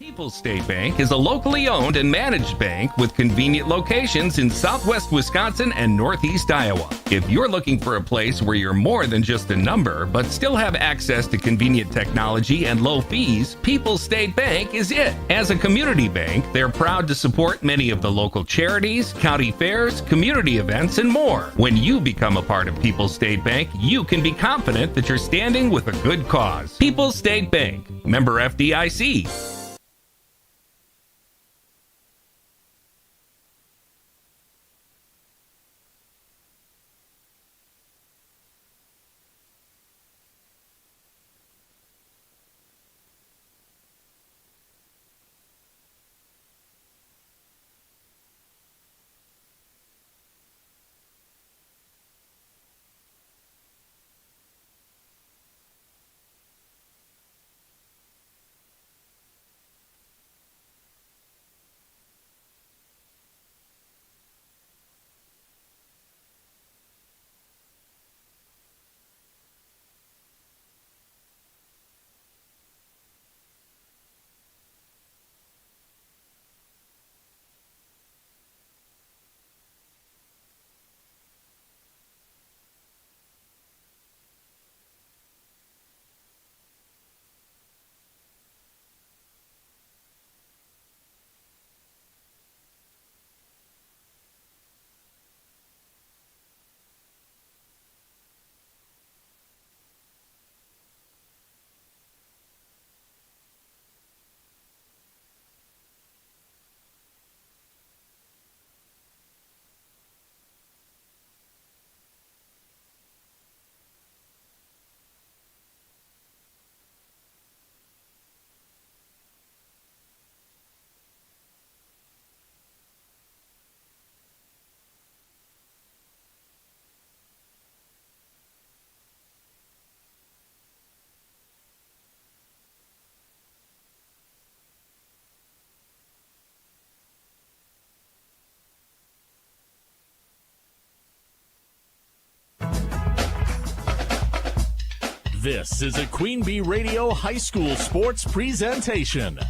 People's State Bank is a locally owned and managed bank with convenient locations in southwest Wisconsin and northeast Iowa. If you're looking for a place where you're more than just a number, but still have access to convenient technology and low fees, People's State Bank is it. As a community bank, they're proud to support many of the local charities, county fairs, community events, and more. When you become a part of People's State Bank, you can be confident that you're standing with a good cause. People's State Bank, member FDIC. This is a Queen Bee Radio High School Sports Presentation.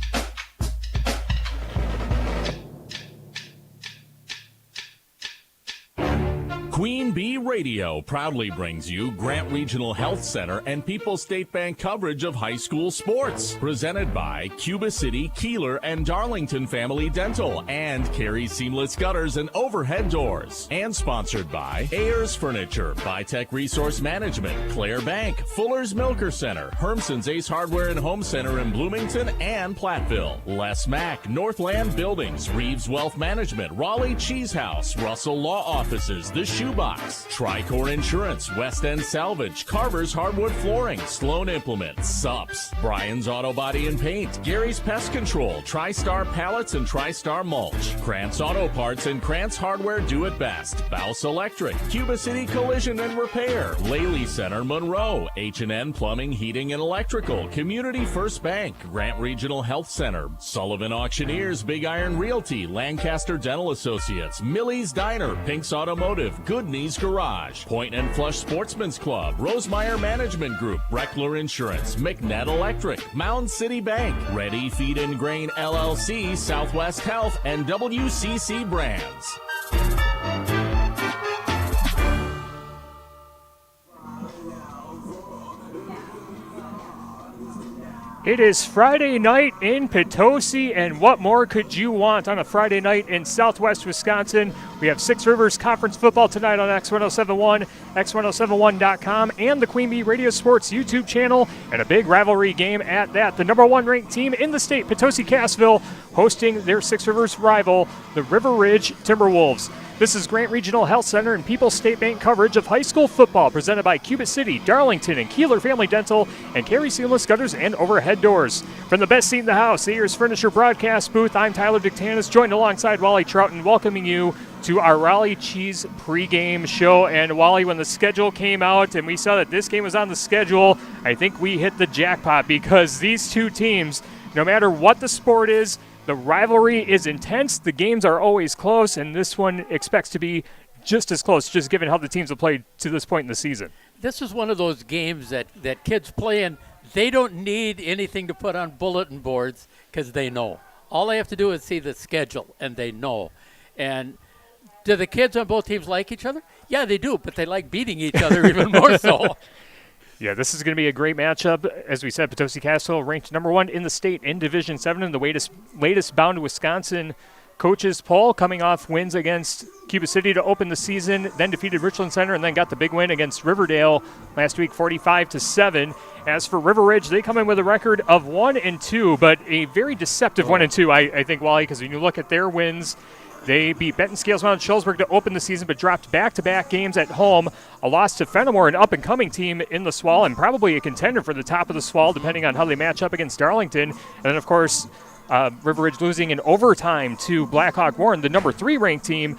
Queen Bee Radio proudly brings you Grant Regional Health Center and People's State Bank coverage of high school sports. Presented by Cuba City, Kieler, and Darlington Family Dental and Carey Seamless Gutters and Overhead Doors. And sponsored by Ayers Furniture, Bitech Resource Management, Claire Bank, Fuller's Milker Center, Hermson's Ace Hardware and Home Center in Bloomington and Platteville, Les Mack, Northland Buildings, Reeves Wealth Management, Raleigh Cheese House, Russell Law Offices, The Shoebox, Tricor Insurance, West End Salvage, Carver's Hardwood Flooring, Sloan Implements, Sups, Brian's Auto Body and Paint, Gary's Pest Control, TriStar Pallets and TriStar Mulch, Krantz Auto Parts and Krantz Hardware Do It Best, Bouse Electric, Cuba City Collision and Repair, Laley Center Monroe, H&N Plumbing, Heating and Electrical, Community First Bank, Grant Regional Health Center, Sullivan Auctioneers, Big Iron Realty, Lancaster Dental Associates, Millie's Diner, Pink's Automotive, Good Knees Garage, Point and Flush Sportsman's Club, Rosemeyer Management Group, Breckler Insurance, McNett Electric, Mound City Bank, Ready Feed and Grain LLC, Southwest Health, and WCC Brands. It is Friday night in Potosi, and what more could you want on a Friday night in southwest Wisconsin? We have Six Rivers Conference football tonight on X1071, X1071.com, and the Queen Bee Radio Sports YouTube channel, and a big rivalry game at that. The number one ranked team in the state, Potosi Cassville, hosting their Six Rivers rival, the River Ridge Timberwolves. This is Grant Regional Health Center and People's State Bank coverage of high school football presented by Cuba City, Darlington, and Kieler Family Dental, and Carey Seamless Gutters and Overhead Doors. From the best seat in the house, the Ayers Furniture broadcast booth, I'm Tyler Dictanis, joined alongside Wally Trouton, welcoming you to our Raleigh Cheese pregame show. And Wally, when the schedule came out and we saw that this game was on the schedule, I think we hit the jackpot, because these two teams, no matter what the sport is, the rivalry is intense, the games are always close, and this one expects to be just as close, just given how the teams have played to this point in the season. This is one of those games that kids play in They don't need anything to put on bulletin boards because they know. All they have to do is see the schedule, and they know. And do the kids on both teams like each other? Yeah, they do, but they like beating each other even more so. Yeah, this is going to be a great matchup. As we said, Potosi Cassville ranked number 1 in the state in Division 7 in the latest Bound to Wisconsin coaches poll, coming off wins against Cuba City to open the season, then defeated Richland Center, and then got the big win against Riverdale last week, 45-7. As for River Ridge, they come in with a record of 1-2, but a very deceptive 1-2, I think, Wally, because when you look at their wins, they beat Benton Scales Mountain Schulzburg to open the season, but dropped back-to-back games at home. A loss to Fenimore, an up-and-coming team in the SWAL, and probably a contender for the top of the SWAL, depending on how they match up against Darlington. And then, of course, River Ridge losing in overtime to Blackhawk Warren, the number 3 ranked team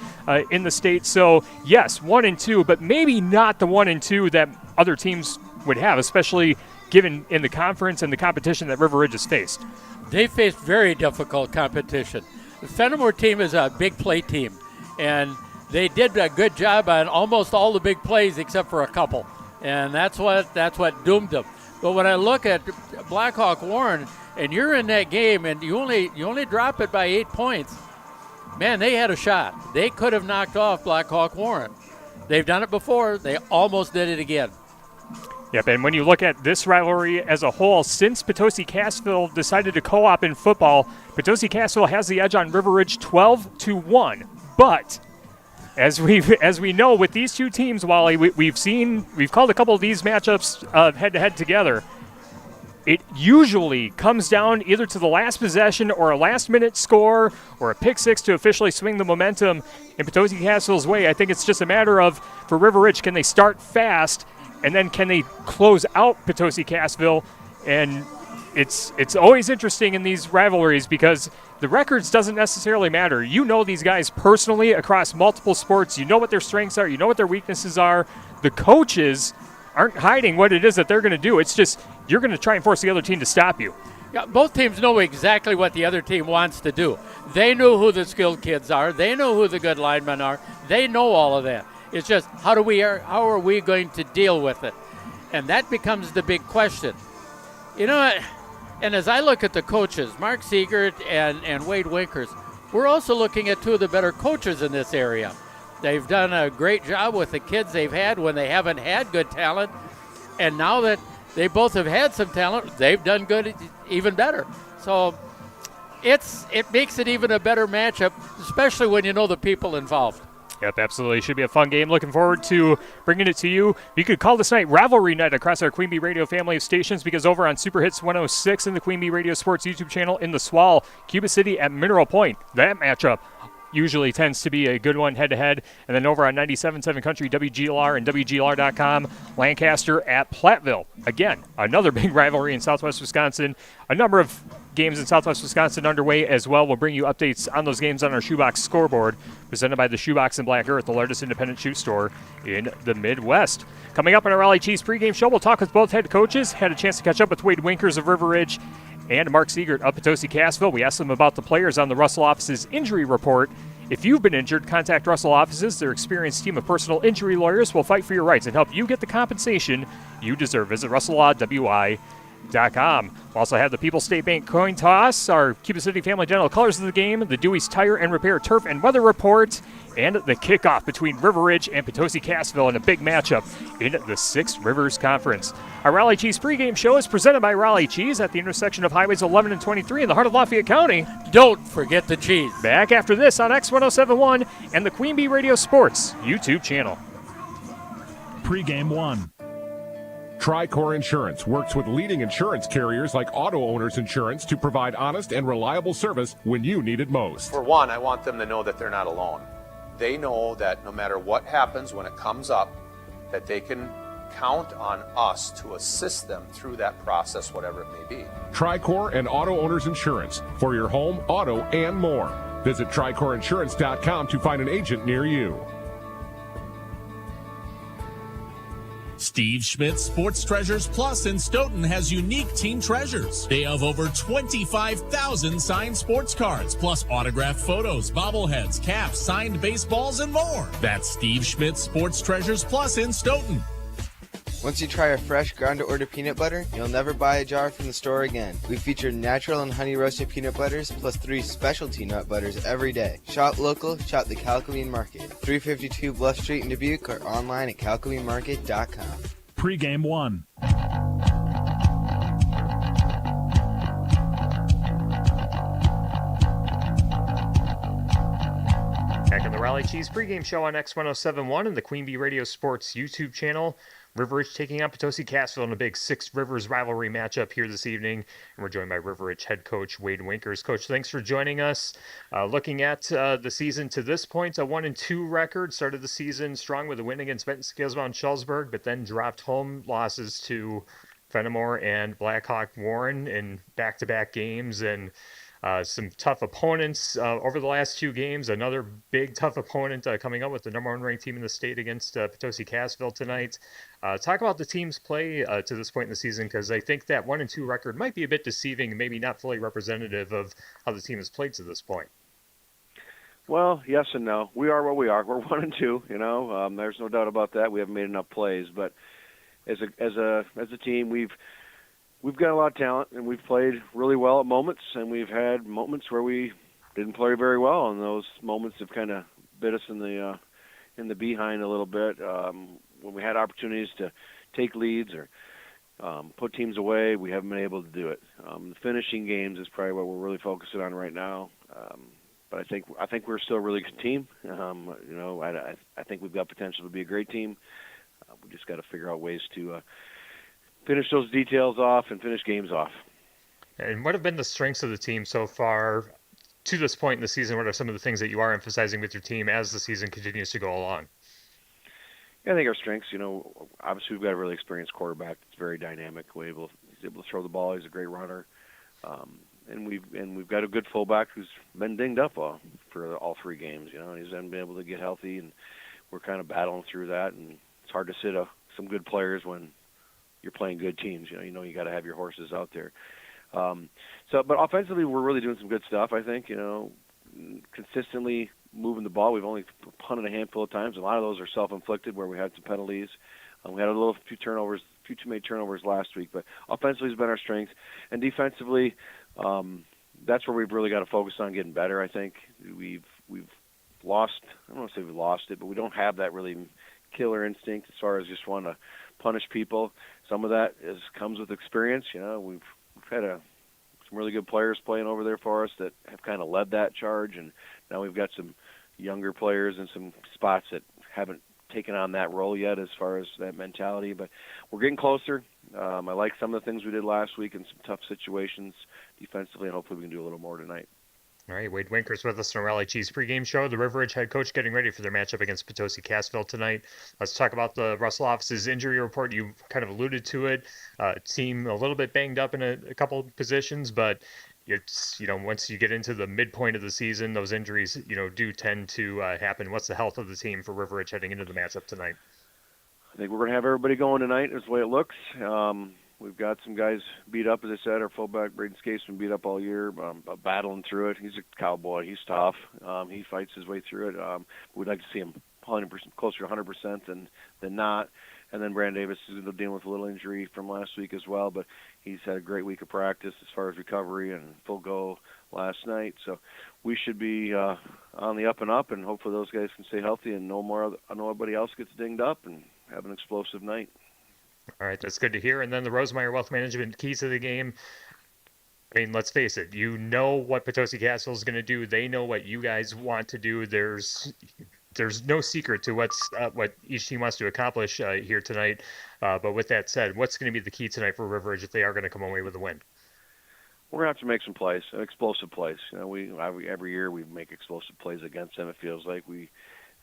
in the state. So, yes, 1-2, but maybe not the 1-2 that other teams would have, especially given in the conference and the competition that River Ridge has faced. They faced very difficult competition. The Fenimore team is a big play team, and they did a good job on almost all the big plays except for a couple, and that's what doomed them. But when I look at Blackhawk Warren, and you're in that game, and you only drop it by 8 points, man, they had a shot. They could have knocked off Blackhawk Warren. They've done it before. They almost did it again. Yep, and when you look at this rivalry as a whole, since Potosi Cassville decided to co-op in football, Potosi Cassville has the edge on River Ridge 12-1. But as we know with these two teams, Wally, we've called a couple of these matchups head-to-head together. It usually comes down either to the last possession or a last-minute score or a pick six to officially swing the momentum in Potosi Cassville's way. I think it's just a matter of, for River Ridge, can they start fast, and then can they close out Potosi Cassville? And it's always interesting in these rivalries because the records doesn't necessarily matter. You know these guys personally across multiple sports. You know what their strengths are. You know what their weaknesses are. The coaches aren't hiding what it is that they're going to do. It's just you're going to try and force the other team to stop you. Yeah, both teams know exactly what the other team wants to do. They know who the skilled kids are. They know who the good linemen are. They know all of that. It's just how are we going to deal with it? And that becomes the big question. You know, and as I look at the coaches, Mark Siegert and Wade Winkers, we're also looking at two of the better coaches in this area. They've done a great job with the kids they've had when they haven't had good talent. And now that they both have had some talent, they've done good, even better. So it makes it even a better matchup, especially when you know the people involved. Yep, absolutely. Should be a fun game. Looking forward to bringing it to you. You could call this night Rivalry Night across our Queen Bee Radio family of stations because over on Super Hits 106 and the Queen Bee Radio Sports YouTube channel in the SWAL, Cuba City at Mineral Point. That matchup usually tends to be a good one head-to-head. And then over on 97.7 Country, WGLR and WGLR.com, Lancaster at Platteville. Again, another big rivalry in Southwest Wisconsin. A number of games in Southwest Wisconsin underway as well. We'll bring you updates on those games on our Shoebox scoreboard, presented by the Shoebox in Black Earth, the largest independent shoe store in the Midwest. Coming up on our Raleigh Cheese pregame show, we'll talk with both head coaches. Had a chance to catch up with Wade Winkers of River Ridge and Mark Siegert of Potosi Cassville. We asked them about the players on the Russell office's injury report. If you've been injured, contact Russell offices. Their experienced team of personal injury lawyers will fight for your rights and help you get the compensation you deserve. Visit RussellLawWI.com. We'll also have the People's State Bank coin toss, our Cuba City Family Dental colors of the game, the Dewey's Tire and Repair Turf and Weather Report, and the kickoff between River Ridge and Potosi Cassville in a big matchup in the Six Rivers Conference. Our Raleigh Cheese pregame show is presented by Raleigh Cheese at the intersection of Highways 11 and 23 in the heart of Lafayette County. Don't forget the cheese. Back after this on X1071 and the Queen Bee Radio Sports YouTube channel. Pregame 1. Tricor Insurance works with leading insurance carriers like Auto Owners Insurance to provide honest and reliable service when you need it most. For one, I want them to know that they're not alone. They know that no matter what happens when it comes up, that they can count on us to assist them through that process, whatever it may be. Tricor and Auto Owners Insurance for your home, auto, and more. Visit TricorInsurance.com to find an agent near you. Steve Schmidt's Sports Treasures Plus in Stoughton has unique team treasures. They have over 25,000 signed sports cards, plus autographed photos, bobbleheads, caps, signed baseballs, and more. That's Steve Schmidt's Sports Treasures Plus in Stoughton. Once you try our fresh ground-to-order peanut butter, you'll never buy a jar from the store again. We feature natural and honey-roasted peanut butters plus 3 specialty nut butters every day. Shop local, shop the Calcavine Market, 352 Bluff Street in Dubuque, or online at calcavinemarket.com. Pre-game one. Back on the Raleigh Cheese pregame show on X1071 and the Queen Bee Radio Sports YouTube channel. River Ridge taking on Potosi Cassville in a big Six Rivers rivalry matchup here this evening. And we're joined by River Ridge head coach Wade Winkers. Coach, thanks for joining us. Looking at the season to this point, a 1-2 record. Started the season strong with a win against Benton Scalesville and Schellsburg, but then dropped home losses to Fenimore and Blackhawk Warren in back-to-back games, and some tough opponents over the last 2 games. Another big tough opponent coming up with the number 1 ranked team in the state against Potosi Cassville tonight. Talk about the team's play to this point in the season, because I think that 1-2 record might be a bit deceiving and maybe not fully representative of how the team has played to this point. Well, yes and no. We are what we are. We're 1-2. You know, there's no doubt about that. We haven't made enough plays, but as a team, we've got a lot of talent, and we've played really well at moments, and we've had moments where we didn't play very well, and those moments have kind of bit us in the behind a little bit. When we had opportunities to take leads or put teams away, we haven't been able to do it. The finishing games is probably what we're really focusing on right now. But I think we're still a really good team. You know, I think we've got potential to be a great team. We just got to figure out ways to finish those details off and finish games off. And what have been the strengths of the team so far to this point in the season? What are some of the things that you are emphasizing with your team as the season continues to go along? Yeah, I think our strengths, you know, obviously we've got a really experienced quarterback that's very dynamic. He's able to throw the ball. He's a great runner. And we've got a good fullback who's been dinged up for all 3 games, you know, and he's been able to get healthy, and we're kind of battling through that. And it's hard to sit some good players when you're playing good teams. You know you got to have your horses out there. But offensively, we're really doing some good stuff. I think, you know, consistently moving the ball. We've only punted a handful of times. A lot of those are self-inflicted, where we had some penalties. We had a few too many turnovers last week. But offensively has been our strength, and defensively, that's where we've really got to focus on getting better. I think we've lost. I don't want to say we lost it, but we don't have that really killer instinct as far as just want to punish people. Some of that comes with experience. You know, we've had some really good players playing over there for us that have kind of led that charge, and now we've got some younger players in some spots that haven't taken on that role yet as far as that mentality. But we're getting closer. I like some of the things we did last week in some tough situations defensively, and hopefully we can do a little more tonight. All right, Wade Winkers with us on the Raleigh Cheese pregame show. The River Ridge head coach getting ready for their matchup against Potosi Cassville tonight. Let's talk about the Russell office's injury report. You kind of alluded to it. Team a little bit banged up in a couple positions, but it's, you know, once you get into the midpoint of the season, those injuries, you know, do tend to happen. What's the health of the team for River Ridge heading into the matchup tonight? I think we're going to have everybody going tonight. Is the way it looks. We've got some guys beat up, as I said. Our fullback, Braden Skate's been beat up all year, battling through it. He's a cowboy. He's tough. He fights his way through it. We'd like to see him 100%, closer to 100% than not. And then Brandon Davis is dealing with a little injury from last week as well, but he's had a great week of practice as far as recovery and full go last night. So we should be on the up and up, and hopefully those guys can stay healthy and nobody else gets dinged up and have an explosive night. All right, that's good to hear. And then the Rosemeyer Wealth Management keys to the game. I mean, let's face it. You know what Potosi Cassville is going to do. They know what you guys want to do. There's no secret to what each team wants to accomplish here tonight. But with that said, what's going to be the key tonight for River Ridge if they are going to come away with a win? We're going to have to make some plays, explosive plays. You know, every year we make explosive plays against them. It feels like we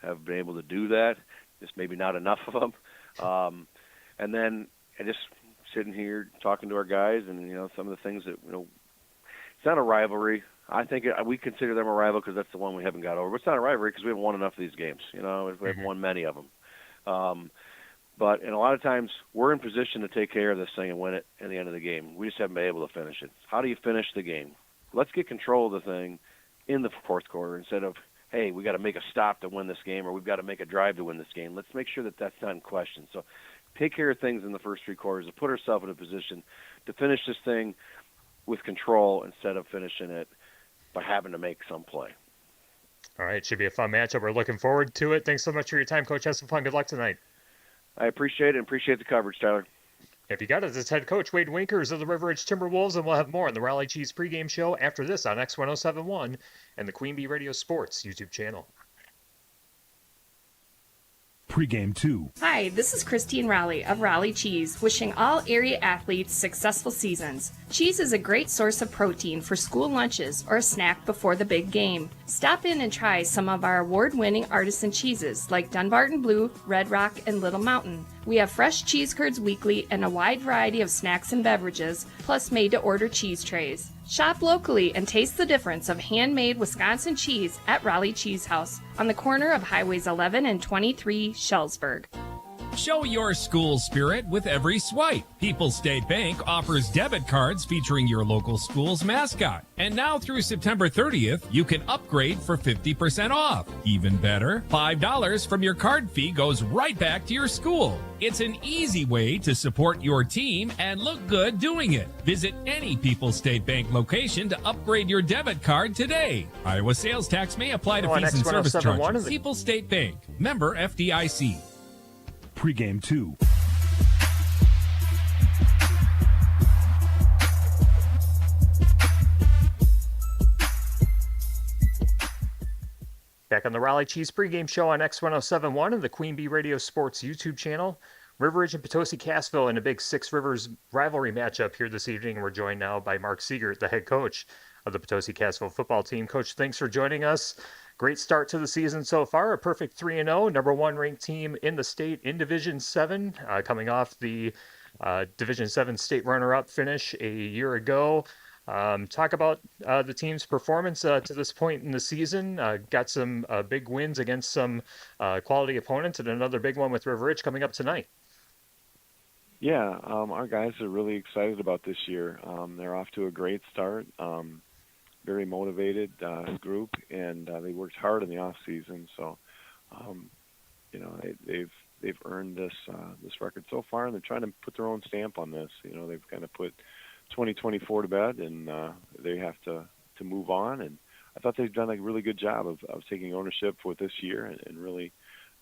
have been able to do that. Just maybe not enough of them. And then just sitting here talking to our guys, and you know, some of the things that, you know, it's not a rivalry. I think we consider them a rival because that's the one we haven't got over. But it's not a rivalry because we haven't won enough of these games. You know, we haven't won many of them. But a lot of times we're in position to take care of this thing and win it at the end of the game. We just haven't been able to finish it. How do you finish the game? Let's get control of the thing in the fourth quarter instead of hey, we got to make a stop to win this game, or we've got to make a drive to win this game. Let's make sure that that's not in question. So take care of things in the first 3 quarters and put ourselves in a position to finish this thing with control instead of finishing it by having to make some play. All right, should be a fun matchup. We're looking forward to it. Thanks so much for your time, Coach. Have some fun. Good luck tonight. I appreciate it and appreciate the coverage, Tyler. If you got it, it's head coach Wade Winkers of the River Ridge Timberwolves, and we'll have more on the Raleigh Cheese pregame show after this on X1071 and the Queen Bee Radio Sports YouTube channel. Pregame 2. Hi, this is Christine Raleigh of Raleigh Cheese, wishing all area athletes successful seasons. Cheese is a great source of protein for school lunches or a snack before the big game. Stop in and try some of our award-winning artisan cheeses like Dunbarton Blue, Red Rock, and Little Mountain. We have fresh cheese curds weekly and a wide variety of snacks and beverages, plus made-to-order cheese trays. Shop locally and taste the difference of handmade Wisconsin cheese at Raleigh Cheese House on the corner of Highways 11 and 23, Shellsburg. Show your school spirit with every swipe. People's State Bank offers debit cards featuring your local school's mascot. And now through September 30th, you can upgrade for 50% off. Even better, $5 from your card fee goes right back to your school. It's an easy way to support your team and look good doing it. Visit any People's State Bank location to upgrade your debit card today. Iowa sales tax may apply to fees and service charges. People's State Bank. Member FDIC. Pregame 2. Back on the Raleigh Cheese pregame show on X1071 and the Queen Bee Radio Sports YouTube channel. River Ridge and Potosi Cassville in a big Six Rivers rivalry matchup here this evening. We're joined now by Mark Siegert, the head coach of the Potosi Cassville football team. Coach, thanks for joining us. Great start to the season so far. A perfect 3-0, number 1 ranked team in the state in Division 7, coming off the Division 7 state runner-up finish a year ago. Talk about the team's performance to this point in the season. Got some big wins against some quality opponents and another big one with River Ridge coming up tonight. Yeah, our guys are really excited about this year. They're off to a great start. Very motivated group, and they worked hard in the off season. So, they've earned this record so far, and they're trying to put their own stamp on this. They've kind of put 2024 to bed, and they have to move on. And I thought they've done a really good job of taking ownership for this year and really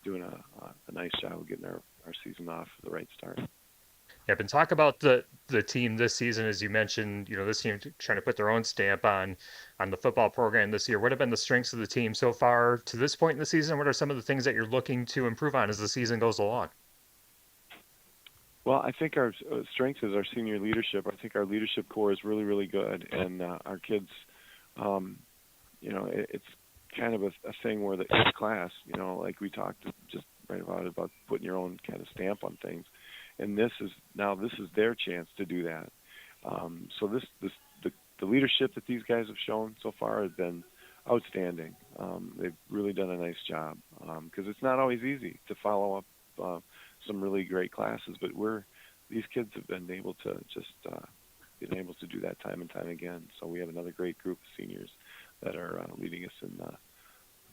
doing a nice job of getting our season off the right start. Yeah, and talk about the team this season, as you mentioned. This team trying to put their own stamp on the football program this year. What have been the strengths of the team so far to this point in the season? What are some of the things that you're looking to improve on as the season goes along? Well, I think our strength is our senior leadership. I think our leadership core is really, really good, and our kids, it's kind of a thing where each class, like we talked just right about putting your own kind of stamp on things. And this is their chance to do that. So the leadership that these guys have shown so far has been outstanding. They've really done a nice job because it's not always easy to follow up some really great classes, but these kids have been able to do that time and time again. So we have another great group of seniors that are leading us in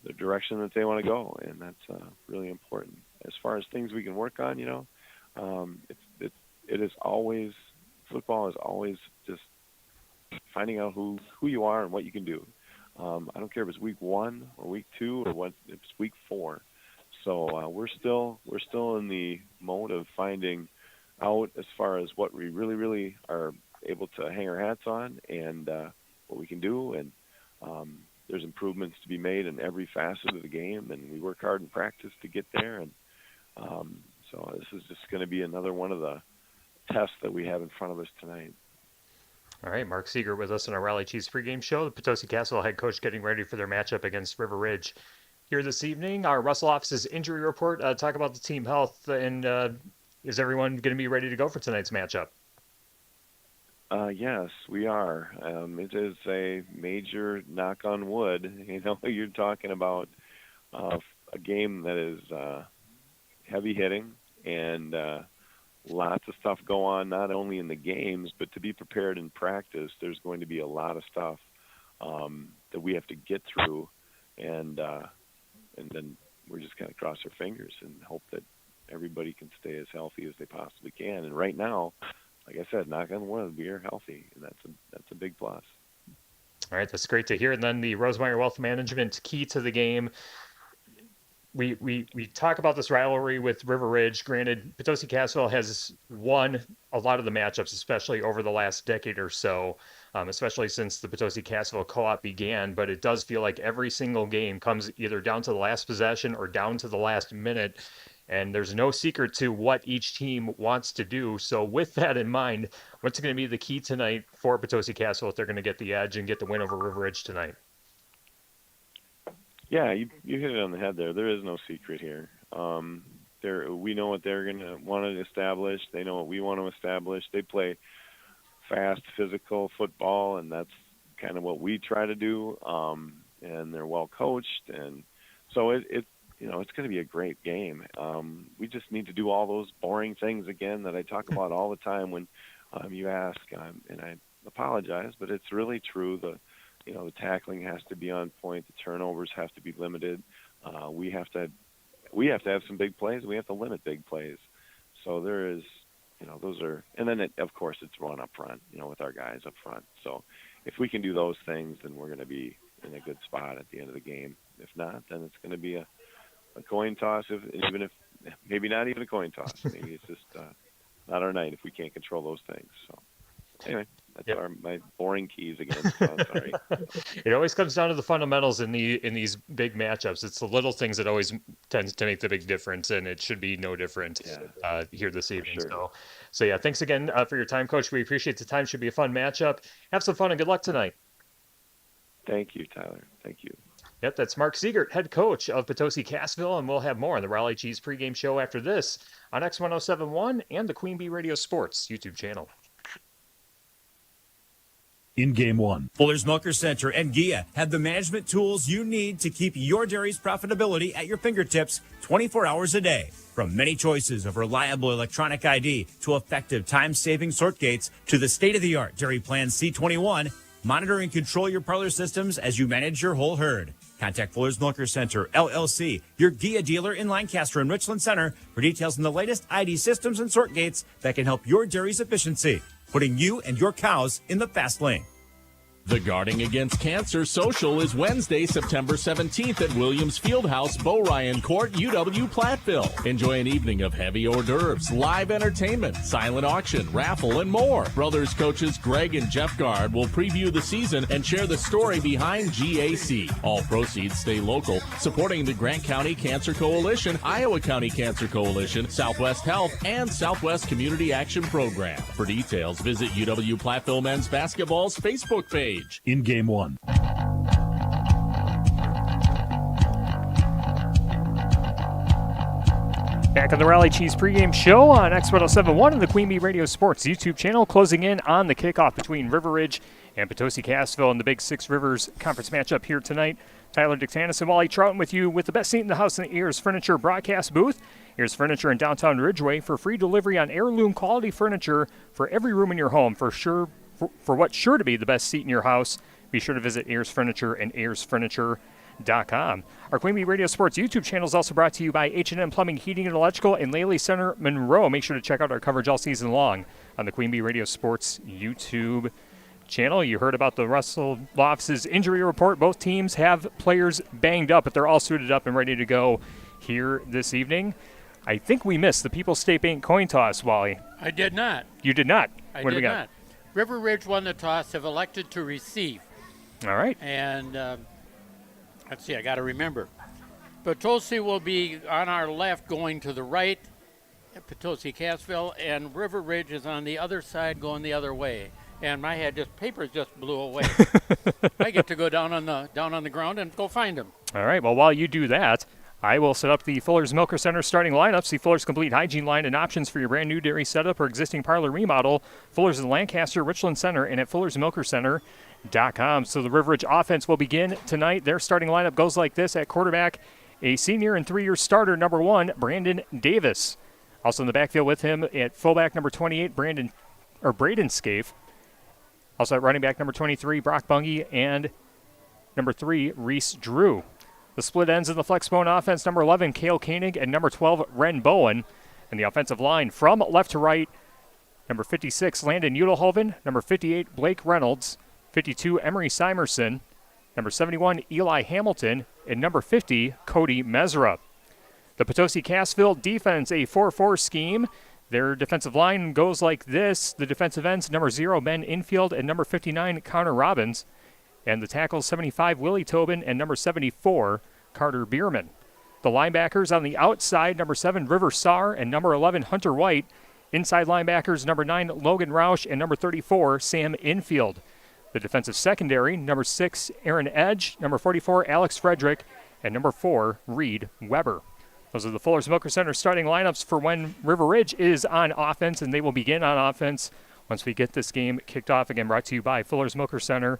the direction that they want to go, and that's really important. As far as things we can work on, it is always, football is always just finding out who you are and what you can do. I don't care if it's week 1 or week 2 or if it's week 4. So we're still in the mode of finding out as far as what we really, really are able to hang our hats on and what we can do. And there's improvements to be made in every facet of the game, and we work hard in practice to get there. And so this is just going to be another one of the tests that we have in front of us tonight. All right, Mark Siegert with us on our Raleigh Cheese pregame show. The Potosi Cassville head coach getting ready for their matchup against River Ridge here this evening. Our Russell office's injury report. Talk about the team health, and is everyone going to be ready to go for tonight's matchup? Yes, we are. It is a major knock on wood. You're talking about a game that is heavy hitting and lots of stuff go on, not only in the games, but to be prepared in practice. There's going to be a lot of stuff that we have to get through and then we're just going to cross our fingers and hope that everybody can stay as healthy as they possibly can. And right now, like I said, knock on wood, we are healthy, and that's a big plus. All right, that's great to hear. And then the Rosemeyer Wealth Management key to the game. We talk about this rivalry with River Ridge. Granted, Potosi Cassville has won a lot of the matchups, especially over the last decade or so, especially since the Potosi Cassville co-op began. But it does feel like every single game comes either down to the last possession or down to the last minute. And there's no secret to what each team wants to do. So with that in mind, what's going to be the key tonight for Potosi Cassville if they're going to get the edge and get the win over River Ridge tonight? Yeah, you hit it on the head there. There is no secret here. We know what they're going to want to establish. They know what we want to establish. They play fast, physical football, and that's kind of what we try to do. And they're well coached, and so it's going to be a great game. We just need to do all those boring things again that I talk about all the time when you ask, and I apologize, but it's really true. The tackling has to be on point. The turnovers have to be limited. We have to have some big plays. We have to limit big plays. So there is, those are, and then of course it's run up front, with our guys up front. So if we can do those things, then we're going to be in a good spot at the end of the game. If not, then it's going to be a coin toss. Even if maybe not even a coin toss. Maybe it's just not our night if we can't control those things. So anyway. That's my boring keys again. So I'm sorry. It always comes down to the fundamentals in these big matchups. It's the little things that always tends to make the big difference, and it should be no different here this evening. Sure. So yeah, thanks again for your time, Coach. We appreciate the time. Should be a fun matchup. Have some fun and good luck tonight. Thank you, Tyler. Thank you. Yep, that's Mark Siegert, head coach of Potosi Cassville, and we'll have more on the Raleigh Cheese pregame show after this on X1071 and the Queen Bee Radio Sports YouTube channel. In Game 1. Fuller's Milker Center and GIA have the management tools you need to keep your dairy's profitability at your fingertips 24 hours a day. From many choices of reliable electronic ID to effective time-saving sort gates to the state-of-the-art Dairy Plan C21, monitor and control your parlor systems as you manage your whole herd. Contact Fuller's Milker Center, LLC, your GIA dealer in Lancaster and Richland Center for details on the latest ID systems and sort gates that can help your dairy's efficiency, putting you and your cows in the fast lane. The Guarding Against Cancer Social is Wednesday, September 17th at Williams Fieldhouse, Bo Ryan Court, UW Platteville. Enjoy an evening of heavy hors d'oeuvres, live entertainment, silent auction, raffle, and more. Brothers coaches Greg and Jeff Gard will preview the season and share the story behind GAC. All proceeds stay local, supporting the Grant County Cancer Coalition, Iowa County Cancer Coalition, Southwest Health, and Southwest Community Action Program. For details, visit UW Platteville Men's Basketball's Facebook page. In Game 1. Back on the Raleigh Cheese pregame show on X1071 and the Queen Bee Radio Sports YouTube channel, closing in on the kickoff between River Ridge and Potosi Cassville in the Big Six Rivers Conference matchup here tonight. Tyler Dictanis and Wally Troughton with you with the best seat in the house in the Ayers Furniture broadcast booth. Ayers Furniture in downtown Ridgeway for free delivery on heirloom quality furniture for every room in your home. For what's sure to be the best seat in your house, be sure to visit Ayers Furniture and ayersfurniture.com. Our Queen Bee Radio Sports YouTube channel is also brought to you by H&M Plumbing, Heating, and Electrical in Laley Center, Monroe. Make sure to check out our coverage all season long on the Queen Bee Radio Sports YouTube channel. You heard about the Russell Lofts' injury report. Both teams have players banged up, but they're all suited up and ready to go here this evening. I think we missed the People's State Bank coin toss, Wally. I did not. You did not. I What do we did got? not. River Ridge won the toss, have elected to receive. All right. And let's see, I got to remember. Potosi will be on our left going to the right, Potosi Cassville, and River Ridge is on the other side going the other way. And my head papers just blew away. I get to go down on the ground and go find them. All right. Well, while you do that, I will set up the Fuller's Milker Center starting lineup. See Fuller's Complete Hygiene line and options for your brand new dairy setup or existing parlor remodel. Fuller's in Lancaster, Richland Center, and at Fuller'sMilkerCenter.com. So the River Ridge offense will begin tonight. Their starting lineup goes like this: at quarterback, a senior and 3-year starter, number 1, Brandon Davis. Also in the backfield with him at fullback, number 28, Braden Scaife. Also at running back, number 23, Brock Bungie, and number 3, Reese Drew. The split ends in the Flexbone offense, number 11, Cale Koenig, and number 12, Ren Bowen. And the offensive line from left to right, number 56, Landon Udelhoven, number 58, Blake Reynolds, 52, Emery Simerson, number 71, Eli Hamilton, and number 50, Cody Mesra. The Potosi Cassville defense, a 4-4 scheme. Their defensive line goes like this. The defensive ends, number 0, Ben Infield, and number 59, Connor Robbins. And the tackles, 75, Willie Tobin, and number 74, Carter Bierman. The linebackers on the outside, number 7, River Sarr, and number 11, Hunter White. Inside linebackers, number 9, Logan Roush, and number 34, Sam Infield. The defensive secondary, number 6, Aaron Edge, number 44, Alex Frederick, and number 4, Reed Weber. Those are the Fuller Smoker Center starting lineups for when River Ridge is on offense, and they will begin on offense once we get this game kicked off. Again, brought to you by Fuller Smoker Center.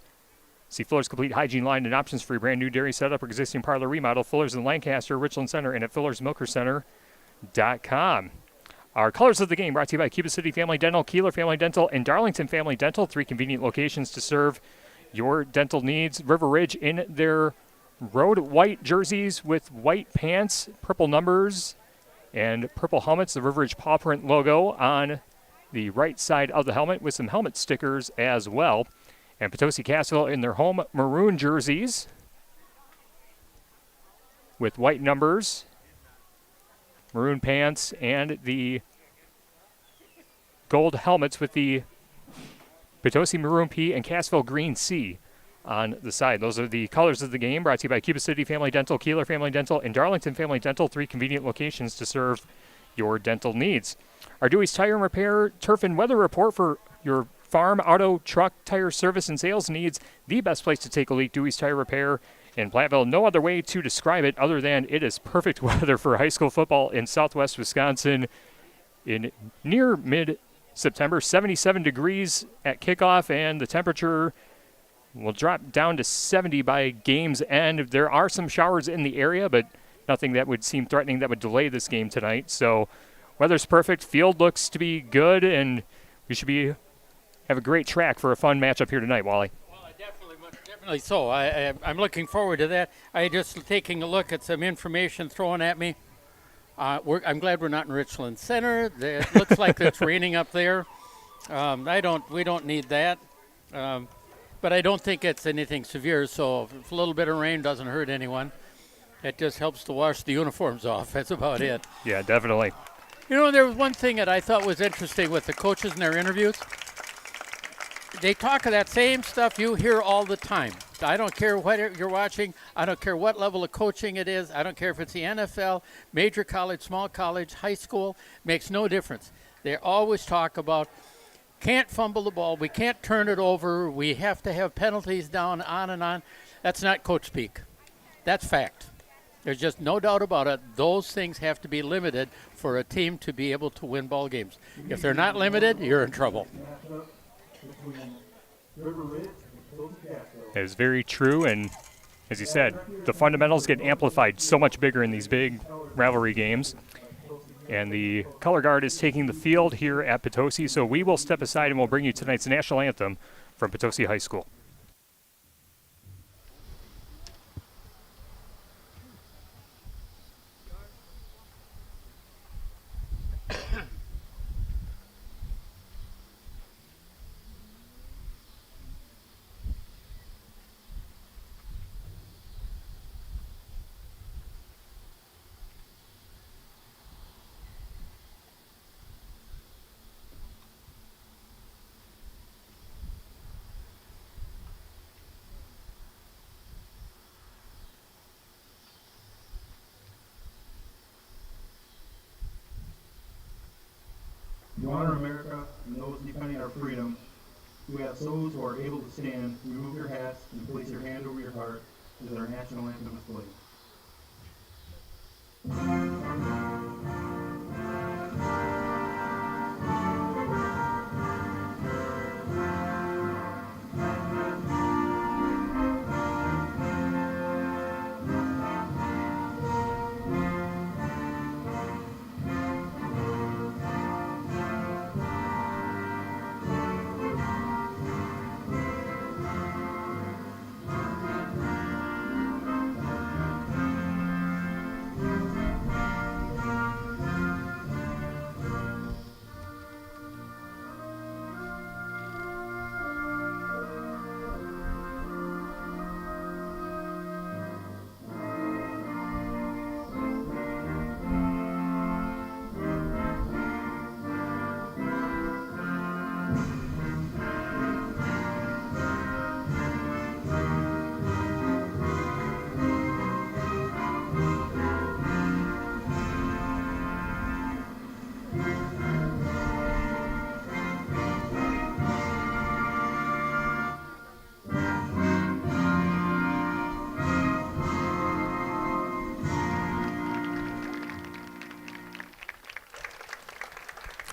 See Fuller's Complete Hygiene Line and options for your brand new dairy setup or existing parlor remodel. Fuller's in Lancaster, Richland Center, and at Fuller'sMokerCenter.com. Our colors of the game brought to you by Cuba City Family Dental, Kieler Family Dental, and Darlington Family Dental. 3 convenient locations to serve your dental needs. River Ridge in their road white jerseys with white pants, purple numbers, and purple helmets. The River Ridge paw print logo on the right side of the helmet with some helmet stickers as well. And Potosi Cassville in their home maroon jerseys with white numbers, maroon pants, and the gold helmets with the Potosi Maroon P and Cassville Green C on the side. Those are the colors of the game, brought to you by Cuba City Family Dental, Kieler Family Dental, and Darlington Family Dental. 3 convenient locations to serve your dental needs. Our Dewey's Tire and Repair Turf and Weather Report for your farm, auto, truck, tire service, and sales needs. The best place to take a leak, Dewey's Tire Repair in Platteville. No other way to describe it other than it is perfect weather for high school football in southwest Wisconsin in near mid-September. 77 degrees at kickoff, and the temperature will drop down to 70 by game's end. There are some showers in the area, but nothing that would seem threatening that would delay this game tonight. So weather's perfect. Field looks to be good, and we should have a great track for a fun matchup here tonight, Wally. Well, definitely so. I'm looking forward to that. I just taking a look at some information thrown at me. I'm glad we're not in Richland Center. It looks like it's raining up there. We don't need that. But I don't think it's anything severe, so if a little bit of rain doesn't hurt anyone. It just helps to wash the uniforms off. That's about it. Yeah, definitely. You know, there was one thing that I thought was interesting with the coaches in their interviews. They talk of that same stuff you hear all the time. I don't care what you're watching. I don't care what level of coaching it is. I don't care if it's the NFL, major college, small college, high school. Makes no difference. They always talk about can't fumble the ball. We can't turn it over. We have to have penalties down, on and on. That's not coach speak. That's fact. There's just no doubt about it. Those things have to be limited for a team to be able to win ball games. If they're not limited, you're in trouble. It is very true, and as you said, the fundamentals get amplified so much bigger in these big rivalry games. And the color guard is taking the field here at Potosi, so we will step aside and we'll bring you tonight's national anthem from Potosi High School. We honor America and those defending our freedom. We ask those who are able to stand, remove your hats and place your hand over your heart as our national anthem is played.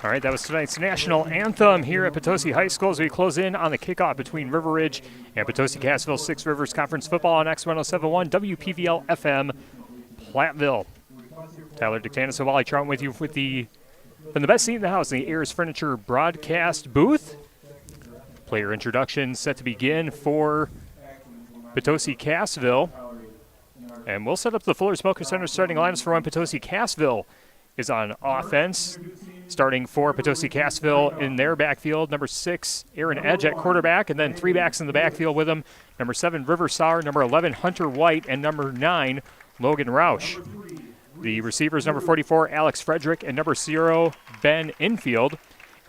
All right, that was tonight's national anthem here at Potosi High School as we close in on the kickoff between River Ridge and Potosi Cassville. Six Rivers Conference football on X1071 WPVL FM Platteville. Tyler Dictanis and Wally Trout with you from the best seat in the house in the Ayers Furniture broadcast booth. Player introduction set to begin for Potosi Cassville. And we'll set up the Fuller Smoker Center starting lineups for when Potosi Cassville is on offense. Starting for Potosi Cassville in their backfield, number 6, Aaron Edge at quarterback, and then 3 backs in the backfield with him. Number 7, River Sauer, number 11, Hunter White, and number 9, Logan Roush. The receivers, number 44, Alex Frederick, and number 0, Ben Infield.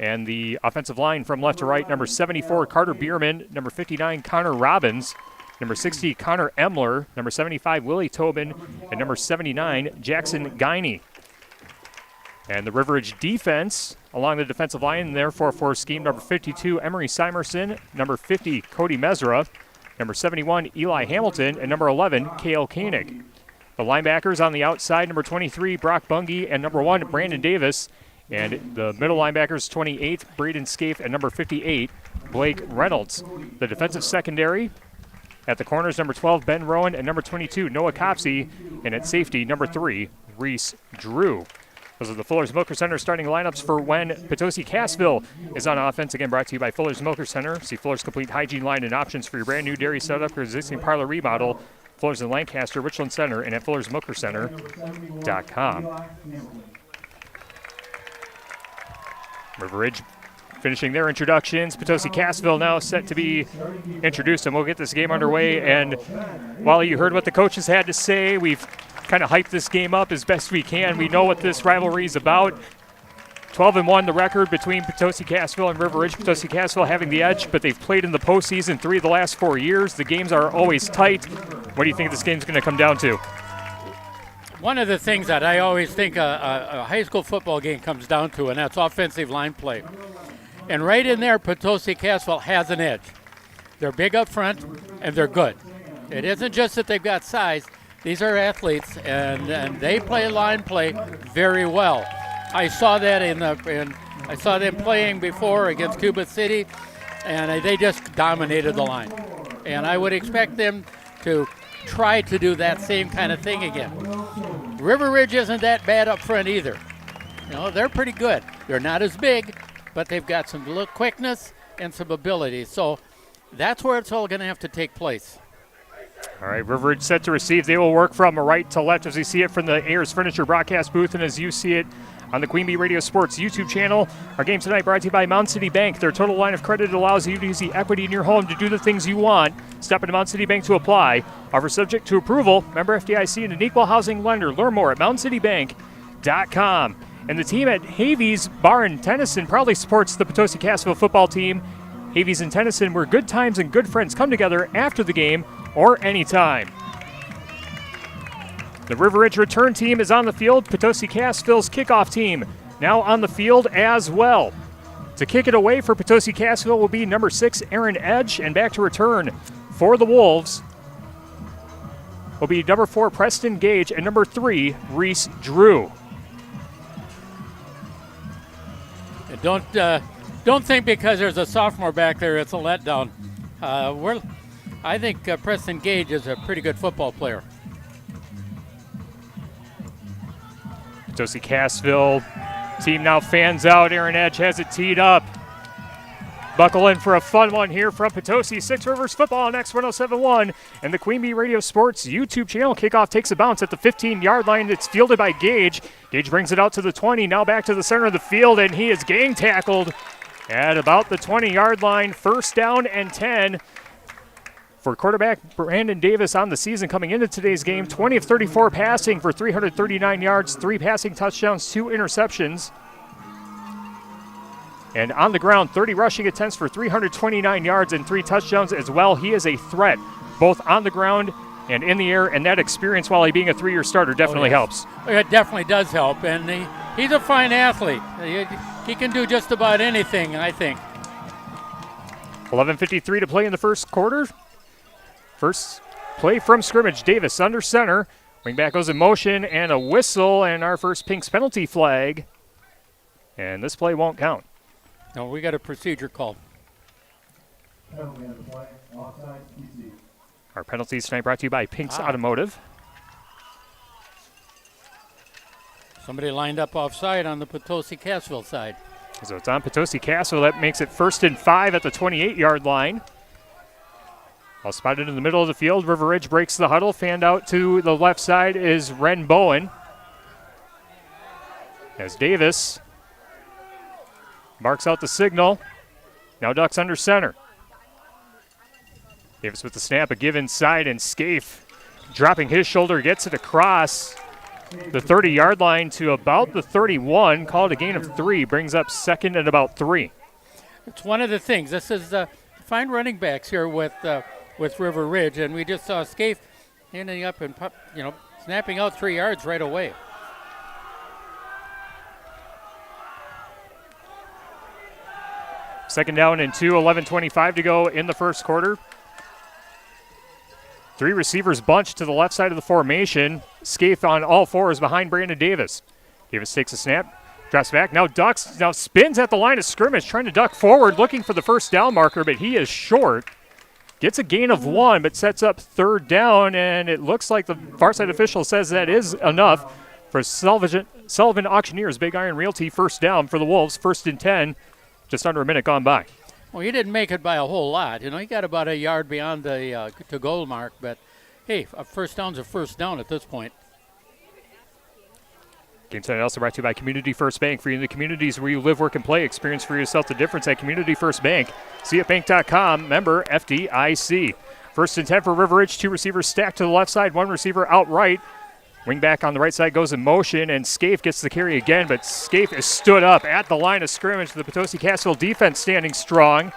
And the offensive line from left to right, number 74, Carter Bierman, number 59, Connor Robbins, number 60, Connor Emler, number 75, Willie Tobin, and number 79, Jackson Guiney. And the River Ridge defense along the defensive line in their 4-4 scheme, number 52, Emery Simerson, number 50, Cody Mesra, number 71, Eli Hamilton, and number 11, Cale Koenig. The linebackers on the outside, number 23, Brock Bungie, and number 1, Brandon Davis. And the middle linebackers, 28, Braden Scaife, and number 58, Blake Reynolds. The defensive secondary at the corners, number 12, Ben Rowan, and number 22, Noah Copsey. And at safety, number 3, Reese Drew. Those are the Fuller's Milker Center starting lineups for when Potosi Cassville is on offense. Again, brought to you by Fuller's Milker Center. See Fuller's complete hygiene line and options for your brand new dairy setup or existing parlor remodel. Fuller's in Lancaster, Richland Center, and at Fuller'sMilkerCenter.com. River Ridge finishing their introductions. Potosi Cassville now set to be introduced, and we'll get this game underway. And while you heard what the coaches had to say, we've kind of hyped this game up as best we can. We know what this rivalry is about. 12-1 the record between Potosi Cassville and River Ridge. Potosi Cassville having the edge, but they've played in the postseason 3 of the last 4 years. The games are always tight. What do you think this game's going to come down to? One of the things that I always think a high school football game comes down to, and that's offensive line play. And right in there, Potosi Cassville has an edge. They're big up front, and they're good. It isn't just that they've got size. These are athletes, and they play line play very well. I saw that I saw them playing before against Cuba City, and they just dominated the line. And I would expect them to try to do that same kind of thing again. River Ridge isn't that bad up front either. You know, they're pretty good. They're not as big, but they've got some quickness and some ability. So that's where it's all going to have to take place. All right, River Ridge set to receive. They will work from right to left as we see it from the Ayers Furniture broadcast booth and as you see it on the Queen Bee Radio Sports YouTube channel. Our game tonight brought to you by Mound City Bank. Their total line of credit allows you to use the equity in your home to do the things you want. Step into Mound City Bank to apply. Offer subject to approval. Member FDIC and an equal housing lender. Learn more at moundcitybank.com. And the team at Havies Bar in Tennyson proudly supports the Potosi Cassville football team. Havies in Tennyson, where good times and good friends come together after the game or anytime. The River Ridge return team is on the field. Potosi Cassville's kickoff team now on the field as well. To kick it away for Potosi Cassville will be number 6, Aaron Edge, and back to return for the Wolves will be number 4, Preston Gage, and number 3, Reese Drew. Don't think because there's a sophomore back there it's a letdown. I think Preston Gage is a pretty good football player. Potosi Cassville team now fans out. Aaron Edge has it teed up. Buckle in for a fun one here from Potosi. Six Rivers football on X1071 and the Queen Bee Radio Sports YouTube channel. Kickoff takes a bounce at the 15-yard line. It's fielded by Gage. Gage brings it out to the 20. Now back to the center of the field, and he is gang tackled at about the 20-yard line. First down and 10 for quarterback Brandon Davis on the season coming into today's game. 20 of 34 passing for 339 yards, 3 passing touchdowns, 2 interceptions. And on the ground, 30 rushing attempts for 329 yards and 3 touchdowns as well. He is a threat both on the ground and in the air, and that experience while he being a 3-year starter definitely helps. It definitely does help, and he's a fine athlete. He can do just about anything, I think. 11:53 to play in the first quarter. First play from scrimmage. Davis under center. Wingback goes in motion and a whistle, and our first Pinks penalty flag And this play won't count. No, we got a procedure called. Penalty on the play, offside, PC. Our penalties tonight brought to you by Pink's Automotive. Somebody lined up offside on the Potosi Cassville side. So it's on Potosi Cassville. That makes it 1st and 5 at the 28-yard line. All spotted in the middle of the field. River Ridge breaks the huddle. Fanned out to the left side is Ren Bowen. As Davis marks out the signal. Now ducks under center. Davis with the snap, a give inside, and Scaife dropping his shoulder gets it across the 30-yard line to about the 31. Called a gain of 3, brings up 2nd and about 3. It's one of the things. This is fine running backs here with River Ridge, and we just saw Scaife ending up and snapping out 3 yards right away. Second down and 2, 11:25 to go in the first quarter. 3 receivers bunched to the left side of the formation. Scaife on all fours behind Brandon Davis. Davis takes a snap, drops back, now ducks, now spins at the line of scrimmage, trying to duck forward, looking for the first down marker, but he is short. Gets a gain of 1, but sets up 3rd down, and it looks like the far side official says that is enough for Sullivan Auctioneers Big Iron Realty. First down for the Wolves, 1st and 10, just under a minute gone by. Well, he didn't make it by a whole lot. He got about a yard beyond the to-goal mark, but hey, a first down's a first down at this point. Game tonight also brought to you by Community First Bank. For you in the communities where you live, work, and play, experience for yourself the difference at Community First Bank. CFBank.com, member FDIC. 1st and 10 for River Ridge. 2 receivers stacked to the left side, 1 receiver outright. Wing back on the right side goes in motion, and Scaife gets the carry again, but Scaife is stood up at the line of scrimmage. The Potosi Cassville defense standing strong.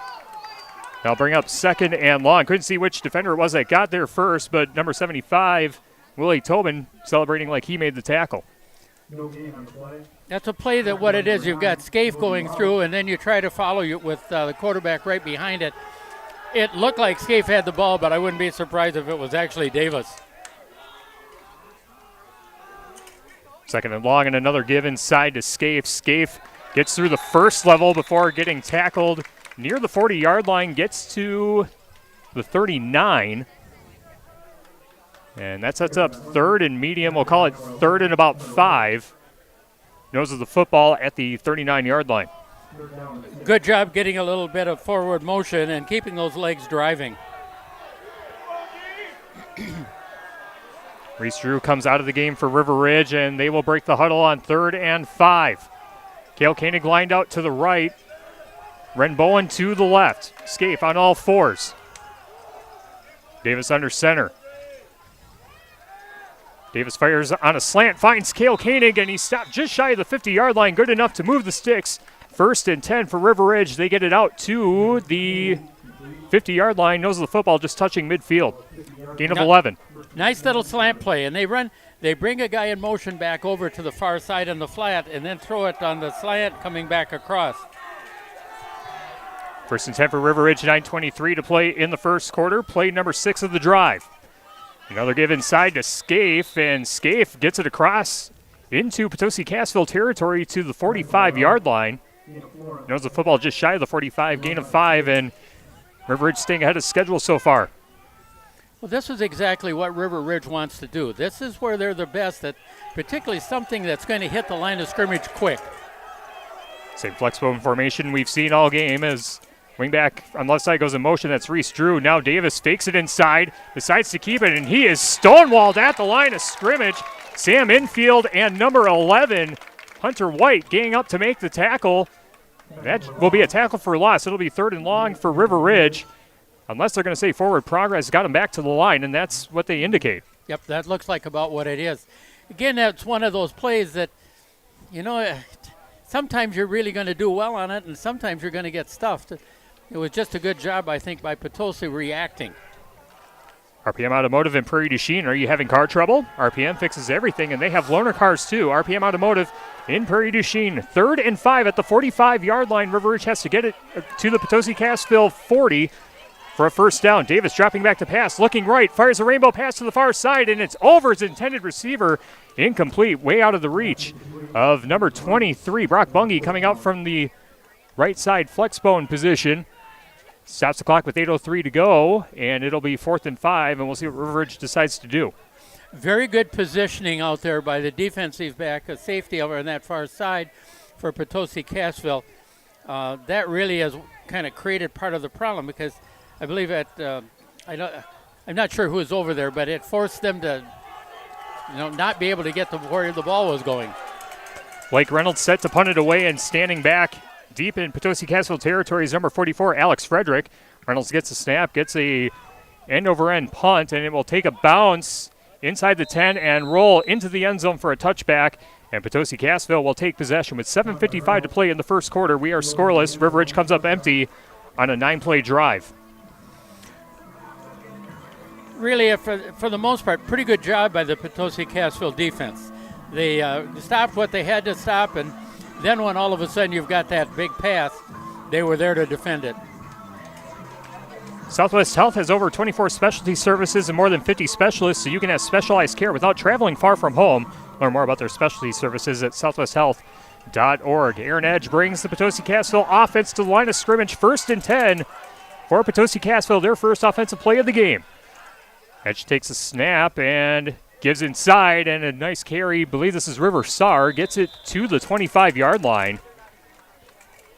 They'll bring up 2nd and long. Couldn't see which defender it was that got there first, but number 75, Willie Tobin, celebrating like he made the tackle. No gain on the play. That's a play that what it is, you've got Scaife going through, and then you try to follow you with the quarterback right behind it. It looked like Scaife had the ball, but I wouldn't be surprised if it was actually Davis. 2nd and long, and another give inside to Scaife. Scaife gets through the first level before getting tackled near the 40-yard line, gets to the 39. And that sets up 3rd and medium. We'll call it 3rd and about 5. Nose of the football at the 39-yard line. Good job getting a little bit of forward motion and keeping those legs driving. Reese Drew comes out of the game for River Ridge, and they will break the huddle on 3rd and 5. Cale Koenig lined out to the right. Ren Bowen to the left. Scaife on all fours. Davis under center. Davis fires on a slant, finds Cale Koenig, and he stopped just shy of the 50-yard line, good enough to move the sticks. 1st and 10 for River Ridge. They get it out to the 50-yard line. Nose of the football just touching midfield. Gain of 11. Nice little slant play, and they bring a guy in motion back over to the far side on the flat and then throw it on the slant coming back across. 1st and 10 for River Ridge, 9:23 to play in the first quarter. Play number 6 of the drive. Another give inside to Scaife, and Scaife gets it across into Potosi Cassville territory to the 45-yard line. Knows the football just shy of the 45, gain of 5, and River Ridge staying ahead of schedule so far. Well, this is exactly what River Ridge wants to do. This is where they're the best at, particularly something that's going to hit the line of scrimmage quick. Same flexible formation we've seen all game as wingback on the left side goes in motion. That's Reese Drew. Now Davis fakes it inside, decides to keep it, and he is stonewalled at the line of scrimmage. Sam Infield and number 11, Hunter White, ganging up to make the tackle. That will be a tackle for loss. It'll be 3rd and long for River Ridge. Unless they're going to say forward progress, got him back to the line, and that's what they indicate. Yep, that looks like about what it is. Again, that's one of those plays that, sometimes you're really going to do well on it, and sometimes you're going to get stuffed. It was just a good job, I think, by Potosi reacting. RPM Automotive and Prairie du Chien. Are you having car trouble? RPM fixes everything, and they have loaner cars too. RPM Automotive in Prairie du Chien. 3rd and 5 at the 45-yard line. River Ridge has to get it to the Potosi Cassville 40 for a first down. Davis dropping back to pass, looking right, fires a rainbow pass to the far side, and it's over his intended receiver. incomplete, way out of the reach of number 23, Brock Bungie, coming out from the right side flex bone position. Stops the clock with 8:03 to go, and it'll be 4th and 5, and we'll see what River Ridge decides to do. Very good positioning out there by the defensive back, a safety over on that far side for Potosi Cassville. That really has kind of created part of the problem because I believe I'm not sure who was over there, but it forced them to not be able to get to where the ball was going. Blake Reynolds set to punt it away, and standing back deep in Potosi Cassville territory is number 44, Alex Frederick. Reynolds gets a snap, gets a end-over-end punt, and it will take a bounce inside the 10 and roll into the end zone for a touchback. And Potosi Cassville will take possession with 7:55 to play in the first quarter. We are scoreless. River Ridge comes up empty on a 9-play drive. Really, for the most part, pretty good job by the Potosi Cassville defense. They stopped what they had to stop, and then when all of a sudden you've got that big pass, they were there to defend it. Southwest Health has over 24 specialty services and more than 50 specialists, so you can have specialized care without traveling far from home. Learn more about their specialty services at southwesthealth.org. Aaron Edge brings the Potosi Cassville offense to the line of scrimmage, 1st and 10 for Potosi Cassville, their first offensive play of the game. Edge takes a snap and gives inside, and a nice carry. I believe this is River Saar. Gets it to the 25-yard line.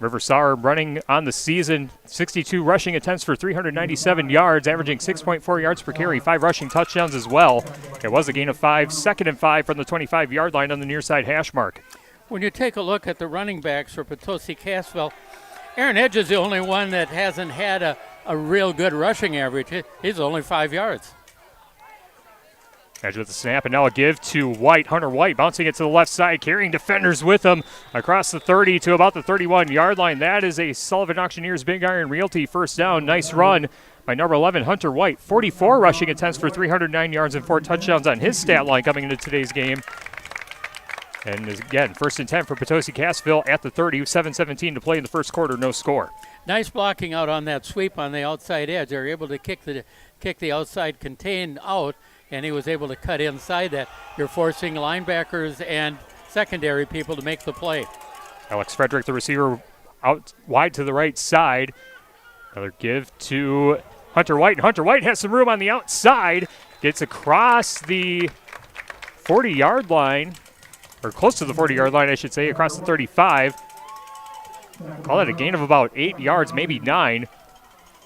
River Saar running on the season, 62 rushing attempts for 397 yards, averaging 6.4 yards per carry, 5 rushing touchdowns as well. It was a gain of 5, 2nd and 5 from the 25-yard line on the near side hash mark. When you take a look at the running backs for Potosi Cassville, Aaron Edge is the only one that hasn't had a real good rushing average. He's only 5 yards. Edge with the snap, and now a give to White. Hunter White bouncing it to the left side, carrying defenders with him across the 30 to about the 31-yard line. That is a Sullivan Auctioneers Big Iron Realty first down. Nice run by number 11, Hunter White. 44 rushing attempts for 309 yards and 4 touchdowns on his stat line coming into today's game. And again, 1st and 10 for Potosi Cassville at the 30, 7:17 to play in the first quarter, no score. Nice blocking out on that sweep on the outside edge. They're able to kick the outside contain out, and he was able to cut inside that. You're forcing linebackers and secondary people to make the play. Alex Frederick, the receiver, out wide to the right side. Another give to Hunter White, and Hunter White has some room on the outside. Gets across the 40-yard line, or close to the 40-yard line, I should say, across the 35. Call that a gain of about 8 yards, maybe 9.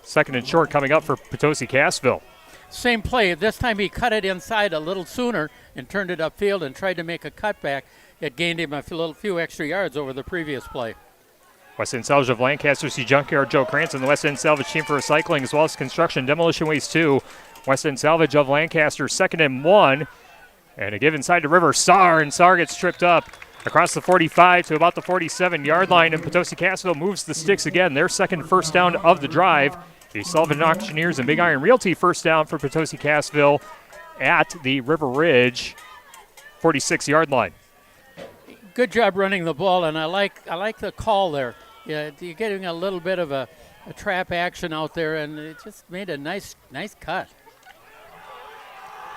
2nd and short coming up for Potosi Cassville. Same play. This time he cut it inside a little sooner and turned it upfield and tried to make a cutback. It gained him a few extra yards over the previous play. West End Salvage of Lancaster, see Junkyard Joe Cranston, the West End Salvage team for recycling, as well as construction demolition waste too. West End Salvage of Lancaster, 2nd and 1. And a give inside to River Saar, and Saar gets tripped up across the 45 to about the 47-yard line, and Potosi Cassville moves the sticks again. Their second first down of the drive. The Sullivan Auctioneers and Big Iron Realty first down for Potosi Cassville at the River Ridge 46-yard line. Good job running the ball, and I like the call there. Yeah, you're getting a little bit of a trap action out there, and it just made a nice cut.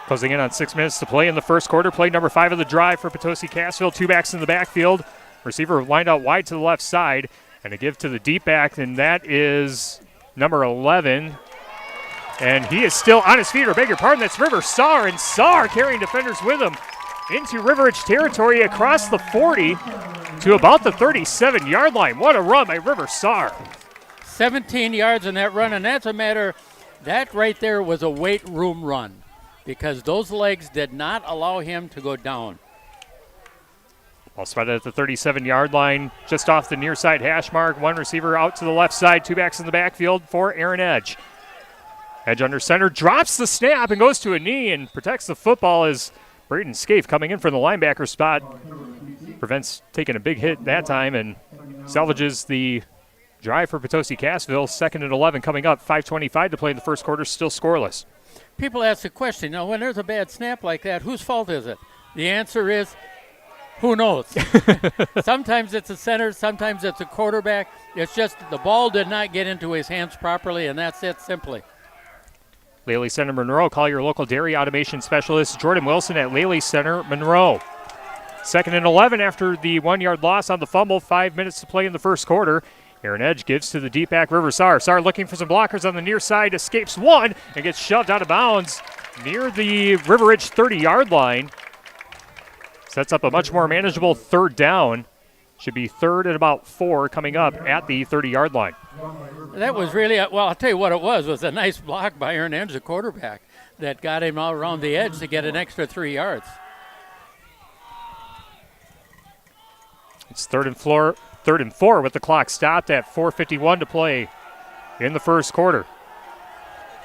Closing in on 6 minutes to play in the first quarter. Play number 5 of the drive for Potosi Cassville. 2 backs in the backfield. Receiver lined out wide to the left side, and a give to the deep back, and that is number 11. And he is still on his feet, or beg your pardon, that's River Saar, and Saar carrying defenders with him into River Ridge territory across the 40 to about the 37-yard line. What a run by River Saar. 17 yards in that run, and that right there was a weight room run because those legs did not allow him to go down. Ball spotted at the 37-yard line, just off the near side hash mark. 1 receiver out to the left side, 2 backs in the backfield for Aaron Edge. Edge under center, drops the snap and goes to a knee and protects the football as Braden Scaife coming in from the linebacker spot. Prevents taking a big hit that time and salvages the drive for Potosi Cassville. 2nd and 11 coming up, 5:25 to play in the first quarter, still scoreless. People ask the question, now when there's a bad snap like that, whose fault is it? The answer is, who knows? Sometimes it's a center, sometimes it's a quarterback. It's just the ball did not get into his hands properly, and that's it simply. Lely Center Monroe. Call your local dairy automation specialist, Jordan Wilson at Lely Center Monroe. 2nd and 11 after the 1-yard loss on the fumble. 5 minutes to play in the first quarter. Aaron Edge gives to the deep back River Saar. Saar looking for some blockers on the near side, escapes one, and gets shoved out of bounds near the River Ridge 30-yard line. Sets up a much more manageable 3rd down. Should be 3rd and about 4 coming up at the 30-yard line. That was really, well, I'll tell you what it was a nice block by Aaron Edge, the quarterback, that got him out around the edge to get an extra 3 yards. It's 3rd and 4 with the clock stopped at 4:51 to play in the first quarter.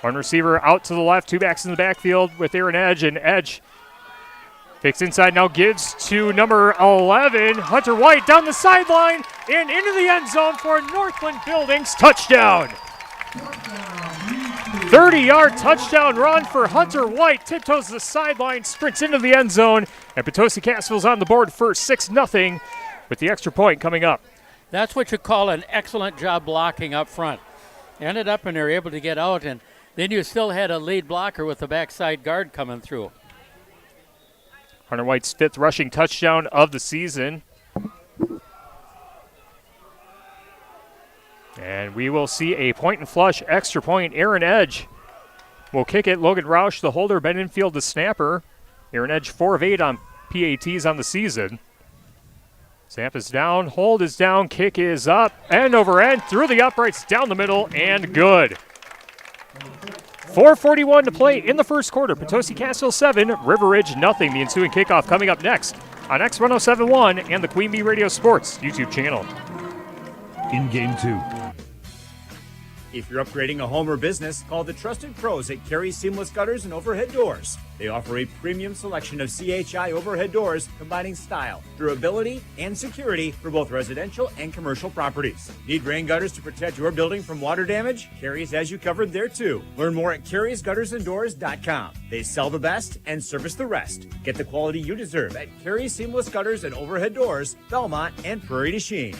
One receiver out to the left, 2 backs in the backfield with Aaron Edge, and Edge fakes inside, now gives to number 11, Hunter White, down the sideline and into the end zone for Northland Buildings. Touchdown! 30-yard touchdown run for Hunter White. Tiptoes the sideline, sprints into the end zone, and Potosi Cassville's on the board for 6-0 with the extra point coming up. That's what you call an excellent job blocking up front. Ended up and they're able to get out, and then you still had a lead blocker with the backside guard coming through. Hunter White's 5th rushing touchdown of the season. And we will see a point and flush extra point. Aaron Edge will kick it. Logan Roush, the holder. Ben Infield, the snapper. Aaron Edge, 4 of 8 on PATs on the season. Snap is down, hold is down, kick is up, end over end, through the uprights, down the middle, and good. 4:41 to play in the first quarter. Potosi Cassville 7, River Ridge nothing. The ensuing kickoff coming up next on X1071 and the Queen Bee Radio Sports YouTube channel. In game 2. If you're upgrading a home or business, call the trusted pros at Carey Seamless Gutters and Overhead Doors. They offer a premium selection of CHI overhead doors combining style, durability, and security for both residential and commercial properties. Need rain gutters to protect your building from water damage? Carey's has you covered there too. Learn more at Carey'sGuttersandDoors.com. They sell the best and service the rest. Get the quality you deserve at Carey Seamless Gutters and Overhead Doors, Belmont, and Prairie du Chien.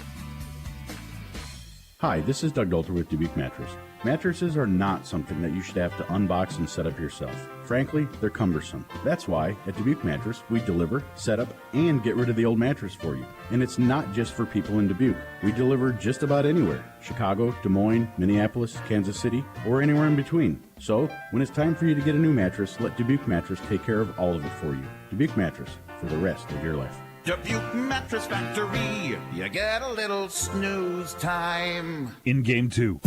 Hi, this is Doug Dolter with Dubuque Mattress. Mattresses are not something that you should have to unbox and set up yourself. Frankly, they're cumbersome. That's why at Dubuque Mattress, we deliver, set up, and get rid of the old mattress for you. And it's not just for people in Dubuque. We deliver just about anywhere. Chicago, Des Moines, Minneapolis, Kansas City, or anywhere in between. So, when it's time for you to get a new mattress, let Dubuque Mattress take care of all of it for you. Dubuque Mattress, for the rest of your life. Dubuque Mattress Factory, you get a little snooze time. In game 2.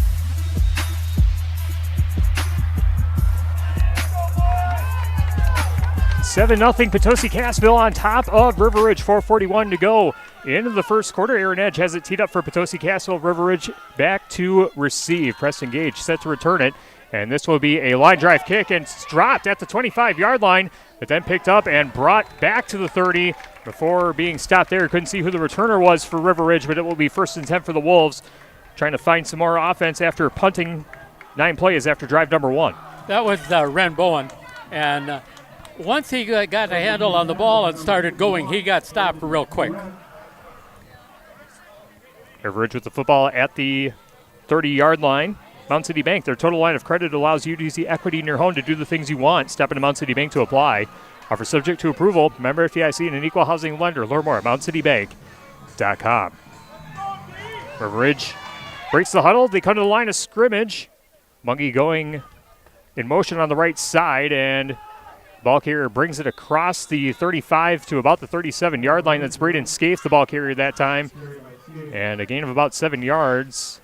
Seven 0 Potosi Cassville on top of River Ridge. 4:41 to go into the first quarter. Aaron Edge has it teed up for Potosi Cassville. River Ridge back to receive. Preston Gage set to return it. And this will be a line drive kick, and it's dropped at the 25-yard line, but then picked up and brought back to the 30 before being stopped there. Couldn't see who the returner was for River Ridge, but it will be 1st and 10 for the Wolves, trying to find some more offense after punting 9 plays after drive number 1. That was Ren Bowen, and once he got a handle on the ball and started going, he got stopped real quick. River Ridge with the football at the 30-yard line. Mount City Bank, their total line of credit allows you to use the equity in your home to do the things you want. Step into Mount City Bank to apply. Offer subject to approval. Member FDIC and an equal housing lender. Learn more at mountcitybank.com. River Ridge breaks the huddle. They come to the line of scrimmage. Mungie going in motion on the right side, and ball carrier brings it across the 35 to about the 37-yard line. That's Braden Scaife, the ball carrier that time. And a gain of about 7 yards.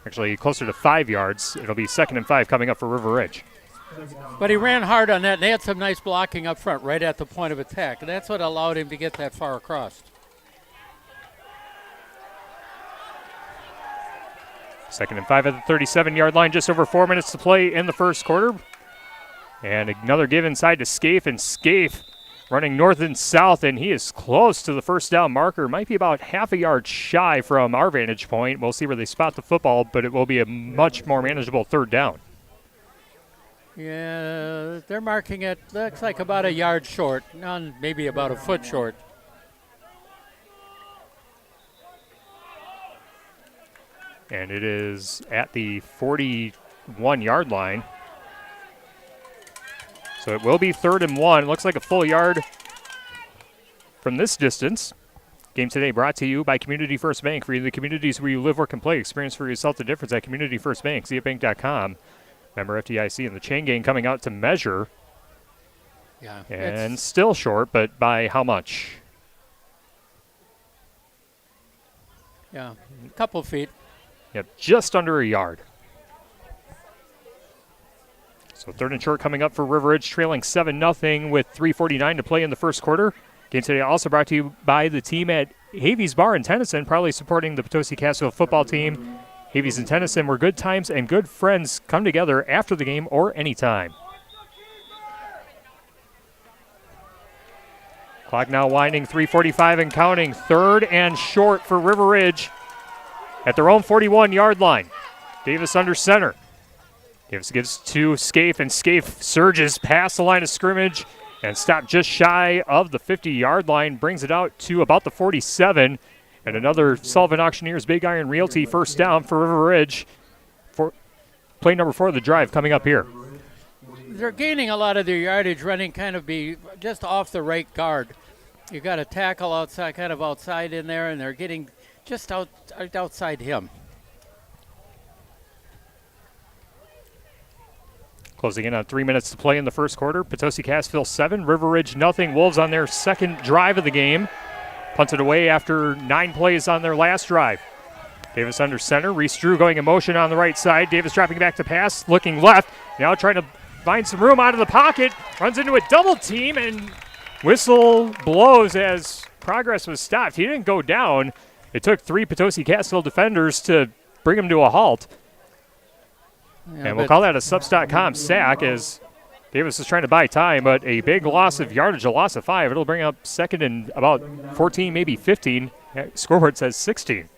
Actually, closer to 5 yards. It'll be 2nd and 5 coming up for River Ridge. But he ran hard on that, and they had some nice blocking up front right at the point of attack. And that's what allowed him to get that far across. 2nd and 5 at the 37-yard line. Just over 4 minutes to play in the first quarter. And another give inside to Scaife, and Scaife running north and south, and he is close to the first down marker. Might be about half a yard shy from our vantage point. We'll see where they spot the football, but it will be a much more manageable 3rd down. Yeah, they're marking it, looks like about a yard short, maybe about a foot short. And it is at the 42 1-yard line. So it will be 3rd and 1. Looks like a full yard from this distance. Game today brought to you by Community First Bank. For you, the communities where you live, work, and play. Experience for yourself the difference at Community First Bank. CFBank.com. Member FDIC, and the chain gang coming out to measure. Yeah. And still short, but by how much? Yeah, a couple feet. Yep, just under a yard. So 3rd and short coming up for River Ridge, trailing 7-0 with 3:49 to play in the first quarter. Game today also brought to you by the team at Havey's Bar in Tennyson, proudly supporting the Potosi Cassville football team. Havey's in Tennyson, where good times and good friends come together after the game or anytime. Clock now winding, 3:45 and counting. 3rd and short for River Ridge at their own 41-yard line. Davis under center. Davis gives to Scaife, and Scaife surges past the line of scrimmage and stopped just shy of the 50-yard line, brings it out to about the 47. And another Sullivan Auctioneers Big Iron Realty first down for River Ridge. For play number 4 of the drive coming up here. They're gaining a lot of their yardage running kind of be just off the right guard. You got a tackle outside, kind of outside in there, and they're getting just outside him. Closing in on 3 minutes to play in the first quarter. Potosi Cassville 7, River Ridge nothing. Wolves on their second drive of the game. Punted away after 9 plays on their last drive. Davis under center. Reese Drew going in motion on the right side. Davis dropping back to pass, looking left. Now trying to find some room out of the pocket. Runs into a double team, and whistle blows as progress was stopped. He didn't go down. It took 3 Potosi Cassville defenders to bring him to a halt. Yeah, and we'll call that a subs.com sack as Davis is trying to buy time, but a big loss of yardage, a loss of 5. It'll bring up 2nd and about 14, maybe 15. Scoreboard says 16.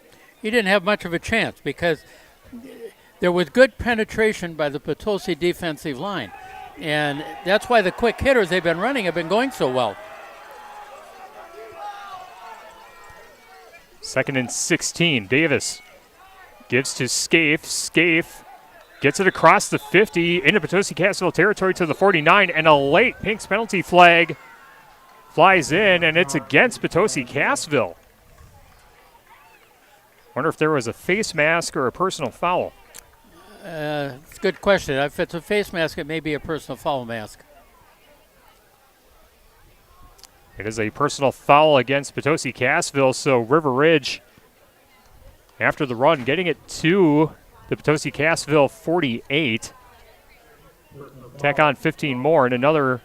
He didn't have much of a chance because there was good penetration by the Potosi defensive line. And that's why the quick hitters they've been running have been going so well. 2nd and 16. Davis gives to Scaife. Scaife gets it across the 50 into Potosi Cassville territory to the 49, and a late Pinks penalty flag flies in, and it's against Potosi Cassville. Wonder if there was a face mask or a personal foul. It's a good question. If it's a face mask, it may be a personal foul mask. It is a personal foul against Potosi Cassville, so River Ridge, after the run, getting it to the Potosi Cassville 48. Tack on 15 more, and another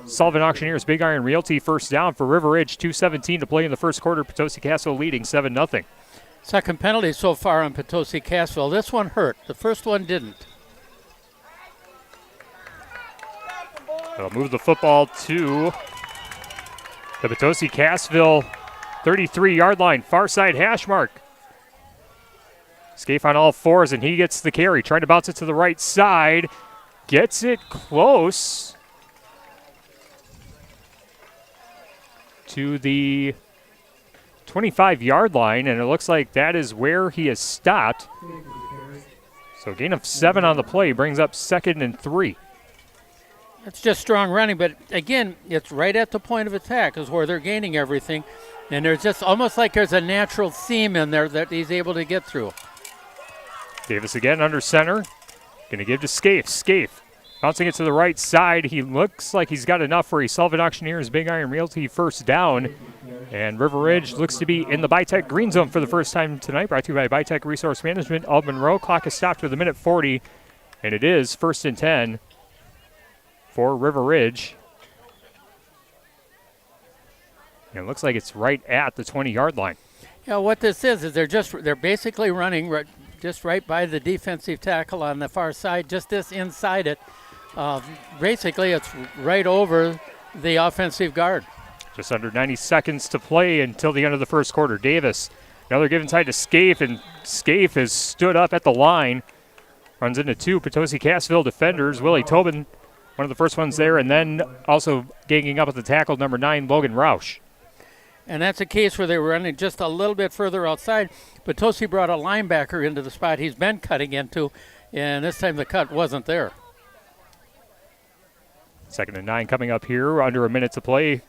Sullivan Auctioneers Big Iron Realty first down for River Ridge. 2:17 to play in the first quarter. Potosi Cassville leading 7-0. Second penalty so far on Potosi Cassville. This one hurt. The first one didn't. They'll move the football to the Potosi Cassville 33-yard line, far side hash mark. Scaife on all fours, and he gets the carry. Trying to bounce it to the right side. Gets it close to the 25-yard line, and it looks like that is where he has stopped. So gain of 7 on the play brings up 2nd and 3. It's just strong running, but again, it's right at the point of attack is where they're gaining everything. And there's just almost like there's a natural seam in there that he's able to get through. Davis again under center. Going to give to Scaife. Scaife bouncing it to the right side. He looks like he's got enough for a Sullivan Auctioneers Big Iron Realty first down. And River Ridge looks to be in the Bitech green zone for the first time tonight. Brought to you by Bitech Resource Management of Monroe. Clock is stopped with 1:40. And it is 1st and 10 for River Ridge. And it looks like it's right at the 20-yard line. Yeah, what this is they're basically running just right by the defensive tackle on the far side, just this inside it. Basically, it's right over the offensive guard. Just under 90 seconds to play until the end of the first quarter. Davis, another give inside to Scaife, and Scaife has stood up at the line. Runs into 2 Potosi Cassville defenders. Willie Tobin, one of the first ones there, and then also ganging up at the tackle, number 9, Logan Roush. And that's a case where they were running just a little bit further outside. Potosi brought a linebacker into the spot he's been cutting into, and this time the cut wasn't there. 2nd and 9 coming up here, under a minute to play.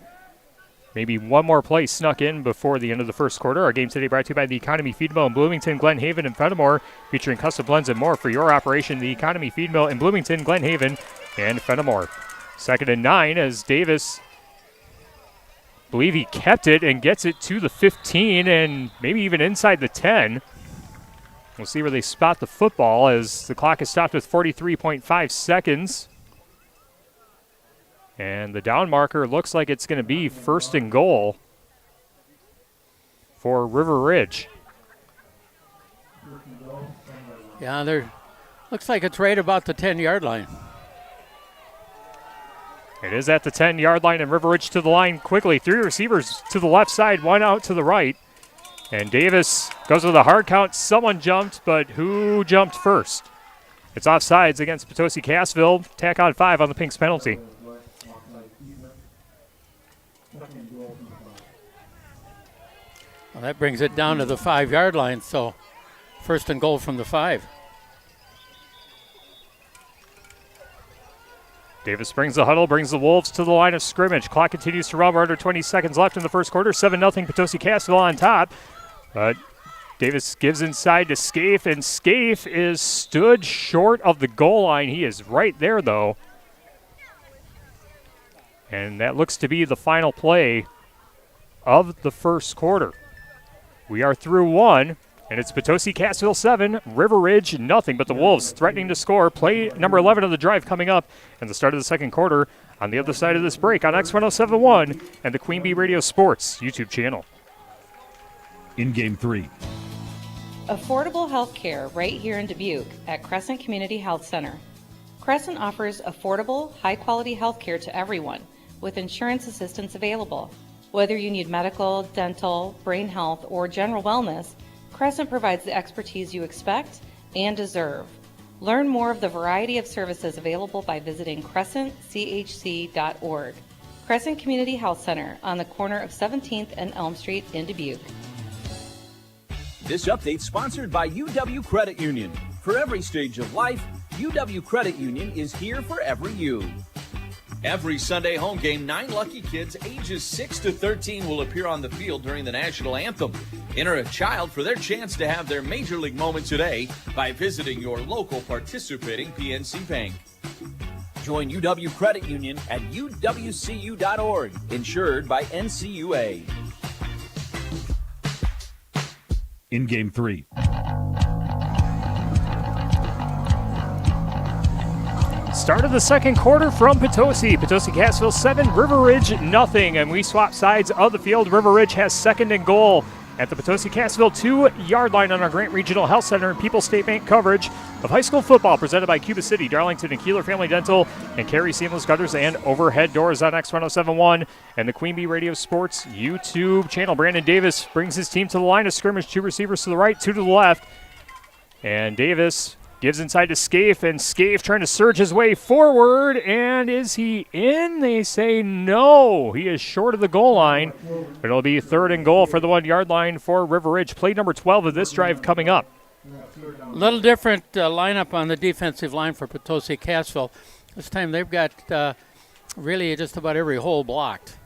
Maybe one more play snuck in before the end of the first quarter. Our game today brought to you by the Economy Feed Mill in Bloomington, Glen Haven, and Fenimore, featuring custom blends and more for your operation. The Economy Feed Mill in Bloomington, Glen Haven, and Fenimore. 2nd and 9 as Davis, believe he kept it and gets it to the 15 and maybe even inside the 10. We'll see where they spot the football as the clock is stopped with 43.5 seconds. And the down marker looks like it's going to be 1st and goal for River Ridge. Yeah, there looks like it's right about the 10-yard line. It is at the 10-yard line, and River Ridge to the line quickly. 3 receivers to the left side, 1 out to the right. And Davis goes with a hard count. Someone jumped, but who jumped first? It's offsides against Potosi Cassville. Tack on 5 on the Pinks penalty. Well, that brings it down to the 5-yard line, so 1st and goal from the 5. Davis brings the huddle, brings the Wolves to the line of scrimmage. Clock continues to run. We're under 20 seconds left in the first quarter. 7-0 Potosi Cassville on top. But Davis gives inside to Scaife, and Scaife is stood short of the goal line. He is right there, though. And that looks to be the final play of the first quarter. We are through 1, and it's Potosi Cassville 7, River Ridge nothing. But the Wolves threatening to score. Play number 11 of the drive coming up in the start of the second quarter on the other side of this break on X1071 and the Queen Bee Radio Sports YouTube channel. In game 3. Affordable health care right here in Dubuque at Crescent Community Health Center. Crescent offers affordable, high-quality health care to everyone with insurance assistance available. Whether you need medical, dental, brain health, or general wellness, Crescent provides the expertise you expect and deserve. Learn more of the variety of services available by visiting crescentchc.org. Crescent Community Health Center on the corner of 17th and Elm Street in Dubuque. This update sponsored by UW Credit Union. For every stage of life, UW Credit Union is here for every you. Every Sunday home game, 9 lucky kids ages 6 to 13 will appear on the field during the national anthem. Enter a child for their chance to have their major league moment today by visiting your local participating PNC Bank. Join UW Credit Union at uwcu.org, insured by NCUA. In game 3. Start of the second quarter from Potosi. Potosi Cassville 7, River Ridge nothing. And we swap sides of the field. River Ridge has 2nd and goal at the Potosi Cassville 2-yard line on our Grant Regional Health Center and People's State Bank coverage of high school football presented by Cuba City, Darlington, and Kieler Family Dental, and Carey Seamless Gutters and Overhead Doors on X1071 and the Queen Bee Radio Sports YouTube channel. Brandon Davis brings his team to the line of scrimmage. 2 receivers to the right, 2 to the left. And Davis gives inside to Scaife, and Scaife trying to surge his way forward. And is he in? They say no. He is short of the goal line. But it'll be 3rd and goal for the 1-yard line for River Ridge. Play number 12 of this drive coming up. A little different lineup on the defensive line for Potosi Cassville. This time they've got really just about every hole blocked.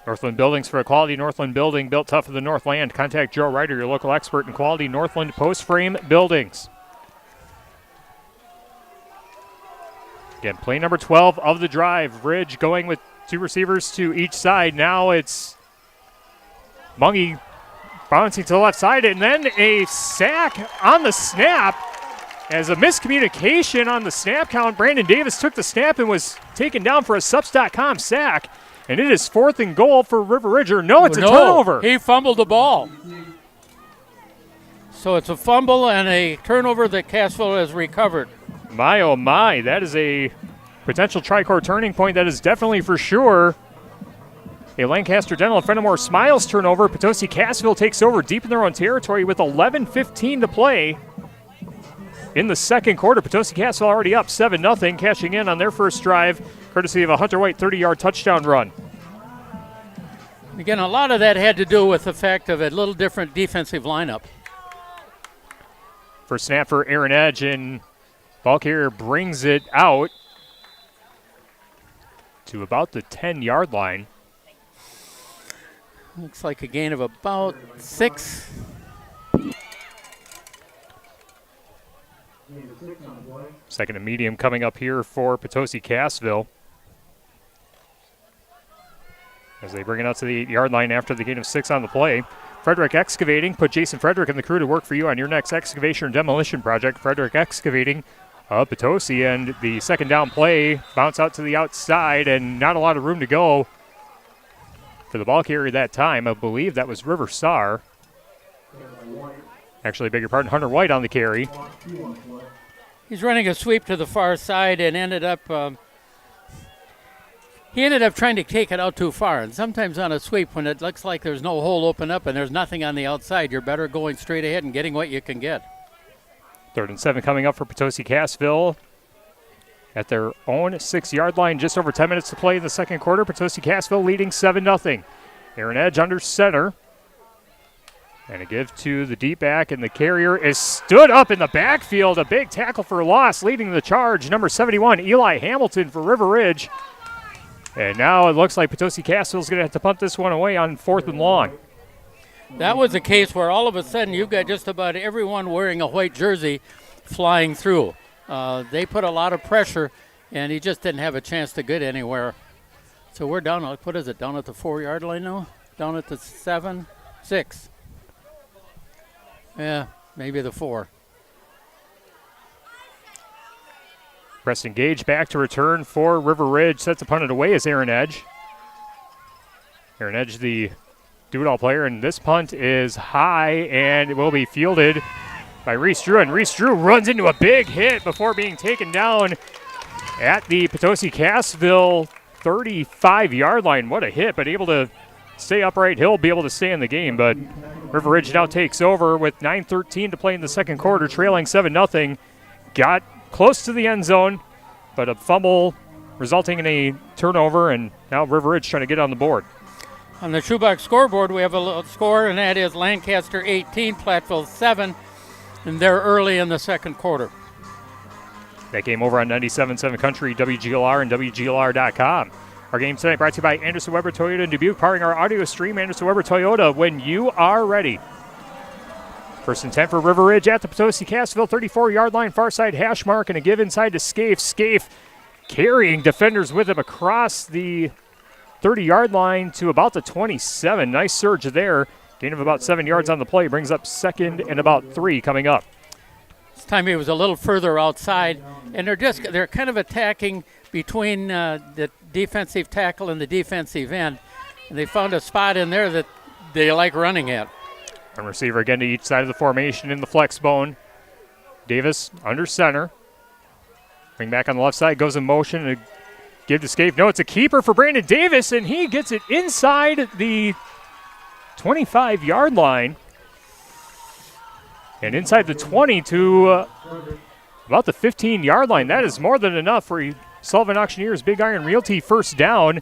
Northland Buildings for a quality Northland building built tough for the Northland. Contact Joe Ryder, your local expert in quality Northland post frame buildings. Again, play number 12 of the drive. Ridge going with 2 receivers to each side. Now it's Mungie bouncing to the left side, and then a sack on the snap. As a miscommunication on the snap count, Brandon Davis took the snap and was taken down for a subs.com sack. And it is 4th and goal for River Ridge. No, it's a turnover. He fumbled the ball. So it's a fumble and a turnover that Cassville has recovered. My, oh my, that is a potential tri-core turning point. That is definitely for sure a Lancaster Dental and Fenimore Smiles turnover. Potosi Cassville takes over deep in their own territory with 11:15 to play in the second quarter. Potosi Cassville already up 7-0, cashing in on their first drive, courtesy of a Hunter White 30-yard touchdown run. Again, a lot of that had to do with the fact of a little different defensive lineup. First snap for Aaron Edge, and ball carrier brings it out to about the 10-yard line. Looks like a gain of about 6. Second and medium coming up here for Potosi Cassville, as they bring it out to the 8-yard line after the gain of 6 on the play. Frederick Excavating, put Jason Frederick and the crew to work for you on your next excavation and demolition project. Frederick Excavating of Potosi, and the second down play, bounce out to the outside, and not a lot of room to go for the ball carrier that time. I believe that was River Sarr. Actually, beg your pardon, Hunter White on the carry. He's running a sweep to the far side and ended up trying to take it out too far. And sometimes on a sweep, when it looks like there's no hole open up and there's nothing on the outside, you're better going straight ahead and getting what you can get. 3rd and 7 coming up for Potosi Cassville at their own 6-yard line. Just over 10 minutes to play in the second quarter. Potosi Cassville leading 7-0. Aaron Edge under center. And a give to the deep back, and the carrier is stood up in the backfield. A big tackle for loss, leading the charge. Number 71, Eli Hamilton for River Ridge. And now it looks like Potosi Cassville's going to have to punt this one away on 4th and long. That was a case where all of a sudden you've got just about everyone wearing a white jersey flying through. They put a lot of pressure, and he just didn't have a chance to get anywhere. So we're down, what is it, down at the 4-yard line now? Down at the 7, 6. Yeah, maybe the 4. Preston Gage back to return for River Ridge. Sets a punt it away as Aaron Edge. Aaron Edge, the do-it-all player, and this punt is high, and it will be fielded by Reese Drew. And Reese Drew runs into a big hit before being taken down at the Potosi Cassville 35-yard line. What a hit, but able to stay upright. He'll be able to stay in the game, but River Ridge now takes over with 9:13 to play in the second quarter, trailing 7-0. Got close to the end zone, but a fumble resulting in a turnover, and now River Ridge trying to get on the board. On the shoebox scoreboard, we have a little score, and that is Lancaster 18, Platteville 7, and they're early in the second quarter. That game over on 97.7 Country, WGLR, and WGLR.com. Our game tonight brought to you by Anderson Weber Toyota in Dubuque, powering our audio stream. Anderson Weber Toyota, when you are ready. 1st and 10 for River Ridge at the Potosi Cassville 34-yard line, far side hash mark, and a give inside to Scaife. Scaife carrying defenders with him across the 30-yard line to about the 27. Nice surge there. Gain of about 7 yards on the play brings up 2nd and about 3 coming up. This time he was a little further outside, and they're kind of attacking between the defensive tackle and the defensive end. And they found a spot in there that they like running at. And receiver again to each side of the formation in the flex bone. Davis under center. Wing back on the left side, goes in motion and give to Scaife. No, it's a keeper for Brandon Davis, and he gets it inside the 25-yard line. And inside the 20 to about the 15-yard line. That is more than enough for Sullivan Auctioneers Big Iron Realty first down.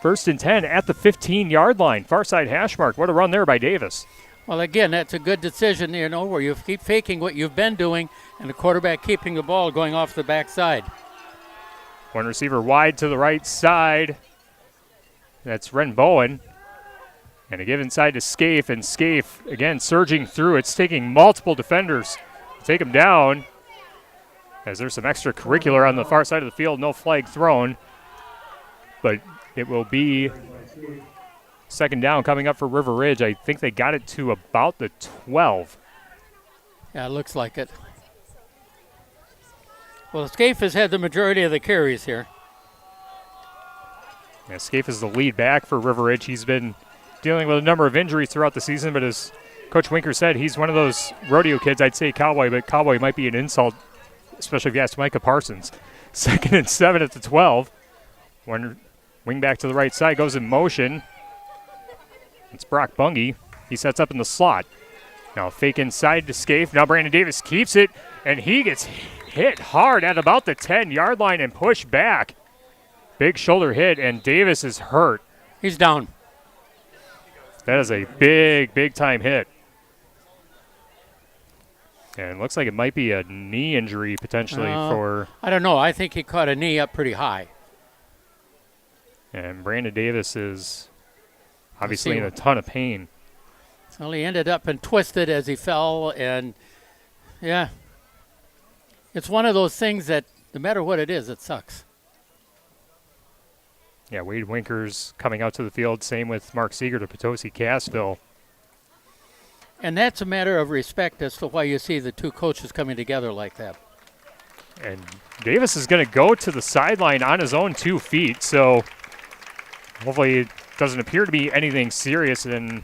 1st and 10 at the 15-yard line. Far side hash mark. What a run there by Davis. Well, again, that's a good decision, where you keep faking what you've been doing and the quarterback keeping the ball going off the backside. One receiver wide to the right side. That's Ren Bowen. And a give inside to Scaife, and Scaife, again, surging through. It's taking multiple defenders to take him down, as there's some extracurricular on the far side of the field. No flag thrown, but it will be 2nd down coming up for River Ridge. I think they got it to about the 12. Yeah, it looks like it. Well, Scaife has had the majority of the carries here. Yeah, Scaife is the lead back for River Ridge. He's been dealing with a number of injuries throughout the season, but as Coach Winker said, he's one of those rodeo kids. I'd say cowboy, but cowboy might be an insult, especially if you ask Micah Parsons. 2nd and 7 at the 12. One wing back to the right side, goes in motion. It's Brock Bungie. He sets up in the slot. Now fake inside to Scaife. Now Brandon Davis keeps it, and he gets hit hard at about the 10-yard line and pushed back. Big shoulder hit, and Davis is hurt. He's down. That is a big, big-time hit. And it looks like it might be a knee injury potentially for... I don't know. I think he caught a knee up pretty high. And Brandon Davis is obviously in a ton of pain. Well, he ended up and twisted as he fell, and yeah. It's one of those things that no matter what it is, it sucks. Yeah, Wade Winkers coming out to the field. Same with Mark Seeger to Potosi Cassville. And that's a matter of respect as to why you see the two coaches coming together like that. And Davis is going to go to the sideline on his own 2 feet, so hopefully it doesn't appear to be anything serious, and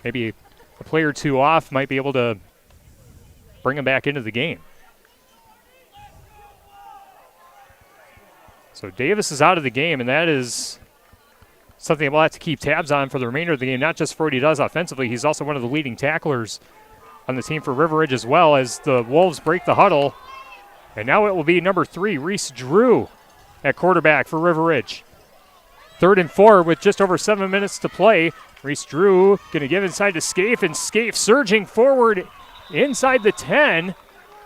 maybe a player or two off might be able to bring him back into the game. So Davis is out of the game, and that is something we'll have to keep tabs on for the remainder of the game, not just for what he does offensively. He's also one of the leading tacklers on the team for River Ridge as well, as the Wolves break the huddle. And now it will be number 3, Reese Drew at quarterback for River Ridge. 3rd and 4 with just over 7 minutes to play. Reese Drew going to give inside to Scaife, and Scaife surging forward inside the 10.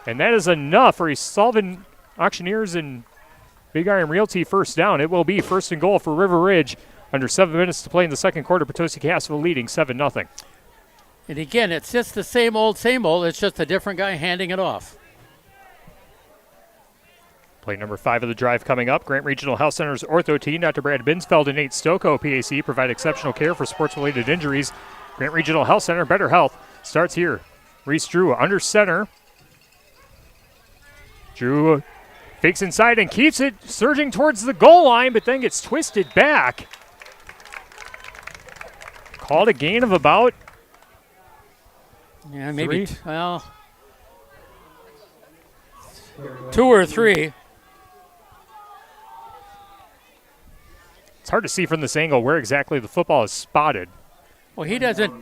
And that is enough for Sullivan Auctioneers and Big Iron Realty first down. It will be 1st and goal for River Ridge. Under 7 minutes to play in the second quarter, Potosi Cassville leading 7-0. And again, it's just the same old, same old. It's just a different guy handing it off. Play number 5 of the drive coming up. Grant Regional Health Center's ortho team, Dr. Brad Binsfeld and Nate Stocco, PAC, provide exceptional care for sports-related injuries. Grant Regional Health Center, better health, starts here. Reese Drew under center. Drew fakes inside and keeps it, surging towards the goal line, but then gets twisted back. Called a gain of about maybe 2 or 3. It's hard to see from this angle where exactly the football is spotted. Well, he doesn't.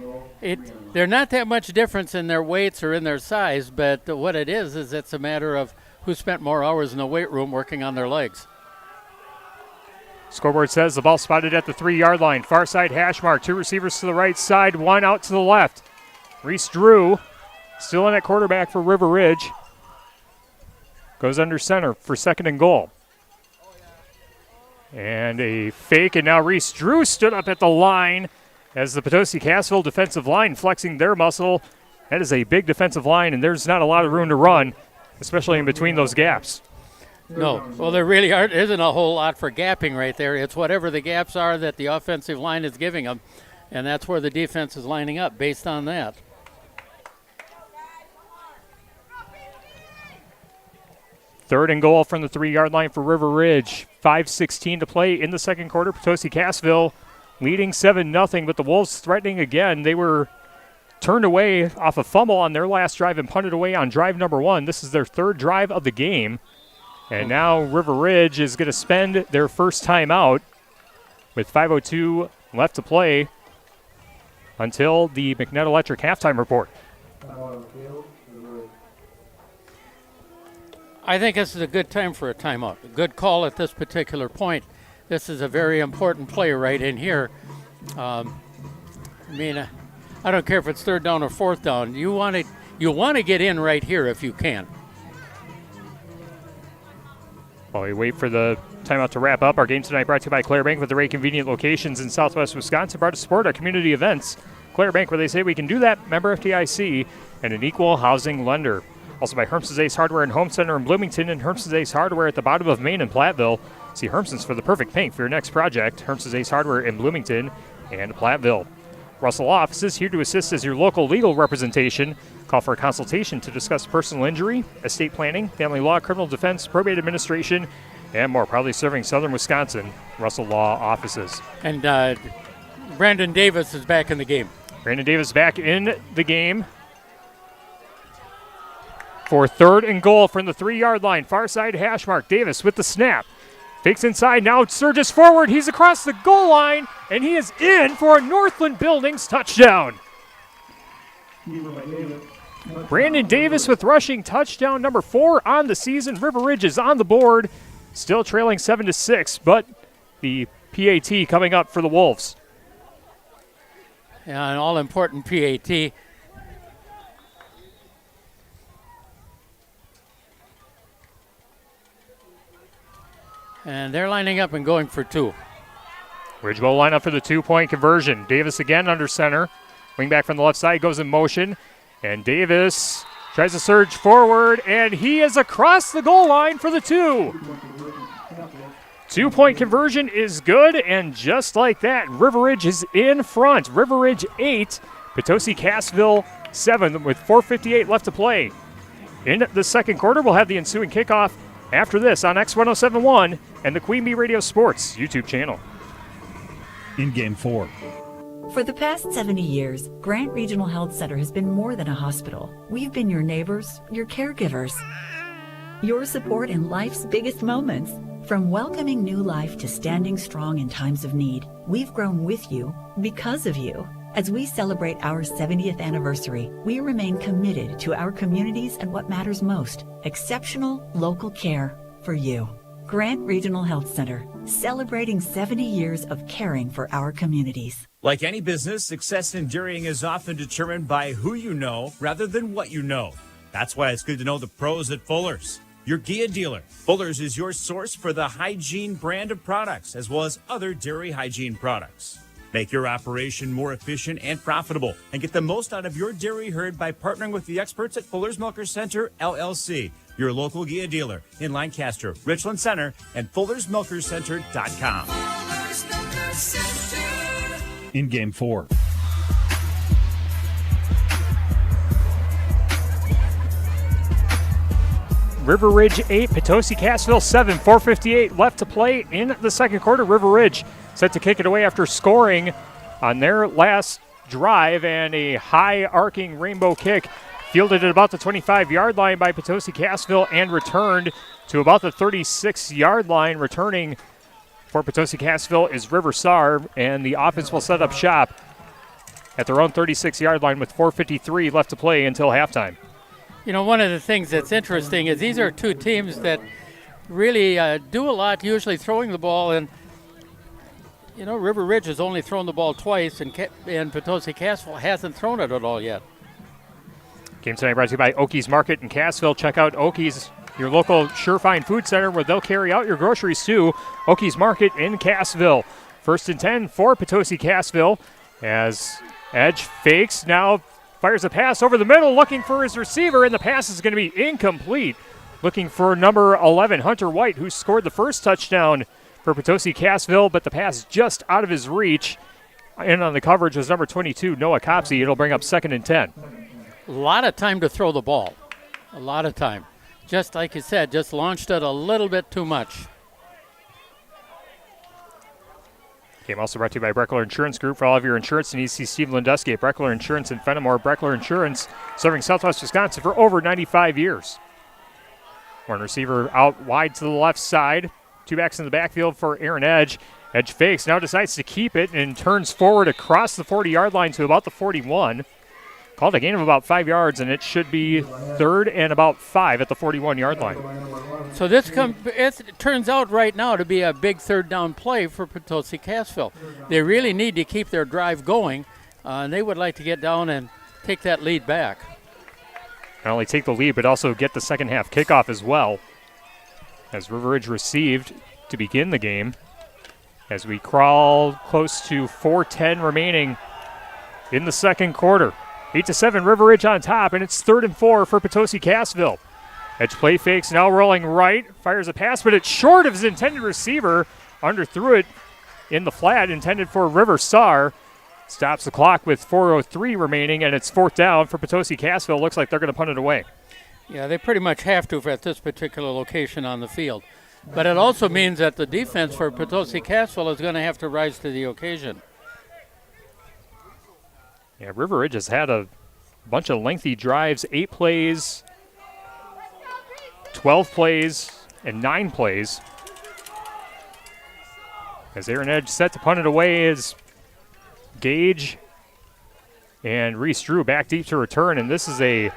They're not that much difference in their weights or in their size, but what it is it's a matter of who spent more hours in the weight room working on their legs. Scoreboard says the ball spotted at the 3-yard line. Far side hash mark. 2 receivers to the right side, 1 out to the left. Reese Drew still in at quarterback for River Ridge. Goes under center for 2nd and goal. And a fake, and now Reese Drew stood up at the line as the Potosi Cassville defensive line flexing their muscle. That is a big defensive line, and there's not a lot of room to run, especially in between those gaps. No, well, there really isn't a whole lot for gapping right there. It's whatever the gaps are that the offensive line is giving them, and that's where the defense is lining up based on that. Third and goal from the 3-yard line for River Ridge. 5:16 to play in the second quarter. Potosi Cassville leading 7-0, but the Wolves threatening again. They were turned away off a fumble on their last drive and punted away on drive number 1. This is their 3rd drive of the game. And now River Ridge is going to spend their first timeout with 5:02 left to play until the McNett Electric halftime report. I think this is a good time for a timeout. A good call at this particular point. This is a very important play right in here. I don't care if it's 3rd down or 4th down. You want to get in right here if you can. While we wait for the timeout to wrap up, our game tonight brought to you by Claire Bank with the very convenient locations in Southwest Wisconsin, brought to support our community events. Claire Bank, where they say we can do that, member FDIC, and an equal housing lender. Also by Hermson's Ace Hardware and Home Center in Bloomington and Hermson's Ace Hardware at the bottom of Main in Platteville. See Hermson's for the perfect paint for your next project. Hermson's Ace Hardware in Bloomington and Platteville. Russell Offices here to assist as your local legal representation. Call for a consultation to discuss personal injury, estate planning, family law, criminal defense, probate administration, and more. Proudly serving Southern Wisconsin. Russell Law Offices. And Brandon Davis is back in the game. Brandon Davis back in the game for 3rd and goal from the 3-yard line. Far side hash mark. Davis with the snap. Fakes inside, now surges forward. He's across the goal line, and he is in for a Northland Buildings touchdown. Brandon Davis with rushing touchdown number 4 on the season. River Ridge is on the board, still trailing 7-6, but the PAT coming up for the Wolves. Yeah, an all-important PAT. And they're lining up and going for 2. Ridgewell line up for the 2-point conversion. Davis again under center. Wing back from the left side goes in motion. And Davis tries to surge forward, and he is across the goal line for the 2. 2-point conversion is good, and just like that, River Ridge is in front. River Ridge 8, Potosi Cassville 7 with 4:58 left to play. In the second quarter, we'll have the ensuing kickoff after this on X1071 and the Queen Bee Radio Sports YouTube channel. In Game 4. For the past 70 years, Grant Regional Health Center has been more than a hospital. We've been your neighbors, your caregivers, your support in life's biggest moments. From welcoming new life to standing strong in times of need, we've grown with you because of you. As we celebrate our 70th anniversary, we remain committed to our communities and what matters most, exceptional local care for you. Grant Regional Health Center, celebrating 70 years of caring for our communities. Like any business, success in dairying is often determined by who you know rather than what you know. That's why it's good to know the pros at Fuller's, your Gia dealer. Fuller's is your source for the hygiene brand of products, as well as other dairy hygiene products. Make your operation more efficient and profitable, and get the most out of your dairy herd by partnering with the experts at Fuller's Milker Center, LLC, your local Gia dealer in Lancaster, Richland Center, and FullersMilkerCenter.com. In Game 4. River Ridge 8, Potosi Cassville 7, 4:58 left to play in the second quarter. River Ridge set to kick it away after scoring on their last drive, and a high arcing rainbow kick fielded at about the 25-yard line by Potosi Cassville and returned to about the 36-yard line. Returning for Potosi Cassville is River Sarr, and the offense will set up shop at their own 36-yard line with 4:53 left to play until halftime. You know, one of the things that's interesting is these are two teams that really do a lot, usually throwing the ball. And, you know, River Ridge has only thrown the ball twice, and Potosi Cassville hasn't thrown it at all yet. Game tonight brought to you by Okies Market in Cassville. Check out Okies, your local Surefine Food Center, where they'll carry out your groceries too. Okies Market in Cassville. 1st and 10 for Potosi Cassville as Edge fakes, now fires a pass over the middle, looking for his receiver, and the pass is going to be incomplete. Looking for number 11, Hunter White, who scored the first touchdown for Potosi Cassville, but the pass just out of his reach. And on the coverage was number 22, Noah Copsey. It'll bring up 2nd and 10. A lot of time to throw the ball. A lot of time. Just like you said, just launched it a little bit too much. Game also brought to you by Breckler Insurance Group. For all of your insurance needs, see Steve Landusky at Breckler Insurance in Fenimore. Breckler Insurance, serving Southwest Wisconsin for over 95 years. One receiver out wide to the left side. 2 backs in the backfield for Aaron Edge. Edge fakes, now decides to keep it and turns forward across the 40-yard line to about the 41. Called a gain of about 5 yards, and it should be 3rd and about 5 at the 41-yard line. So this it turns out right now to be a big 3rd down play for Potosi Cassville. They really need to keep their drive going, and they would like to get down and take that lead back. Not only take the lead, but also get the second half kickoff as well, as River Ridge received to begin the game. As we crawl close to 4:10 remaining in the second quarter. 8-7, River Ridge on top, and it's 3rd and 4 for Potosi Cassville. Edge play fakes, now rolling right, fires a pass, but it's short of his intended receiver. Underthrew it in the flat, intended for River Sarr. Stops the clock with 4:03 remaining, and it's 4th down for Potosi Cassville. Looks like they're going to punt it away. Yeah, they pretty much have to at this particular location on the field. But it also means that the defense for Potosi Cassville is going to have to rise to the occasion. Yeah, River Ridge has had a bunch of lengthy drives, 8 plays, 12 plays, and 9 plays. As Aaron Edge set to punt it away is Gage and Reese Drew back deep to return, and this is a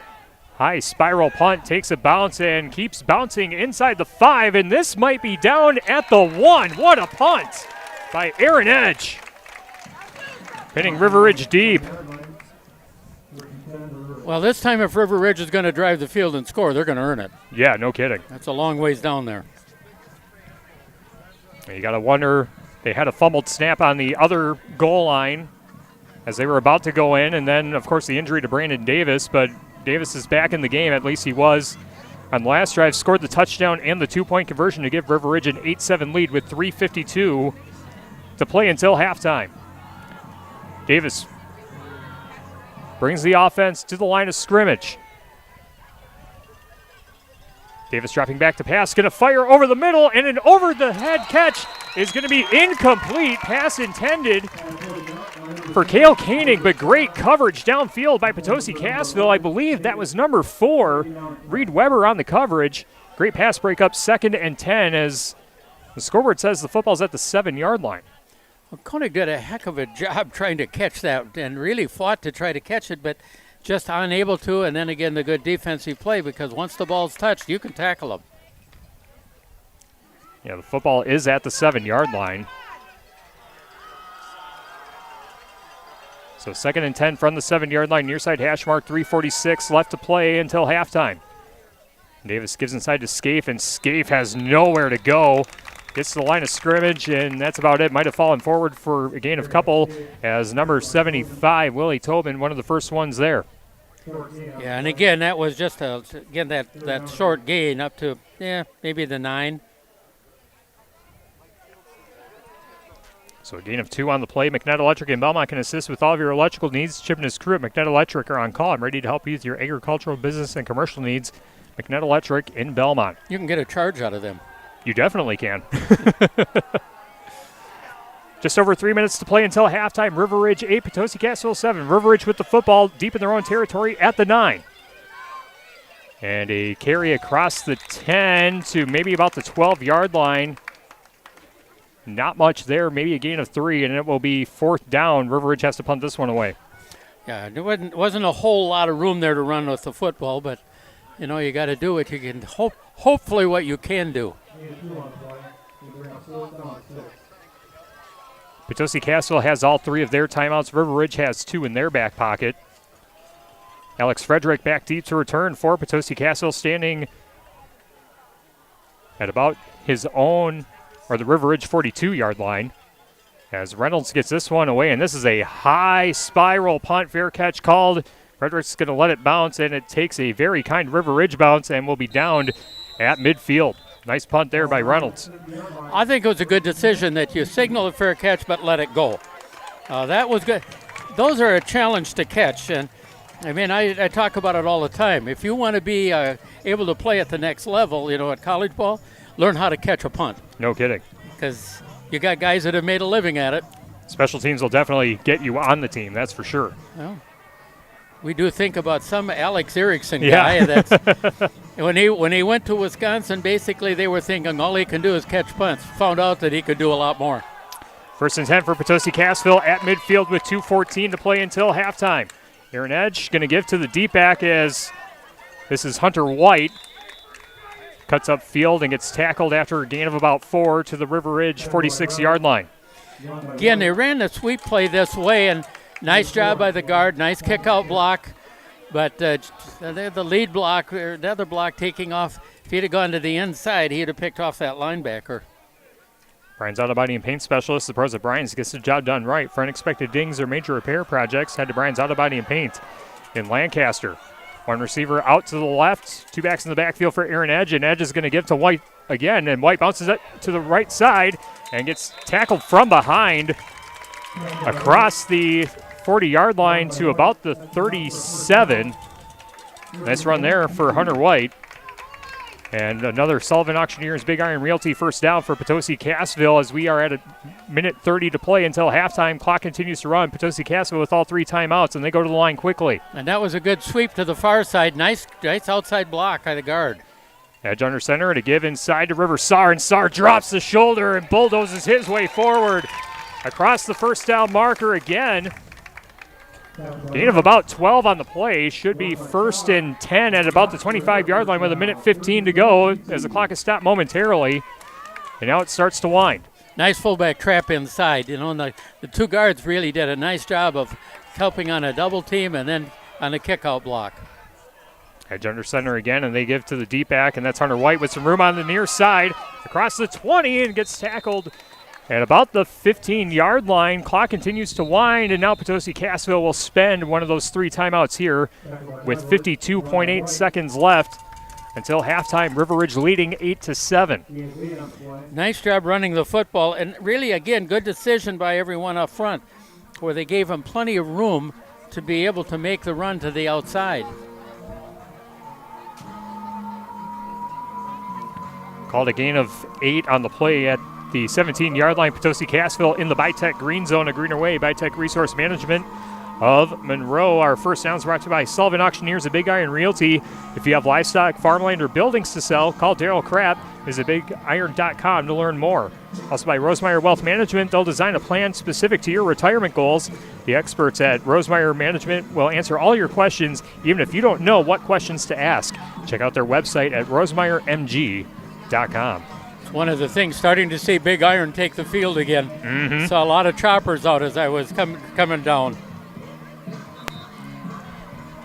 high spiral punt, takes a bounce and keeps bouncing inside the 5, and this might be down at the 1. What a punt by Aaron Edge. Pinning River Ridge deep. Well, this time if River Ridge is going to drive the field and score, they're going to earn it. Yeah, no kidding. That's a long ways down there. You got to wonder, they had a fumbled snap on the other goal line as they were about to go in, and then, of course, the injury to Brandon Davis, but Davis is back in the game. At least he was on the last drive, scored the touchdown and the 2-point conversion to give River Ridge an 8-7 lead with 3:52 to play until halftime. Davis brings the offense to the line of scrimmage. Davis dropping back to pass, going to fire over the middle, and an over-the-head catch is going to be incomplete. Pass intended for Cale Koenig, but great coverage downfield by Potosi Cassville. I believe that was number 4, Reed Weber on the coverage. Great pass breakup, 2nd and 10, as the scoreboard says the football's at the 7-yard line. Well, Koenig did a heck of a job trying to catch that and really fought to try to catch it, but just unable to, and then again the good defensive play, because once the ball's touched, you can tackle them. Yeah, the football is at the 7-yard line. So 2nd and 10 from the 7-yard line, near side hash mark, 3:46 left to play until halftime. Davis gives inside to Scaife, and Scaife has nowhere to go. Gets to the line of scrimmage, and that's about it. Might have fallen forward for a gain of a couple as number 75, Willie Tobin, one of the first ones there. Yeah, and again, that was just, that short gain up to, maybe the 9. So a gain of 2 on the play. McNutt Electric in Belmont can assist with all of your electrical needs. Chip and his crew at McNutt Electric are on call. I'm ready to help you with your agricultural, business, and commercial needs. McNutt Electric in Belmont. You can get a charge out of them. You definitely can. Just over 3 minutes to play until halftime. River Ridge 8, Potosi Cassville 7. River Ridge with the football deep in their own territory at the 9. And a carry across the 10 to maybe about the 12-yard line. Not much there, maybe a gain of 3, and it will be 4th down. River Ridge has to punt this one away. Yeah, there wasn't a whole lot of room there to run with the football, but, you got to do what you can, hopefully what you can do. Potosi Cassville has all 3 of their timeouts. River Ridge has 2 in their back pocket. Alex Frederick back deep to return for Potosi Cassville, standing at about his own, or the River Ridge 42-yard line, as Reynolds gets this one away, and this is a high spiral punt, fair catch called. Frederick's going to let it bounce, and it takes a very kind River Ridge bounce and will be downed at midfield. Nice punt there by Reynolds. I think it was a good decision that you signal a fair catch but let it go. That was good. Those are a challenge to catch, and I talk about it all the time. If you want to be able to play at the next level, at college ball, learn how to catch a punt. No kidding. Because you got guys that have made a living at it. Special teams will definitely get you on the team, that's for sure. Well, we do think about some Alex Erickson guy. That's when he went to Wisconsin, basically they were thinking all he can do is catch punts. Found out that he could do a lot more. 1st and 10 for Potosi Cassville at midfield with 2:14 to play until halftime. Aaron Edge going to give to the deep back as this is Hunter White. Cuts up field and gets tackled after a gain of about 4 to the River Ridge 46-yard line. Again, they ran the sweep play this way, and nice job by the guard, nice kick-out block. But the lead block, or the other block taking off, if he'd have gone to the inside, he'd have picked off that linebacker. Bryan's Auto Body and Paint Specialist, the pros at Bryan's, gets the job done right. For unexpected dings or major repair projects, head to Bryan's Auto Body and Paint in Lancaster. One receiver out to the left, 2 backs in the backfield for Aaron Edge, and Edge is going to give to White again, and White bounces it to the right side and gets tackled from behind across the 40-yard line to about the 37. Nice run there for Hunter White. And another Sullivan Auctioneers Big Iron Realty first down for Potosi Cassville as we are at a minute 30 to play until halftime. Clock continues to run. Potosi Cassville with all 3 timeouts, and they go to the line quickly. And that was a good sweep to the far side. Nice outside block by the guard. Edge under center and a give inside to River Sarr, and Sarr drops the shoulder and bulldozes his way forward across the first down marker again. Gain of about 12 on the play. Should be 1st and 10 at about the 25-yard line with a minute 15 to go as the clock is stopped momentarily. And now it starts to wind. Nice fullback trap inside. And the 2 guards really did a nice job of helping on a double team and then on a kickout block. Edge under center again, and they give to the deep back, and that's Hunter White with some room on the near side. Across the 20 and gets tackled at about the 15-yard line. Clock continues to wind, and now Potosi Cassville will spend one of those 3 timeouts here with 52.8 seconds left until halftime. River Ridge leading 8-7. Nice job running the football, and really, again, good decision by everyone up front, where they gave him plenty of room to be able to make the run to the outside. Called a gain of 8 on the play at the 17-yard line. Potosi Cassville in the Bitech green zone, a greener way. Bitech Resource Management of Monroe. Our first down is brought to you by Sullivan Auctioneers and Big Iron Realty. If you have livestock, farmland, or buildings to sell, call Daryl Krapp. Visit BigIron.com to learn more. Also by Rosemeyer Wealth Management. They'll design a plan specific to your retirement goals. The experts at Rosemeyer Management will answer all your questions, even if you don't know what questions to ask. Check out their website at rosemeyermg.com. It's one of the things, starting to see Big Iron take the field again. Saw a lot of choppers out as I was coming down.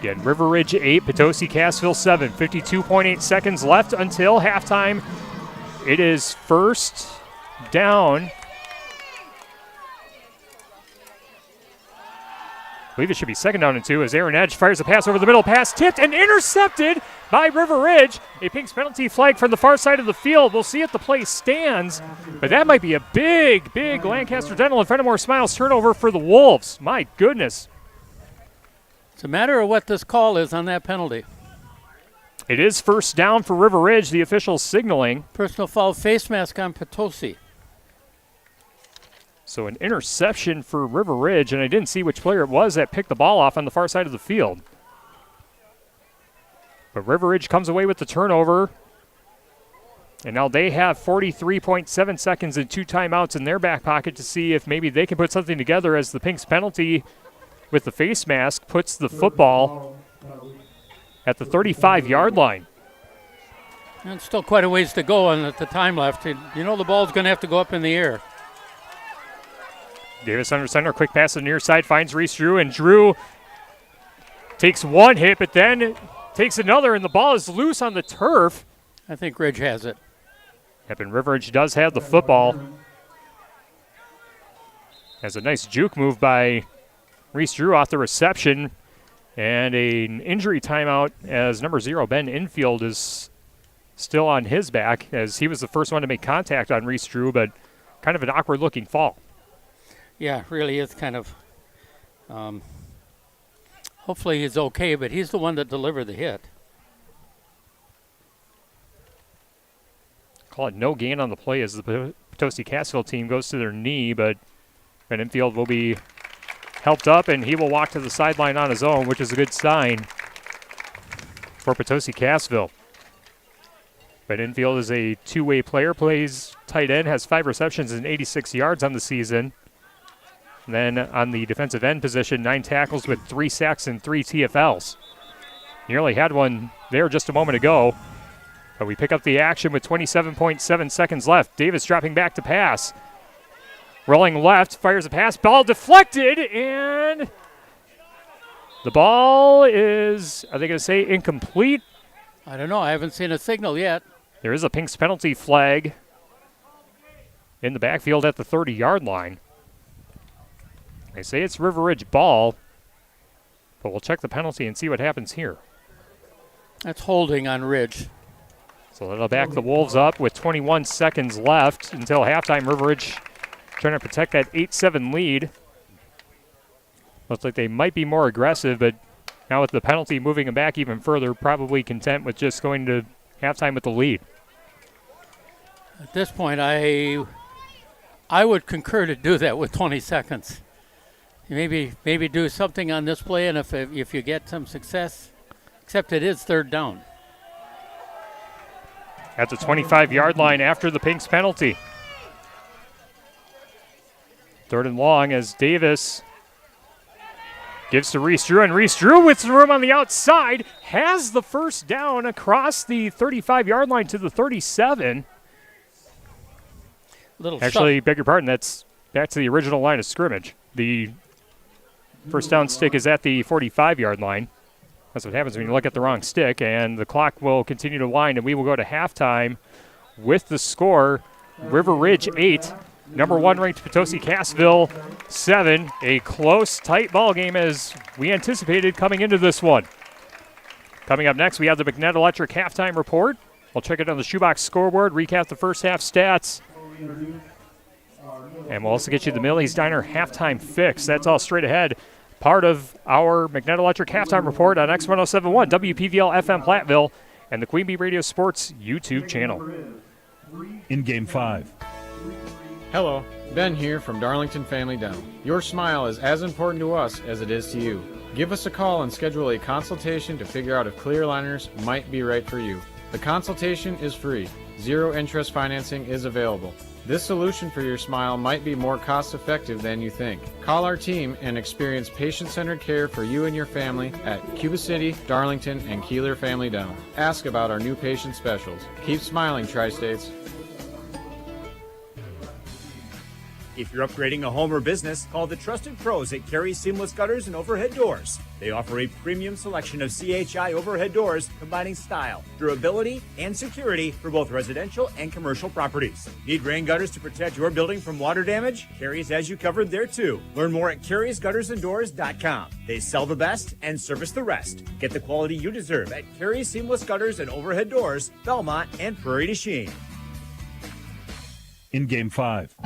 Again, River Ridge 8, Potosi Cassville 7. 52.8 seconds left until halftime. It is first down. I believe it should be second down and 2 as Aaron Edge fires a pass over the middle. Pass tipped and intercepted by River Ridge. A Pink's penalty flag from the far side of the field. We'll see if the play stands, but that might be a big Lancaster Dental and Fenimore Smiles turnover for the Wolves. My goodness. It's a matter of what this call is on that penalty. It is first down for River Ridge, the officials signaling. Personal foul, face mask on Potosi. So an interception for River Ridge, and I didn't see which player it was that picked the ball off on the far side of the field. But River Ridge comes away with the turnover. And now they have 43.7 seconds and 2 timeouts in their back pocket to see if maybe they can put something together, as the Pink's penalty with the face mask puts the football at the 35-yard line. And still quite a ways to go and the time left. You know the ball's going to have to go up in the air. Davis under center, quick pass to the near side, finds Reese Drew, and Drew takes one hit, but then takes another, and the ball is loose on the turf. I think Ridge has it. Yep, and River Ridge does have the football. Has a nice juke move by Reese Drew off the reception, and an injury timeout as number 0, Ben Infield, is still on his back, as he was the first one to make contact on Reese Drew, but kind of an awkward-looking fall. Yeah, really is kind of. Hopefully he's okay, but he's the one that delivered the hit. Call it no gain on the play as the Potosi Cassville team goes to their knee, but Ben Infield will be helped up, and he will walk to the sideline on his own, which is a good sign for Potosi Cassville. Ben Infield is a two-way player, plays tight end, has 5 receptions and 86 yards on the season. And then on the defensive end position, 9 tackles with 3 sacks and 3 TFLs. Nearly had one there just a moment ago, but we pick up the action with 27.7 seconds left. Davis dropping back to pass. Rolling left, fires a pass, ball deflected, and the ball is, are they going to say incomplete? I don't know. I haven't seen a signal yet. There is a Pink's penalty flag in the backfield at the 30-yard line. They say it's River Ridge ball, but we'll check the penalty and see what happens here. That's holding on Ridge. So that'll back the Wolves up with 21 seconds left until halftime. River Ridge trying to protect that 8-7 lead. Looks like they might be more aggressive, but now with the penalty moving them back even further, probably content with just going to halftime with the lead. At this point, I would concur to do that with 20 seconds. Maybe do something on this play, and if you get some success, except it is third down. At the 25-yard line after the Pink's penalty. 3rd and long as Davis gives to Reese Drew, and Reese Drew with some room on the outside has the first down across the 35-yard line to the 37. Actually, beg your pardon, that's back to the original line of scrimmage. The first down stick is at the 45-yard line. That's what happens when you look at the wrong stick, and the clock will continue to wind, and we will go to halftime with the score, River Ridge 8, number 1 ranked Potosi Cassville 7. A close, tight ball game as we anticipated coming into this one. Coming up next, we have the McNett Electric halftime report. We'll check it on the shoebox scoreboard, recap the first half stats, and we'll also get you the Millie's Diner halftime fix. That's all straight ahead. Part of our McNett Electric halftime report on X1071, WPVL FM Platteville, and the Queen Bee Radio Sports YouTube channel. In Game 5. Hello, Ben here from Darlington Family Dental. Your smile is as important to us as it is to you. Give us a call and schedule a consultation to figure out if clear aligners might be right for you. The consultation is free. Zero interest financing is available. This solution for your smile might be more cost-effective than you think. Call our team and experience patient-centered care for you and your family at Cuba City, Darlington, and Kieler Family Dental. Ask about our new patient specials. Keep smiling, Tri-States. If you're upgrading a home or business, call the trusted pros at Carey Seamless Gutters and Overhead Doors. They offer a premium selection of CHI overhead doors combining style, durability, and security for both residential and commercial properties. Need rain gutters to protect your building from water damage? Carey's has you covered there too. Learn more at Carey'sGuttersandDoors.com. They sell the best and service the rest. Get the quality you deserve at Carey Seamless Gutters and Overhead Doors, Belmont, and Prairie du Chien. In Game 5.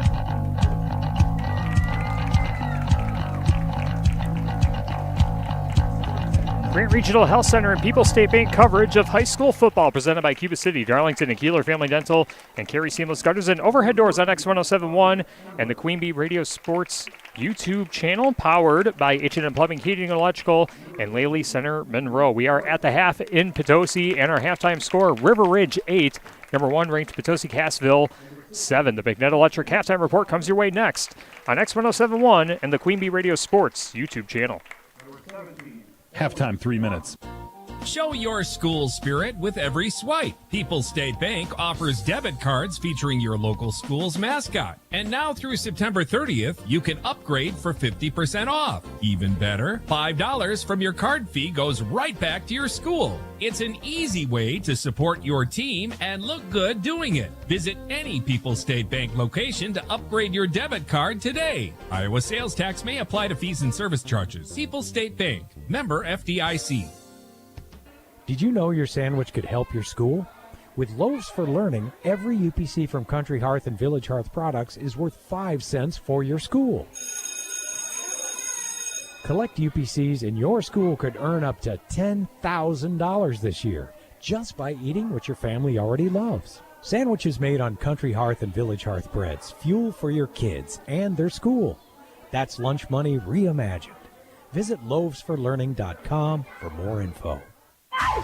Grant Regional Health Center and People's State Bank coverage of high school football presented by Cuba City, Darlington, and Kieler Family Dental, and Carey Seamless Gutters and Overhead Doors on X1071 and the Queen Bee Radio Sports YouTube channel, powered by H&M Plumbing, Heating, and Electrical, and Laley Center Monroe. We are at the half in Potosi, and our halftime score, River Ridge 8, number 1 ranked Potosi Cassville 7. The McNett Electric halftime report comes your way next on X1071 and the Queen Bee Radio Sports YouTube channel. Halftime 3 minutes. Show your school spirit with every swipe. People's State Bank offers debit cards featuring your local school's mascot. And now through September 30th, you can upgrade for 50% off. Even better, $5 from your card fee goes right back to your school. It's an easy way to support your team and look good doing it. Visit any People's State Bank location to upgrade your debit card today. Iowa sales tax may apply to fees and service charges. People's State Bank, member FDIC. Did you know your sandwich could help your school? With Loaves for Learning, every UPC from Country Hearth and Village Hearth products is worth 5 cents for your school. Collect UPCs and your school could earn up to $10,000 this year just by eating what your family already loves. Sandwiches made on Country Hearth and Village Hearth breads, fuel for your kids and their school. That's lunch money reimagined. Visit loavesforlearning.com for more info.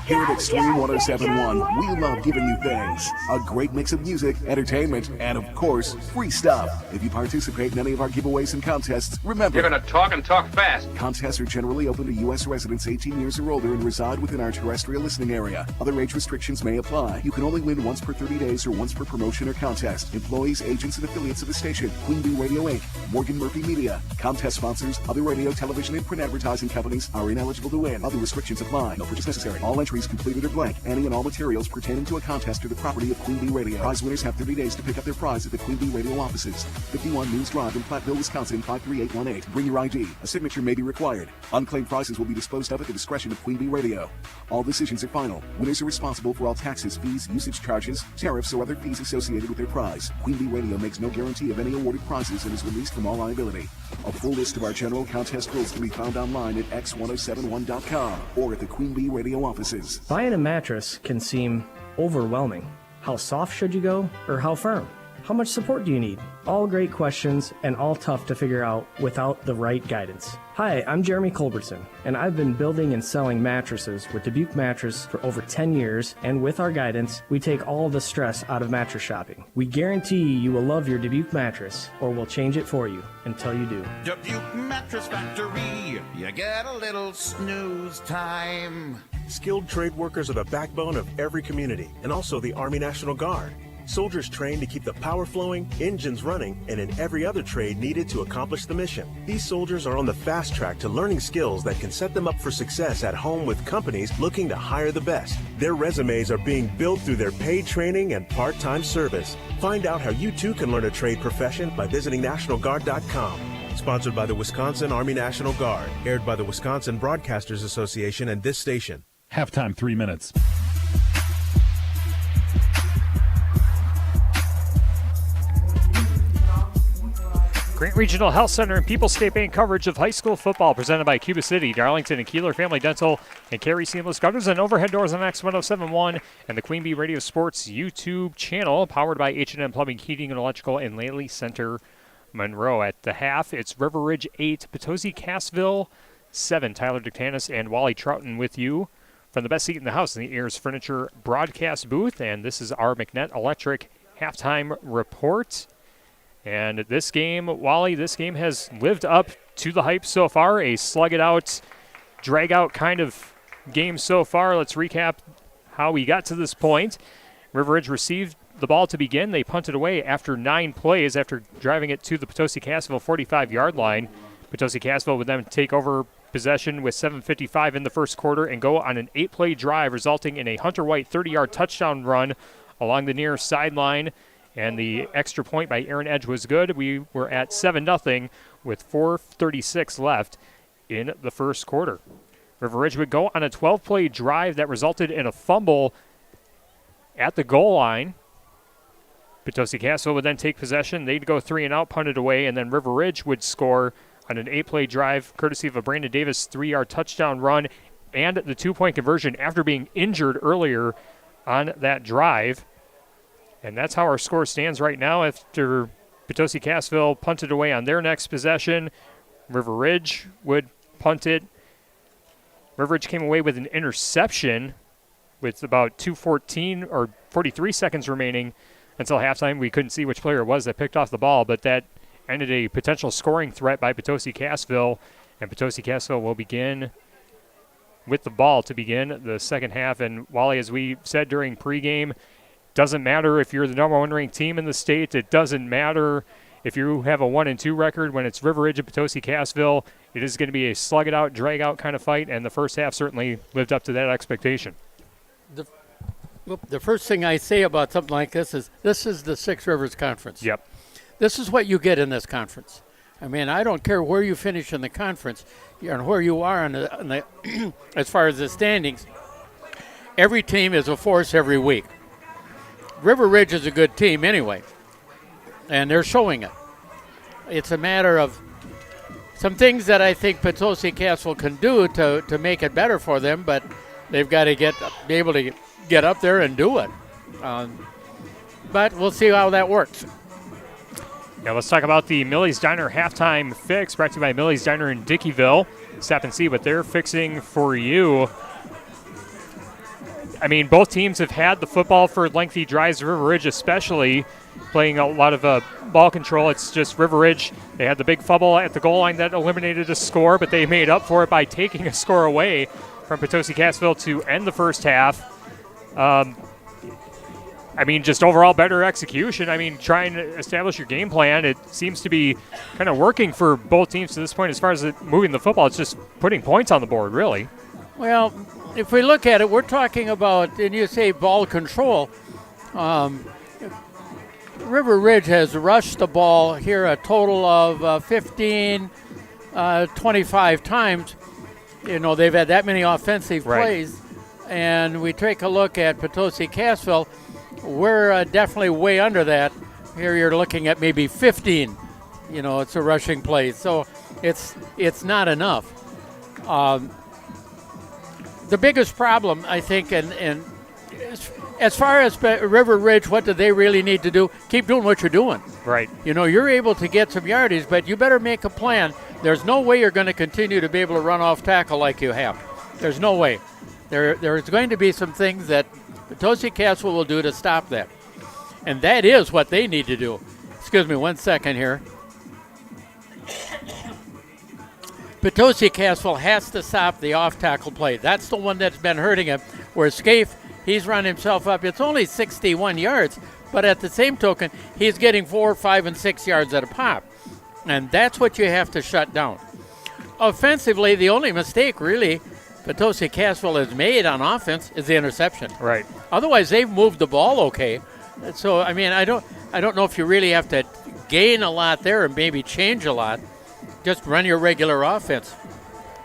Here at Extreme 1071, we love giving you things. A great mix of music, entertainment, and of course, free stuff. If you participate in any of our giveaways and contests, remember... You're going to talk and talk fast. Contests are generally open to U.S. residents 18 years or older and reside within our terrestrial listening area. Other age restrictions may apply. You can only win once per 30 days or once per promotion or contest. Employees, agents, and affiliates of the station, Queen Bee Radio Inc., Morgan Murphy Media, contest sponsors, other radio, television, and print advertising companies are ineligible to win. Other restrictions apply. No purchase necessary. All entries completed or blank. Any and all materials pertaining to a contest are the property of Queen Bee Radio. Prize winners have 30 days to pick up their prize at the Queen Bee Radio offices. 51 News Drive in Platteville, Wisconsin, 53818. Bring your ID. A signature may be required. Unclaimed prizes will be disposed of at the discretion of Queen Bee Radio. All decisions are final. Winners are responsible for all taxes, fees, usage charges, tariffs, or other fees associated with their prize. Queen Bee Radio makes no guarantee of any awarded prizes and is released from all liability. A full list of our general contest rules can be found online at x1071.com or at the Queen Bee Radio offices. Buying a mattress can seem overwhelming. How soft should you go, or how firm? How much support do you need? All great questions and all tough to figure out without the right guidance. Hi, I'm Jeremy Culbertson, and I've been building and selling mattresses with Dubuque Mattress for over 10 years, and with our guidance, we take all the stress out of mattress shopping. We guarantee you will love your Dubuque mattress, or we'll change it for you until you do. Dubuque Mattress Factory, you get a little snooze time. Skilled trade workers are the backbone of every community, and also the Army National Guard. Soldiers train to keep the power flowing, engines running, and in every other trade needed to accomplish the mission. These soldiers are on the fast track to learning skills that can set them up for success at home with companies looking to hire the best. Their resumes are being built through their paid training and part-time service. Find out how you too can learn a trade profession by visiting NationalGuard.com. Sponsored by the Wisconsin Army National Guard. Aired by the Wisconsin Broadcasters Association and this station. Halftime, 3 minutes. Grant Regional Health Center and People's State Bank coverage of high school football presented by Cuba City, Darlington, and Kieler Family Dental, and Carey Seamless Gutters and Overhead Doors on X1071 and the Queen Bee Radio Sports YouTube channel, powered by H&M Plumbing, Heating, and Electrical in Laley Center, Monroe. At the half, it's River Ridge 8, Potosi Cassville 7. Tyler Dictanis and Wally Troughton with you from the best seat in the house in the Ayers Furniture broadcast booth, and this is our McNett Electric halftime report. And this game, Wally, this game has lived up to the hype so far. A slug-it-out, drag-out kind of game so far. Let's recap how we got to this point. River Ridge received the ball to begin. They punted away after 9 plays after driving it to the Potosi Cassville 45-yard line. Potosi Cassville would then take over possession with 7:55 in the first quarter and go on an 8-play drive, resulting in a Hunter White 30-yard touchdown run along the near sideline. And the extra point by Aaron Edge was good. We were at 7-0 with 4:36 left in the first quarter. River Ridge would go on a 12-play drive that resulted in a fumble at the goal line. Potosi Cassville would then take possession. They'd go 3-and-out, punt it away, and then River Ridge would score on an 8-play drive, courtesy of a Brandon Davis 3-yard touchdown run and the 2-point conversion after being injured earlier on that drive. And that's how our score stands right now after Potosi Cassville punted away on their next possession. River Ridge would punt it. River Ridge came away with an interception with about 2:14 or 43 seconds remaining until halftime. We couldn't see which player it was that picked off the ball, but that ended a potential scoring threat by Potosi Cassville. And Potosi Cassville will begin with the ball to begin the second half. And Wally, as we said during pregame, doesn't matter if you're the number 1 ranked team in the state. It doesn't matter if you have a 1-2 record. When it's River Ridge and Potosi Cassville, it is going to be a slug-it-out, drag-out kind of fight, and the first half certainly lived up to that expectation. The first thing I say about something like this is the Six Rivers Conference. Yep. This is what you get in this conference. I mean, I don't care where you finish in the conference and where you are on the as far as the standings. Every team is a force every week. River Ridge is a good team anyway, and they're showing it. It's a matter of some things that I think Potosi Cassville can do to make it better for them, but they've got to be able to get up there and do it. But we'll see how that works. Now let's talk about the Millie's Diner halftime fix, brought to you by Millie's Diner in Dickeyville. Stop and see what they're fixing for you. I mean, both teams have had the football for lengthy drives. River Ridge especially playing a lot of ball control. It's just River Ridge, they had the big fumble at the goal line that eliminated a score, but they made up for it by taking a score away from Potosi Cassville to end the first half. I mean, just overall better execution. I mean, trying to establish your game plan. It seems to be kind of working for both teams to this point as far as moving the football. It's just putting points on the board, really. Well, if we look at it, we're talking about, and you say ball control. River Ridge has rushed the ball here a total of 25 times. You know, they've had that many offensive plays. And we take a look at Potosi Cassville. We're definitely way under that. Here you're looking at maybe 15. You know, it's a rushing play. So it's not enough. The biggest problem, I think, and as far as River Ridge, what do they really need to do? Keep doing what you're doing. Right. You know, you're able to get some yardage, but you better make a plan. There's no way you're going to continue to be able to run off tackle like you have. There's no way. There's going to be some things that Potosi Cassville will do to stop that. And that is what they need to do. Excuse me 1 second here. Potosi Cassville has to stop the off-tackle play. That's the one that's been hurting him. Where Scaife, he's run himself up. It's only 61 yards, but at the same token, he's getting 4, 5, and 6 yards at a pop. And that's what you have to shut down. Offensively, the only mistake really Potosi Cassville has made on offense is the interception. Right. Otherwise, they've moved the ball okay. So, I mean, I don't know if you really have to gain a lot there and maybe change a lot. Just run your regular offense.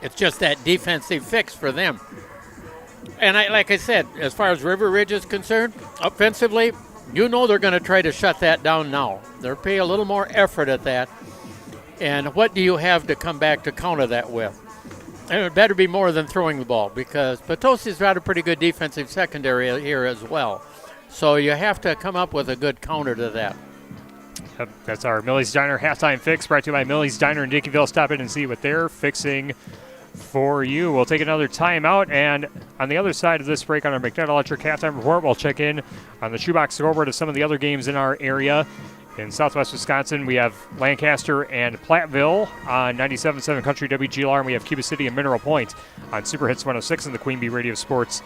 It's just that defensive fix for them. And like I said, as far as River Ridge is concerned, offensively, you know they're going to try to shut that down now. They'll pay a little more effort at that. And what do you have to come back to counter that with? And it better be more than throwing the ball, because Potosi's got a pretty good defensive secondary here as well. So you have to come up with a good counter to that. Yep, that's our Millie's Diner halftime fix, brought to you by Millie's Diner in Dickeyville. Stop in and see what they're fixing for you. We'll take another timeout, and on the other side of this break on our McNutt Electric halftime report, we'll check in on the shoebox scoreboard of some of the other games in our area. In southwest Wisconsin, we have Lancaster and Platteville on 97.7 Country WGLR, and we have Cuba City and Mineral Point on Super Hits 106 and the Queen Bee Radio Sports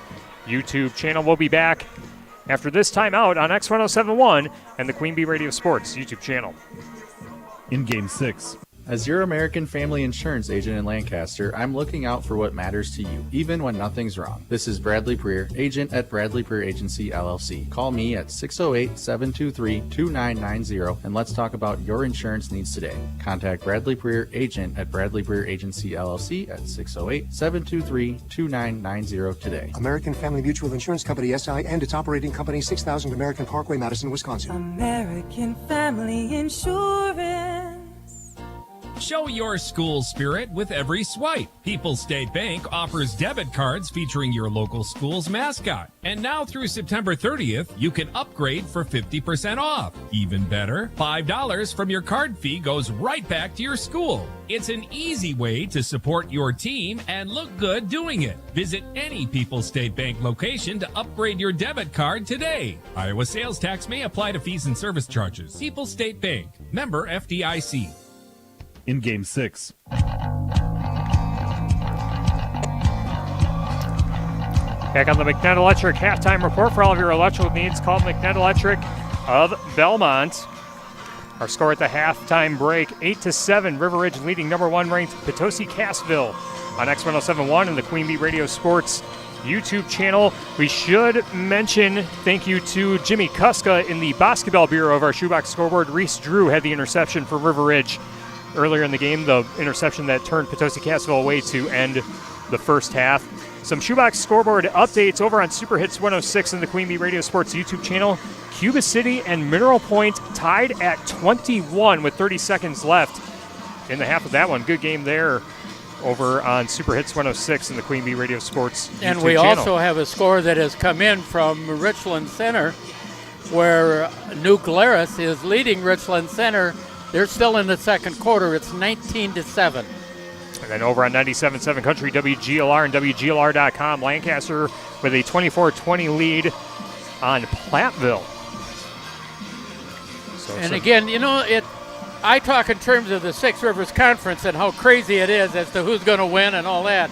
YouTube channel. We'll be back after this timeout on X1071 and the Queen Bee Radio Sports YouTube channel. In Game 6. As your American Family Insurance agent in Lancaster, I'm looking out for what matters to you, even when nothing's wrong. This is Bradley Preer, agent at Bradley Preer Agency, LLC. Call me at 608-723-2990, and let's talk about your insurance needs today. Contact Bradley Preer, agent at Bradley Preer Agency, LLC at 608-723-2990 today. American Family Mutual Insurance Company, SI, and its operating company, 6000 American Parkway, Madison, Wisconsin. American Family Insurance. Show your school spirit with every swipe. People's State Bank offers debit cards featuring your local school's mascot. And now through September 30th, you can upgrade for 50% off. Even better, $5 from your card fee goes right back to your school. It's an easy way to support your team and look good doing it. Visit any People's State Bank location to upgrade your debit card today. Iowa sales tax may apply to fees and service charges. People's State Bank, member FDIC. In Game 6. Back on the McNutt Electric halftime report for all of your electrical needs. Call McNutt Electric of Belmont. Our score at the halftime break, 8-7. River Ridge leading number 1 ranked Potosi Cassville on X1071 and the Queen Bee Radio Sports YouTube channel. We should mention thank you to Jimmy Kuska in the basketball bureau of our shoebox scoreboard. Reese Drew had the interception for River Ridge earlier in the game, the interception that turned Potosi Cassville away to end the first half. Some shoebox scoreboard updates over on Super Hits 106 and the Queen Bee Radio Sports YouTube channel. Cuba City and Mineral Point tied at 21 with 30 seconds left in the half of that one. Good game there over on Super Hits 106 and the Queen Bee Radio Sports YouTube channel. And we also have a score that has come in from Richland Center, where New Glarus is leading Richland Center. They're still in the second quarter. It's 19-7. And then over on 97.7 Country WGLR and WGLR.com, Lancaster with a 24-20 lead on Platteville. And again, you know, I talk in terms of the Six Rivers Conference and how crazy it is as to who's going to win and all that.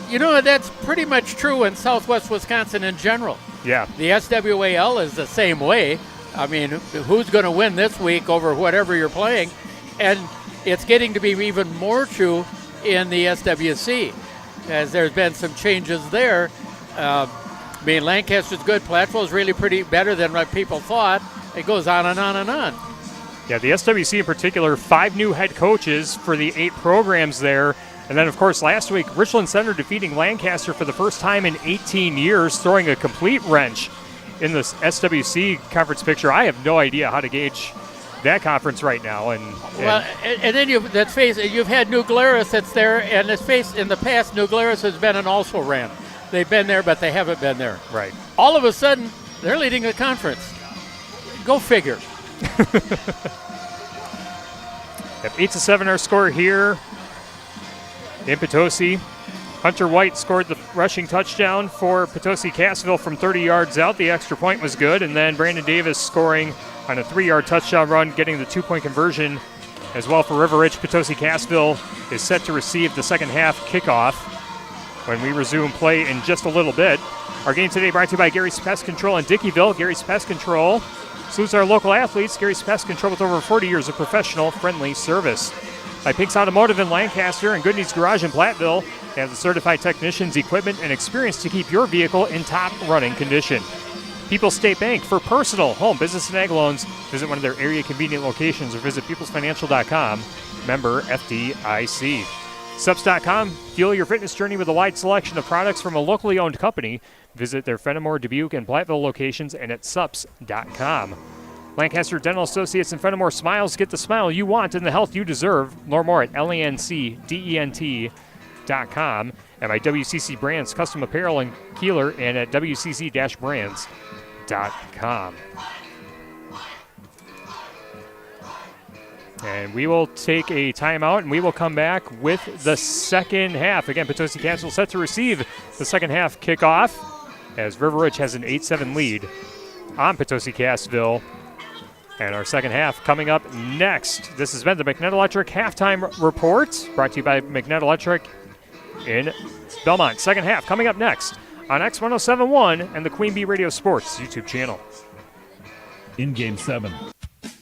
You know, that's pretty much true in southwest Wisconsin in general. Yeah. The SWAL is the same way. I mean, who's going to win this week over whatever you're playing? And it's getting to be even more true in the SWC, as there's been some changes there. I mean, Lancaster's good. Platteville's really pretty better than what people thought. It goes on and on and on. Yeah, the SWC in particular, 5 new head coaches for the 8 programs there. And then, of course, last week, Richland Center defeating Lancaster for the first time in 18 years, throwing a complete wrench in this SWC conference picture. I have no idea how to gauge that conference right now. And then let's face it, you've had New Glarus that's there, and let's face in the past, New Glarus has been an also ran. They've been there, but they haven't been there. Right. All of a sudden, they're leading the conference. Go figure. 8-7 our score here in Potosi. Hunter White scored the rushing touchdown for Potosi Cassville from 30 yards out. The extra point was good. And then Brandon Davis scoring on a 3-yard touchdown run, getting the 2-point conversion as well for River Ridge. Potosi Cassville is set to receive the second half kickoff when we resume play in just a little bit. Our game today brought to you by Gary's Pest Control in Dickeyville. Gary's Pest Control salutes our local athletes. Gary's Pest Control with over 40 years of professional, friendly service. By Pink's Automotive in Lancaster and Good Needs Garage in Platteville. They have the certified technicians, equipment, and experience to keep your vehicle in top running condition. People's State Bank for personal, home, business, and ag loans. Visit one of their area convenient locations or visit peoplesfinancial.com. Member FDIC. Subs.com. Fuel your fitness journey with a wide selection of products from a locally owned company. Visit their Fenimore, Dubuque, and Platteville locations and at subs.com. Lancaster Dental Associates and Fenimore Smiles. Get the smile you want and the health you deserve. Learn more at lencdent.com. And by WCC Brands Custom Apparel in Kieler and at wcc-brands.com. And we will take a timeout, and we will come back with the second half. Again, Potosi Cassville set to receive the second half kickoff as River Ridge has an 8-7 lead on Potosi Cassville. And our second half coming up next. This has been the McNett Electric Halftime Report, brought to you by McNett Electric in Belmont. Second half coming up next on X1071 and the Queen Bee Radio Sports YouTube channel. In Game 7.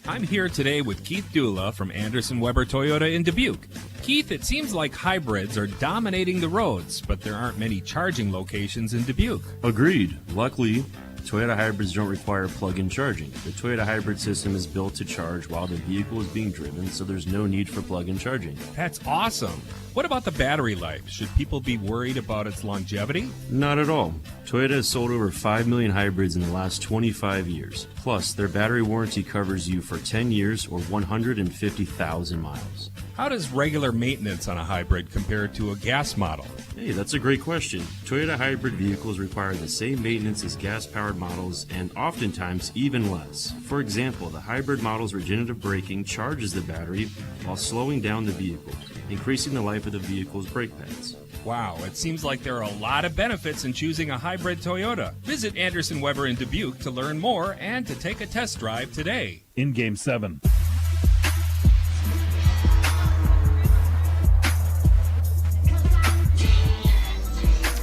I'm here today with Keith Dula from Anderson Weber Toyota in Dubuque. Keith, it seems like hybrids are dominating the roads, but there aren't many charging locations in Dubuque. Agreed. Luckily, Toyota hybrids don't require plug-in charging. The Toyota hybrid system is built to charge while the vehicle is being driven, so there's no need for plug-in charging. That's awesome. What about the battery life? Should people be worried about its longevity? Not at all. Toyota has sold over 5 million hybrids in the last 25 years. Plus, their battery warranty covers you for 10 years or 150,000 miles. How does regular maintenance on a hybrid compare to a gas model? Hey, that's a great question. Toyota hybrid vehicles require the same maintenance as gas-powered models and oftentimes even less. For example, the hybrid model's regenerative braking charges the battery while slowing down the vehicle, increasing the life of the vehicle's brake pads. Wow, it seems like there are a lot of benefits in choosing a hybrid Toyota. Visit Anderson Weber in Dubuque to learn more and to take a test drive today. In Game 7.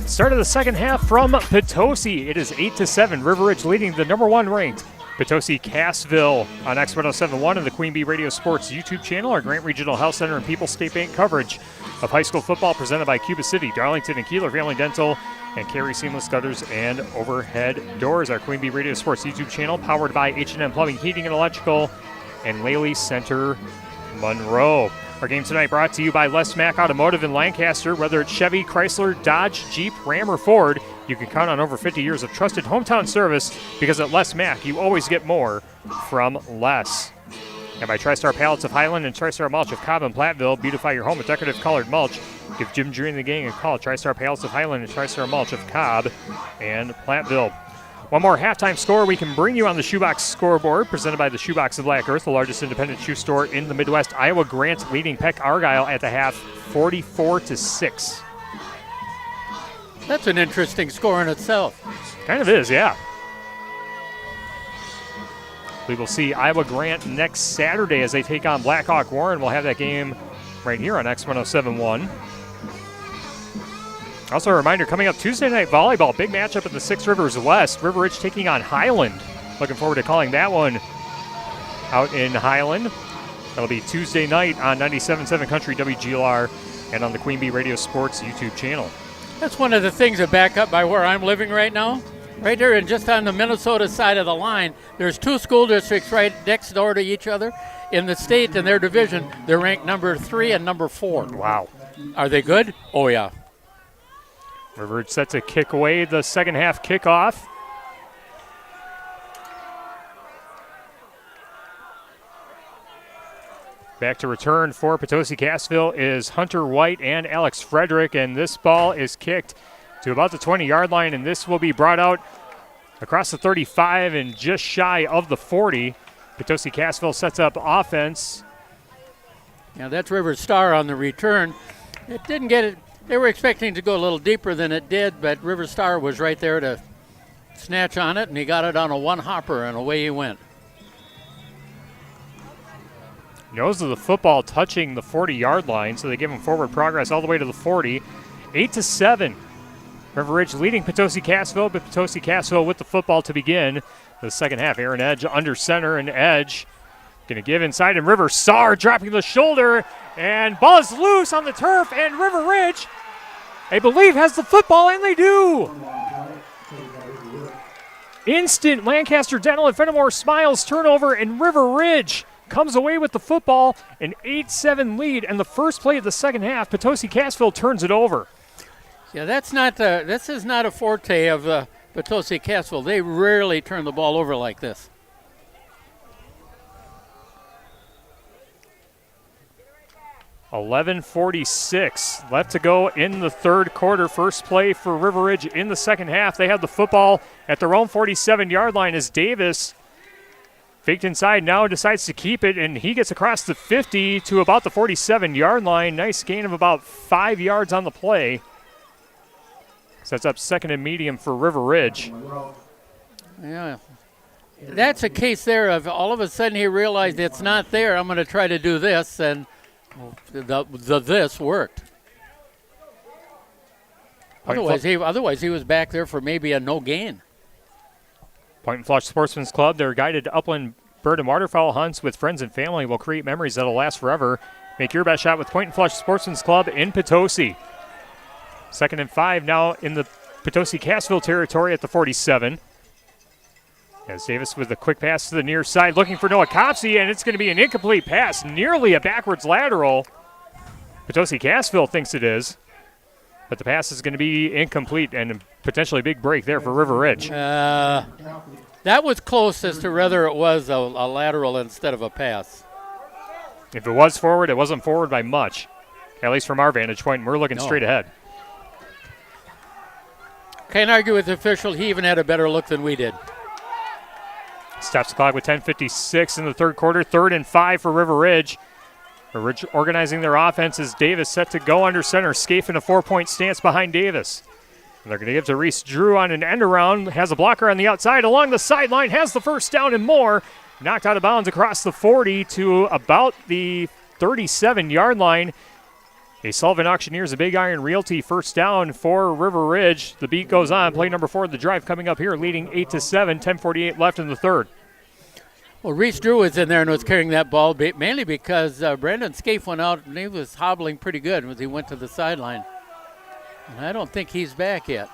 Start of the second half from Potosi. It is 8-7. River Ridge leading the number 1 ranked Potosi Cassville on X1071 and the Queen Bee Radio Sports YouTube channel. Our Grant Regional Health Center and People's State Bank coverage of high school football presented by Cuba City, Darlington, and Kieler Family Dental, and Carey Seamless Gutters and Overhead Doors. Our Queen Bee Radio Sports YouTube channel powered by H&M Plumbing, Heating, and Electrical, and Laley Center Monroe. Our game tonight brought to you by Les Mack Automotive in Lancaster. Whether it's Chevy, Chrysler, Dodge, Jeep, Ram, or Ford, you can count on over 50 years of trusted hometown service, because at Les Mack, you always get more from less. And by TriStar Pallets of Highland and TriStar Mulch of Cobb and Platteville, beautify your home with decorative colored mulch. Give Jim Drury and the gang a call. TriStar Pallets of Highland and TriStar Mulch of Cobb and Platteville. One more halftime score we can bring you on the Shoebox scoreboard, presented by the Shoebox of Black Earth, the largest independent shoe store in the Midwest. Iowa Grant leading Peck Argyle at the half, 44-6. That's an interesting score in itself. Kind of is, yeah. We will see Iowa Grant next Saturday as they take on Blackhawk Warren. We'll have that game right here on X1071. Also a reminder, coming up Tuesday night volleyball, big matchup in the Six Rivers West. River Ridge taking on Highland. Looking forward to calling that one out in Highland. That'll be Tuesday night on 97.7 Country WGLR and on the Queen Bee Radio Sports YouTube channel. That's one of the things that back up by where I'm living right now. Right there and just on the Minnesota side of the line, there's 2 school districts right next door to each other. In the state and their division, they're ranked number 3 and number 4. Wow. Are they good? Oh, yeah. River Ridge set to kick away the second half kickoff. Back to return for Potosi Cassville is Hunter White and Alex Frederick, and this ball is kicked to about the 20-yard line, and this will be brought out across the 35 and just shy of the 40. Potosi Cassville sets up offense. Yeah, that's River Star on the return. It didn't get it. They were expecting to go a little deeper than it did, but River Star was right there to snatch on it, and he got it on a one-hopper, and away he went. Nose of the football touching the 40-yard line, so they give him forward progress all the way to the 40. 8-7, River Ridge leading Potosi Cassville, but Potosi Cassville with the football to begin the second half. Aaron Edge under center, and Edge going to give inside, and River Sar dropping the shoulder, and ball is loose on the turf, and River Ridge, I believe, has the football, and they do. Instant Lancaster Dental and Fenimore Smiles turnover, and River Ridge comes away with the football, an 8-7 lead, and the first play of the second half, Potosi Cassville turns it over. Yeah, this is not a forte of Potosi Cassville. They rarely turn the ball over like this. $11:46 left to go in the third quarter. First play for River Ridge in the second half. They have the football at their own 47-yard line as Davis faked inside, now decides to keep it, and he gets across the 50 to about the 47-yard line. Nice gain of about 5 yards on the play. Sets up second and medium for River Ridge. Yeah. That's a case there of all of a sudden he realized it's not there. I'm going to try to do this, and this worked. Otherwise he was back there for maybe a no gain. Point and Flush Sportsman's Club, their guided upland bird and waterfowl hunts with friends and family will create memories that'll last forever. Make your best shot with Point and Flush Sportsman's Club in Potosi. 2nd and 5 now in the Potosi Cassville territory at the 47. As Davis with a quick pass to the near side, looking for Noah Copsey, and it's going to be an incomplete pass, nearly a backwards lateral. Potosi Cassville thinks it is, but the pass is going to be incomplete, and potentially a big break there for River Ridge. That was close as to whether it was a lateral instead of a pass. If it was forward, it wasn't forward by much, at least from our vantage point, and we're looking straight ahead. Can't argue with the official. He even had a better look than we did. Stops the clock with 10:56 in the third quarter. 3rd and 5 for River Ridge. Ridge organizing their offense as Davis set to go under center. Scaife in a 4-point stance behind Davis. And they're going to give to Reese Drew on an end around. Has a blocker on the outside along the sideline. Has the first down and more. Knocked out of bounds across the 40 to about the 37-yard line. A Sullivan Auctioneers, a Big Iron Realty first down for River Ridge. The beat goes on. Play number 4 of the drive coming up here, leading 8-7. 10:48 left in the third. Well, Reese Drew was in there and was carrying that ball mainly because Brandon Scaife went out and he was hobbling pretty good as he went to the sideline. And I don't think he's back yet.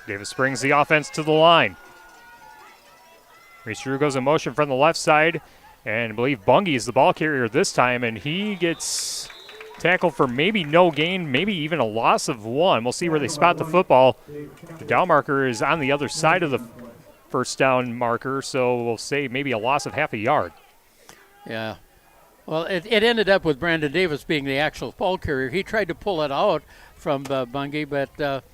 Davis brings the offense to the line. Reese Drew goes in motion from the left side. And I believe Bungie is the ball carrier this time, and he gets tackled for maybe no gain, maybe even a loss of 1. We'll see where they spot the football. The down marker is on the other side of the first down marker, so we'll say maybe a loss of half a yard. Yeah. Well, it ended up with Brandon Davis being the actual ball carrier. He tried to pull it out from Bungie, but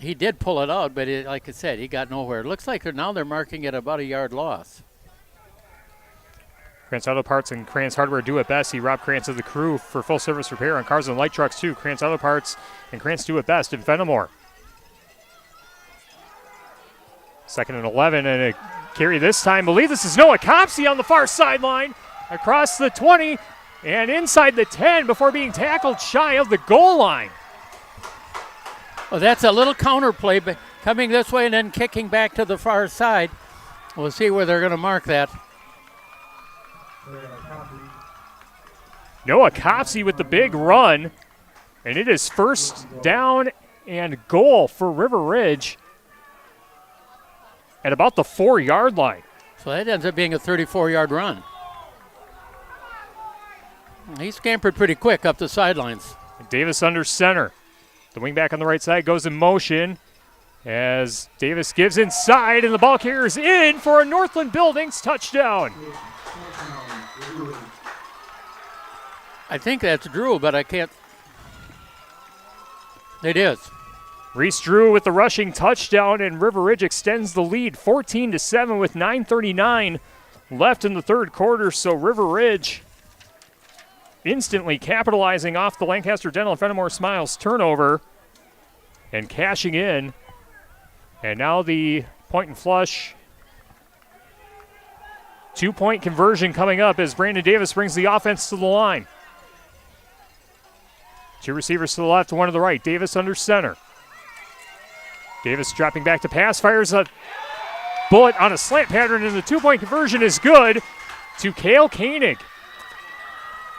he did pull it out, but like I said, he got nowhere. It looks like now they're marking it about a yard loss. Krantz Auto Parts and Krantz Hardware do it best. See Rob Krantz of the crew for full service repair on cars and light trucks too. Krantz Auto Parts and Krantz do it best in Fenimore. 2nd and 11, and a carry this time. I believe this is Noah Copsey on the far sideline across the 20 and inside the 10 before being tackled shy of the goal line. Well, that's a little counter play, but coming this way and then kicking back to the far side. We'll see where they're going to mark that. Noah Copsey with the big run, and it is first down and goal for River Ridge at about the 4-yard line. So that ends up being a 34-yard run. He scampered pretty quick up the sidelines. Davis under center. The wingback on the right side goes in motion as Davis gives inside, and the ball carrier is in for a Northland Buildings touchdown. I think that's Drew, but I can't. It is. Reese Drew with the rushing touchdown, and River Ridge extends the lead 14-7 with 9:39 left in the third quarter. So River Ridge instantly capitalizing off the Lancaster Dental and Fenimore Smiles turnover and cashing in. And now the point and flush 2-point conversion coming up as Brandon Davis brings the offense to the line. Two receivers to the left, one to the right. Davis under center. Davis dropping back to pass, fires a bullet on a slant pattern, and the two-point conversion is good to Cale Koenig.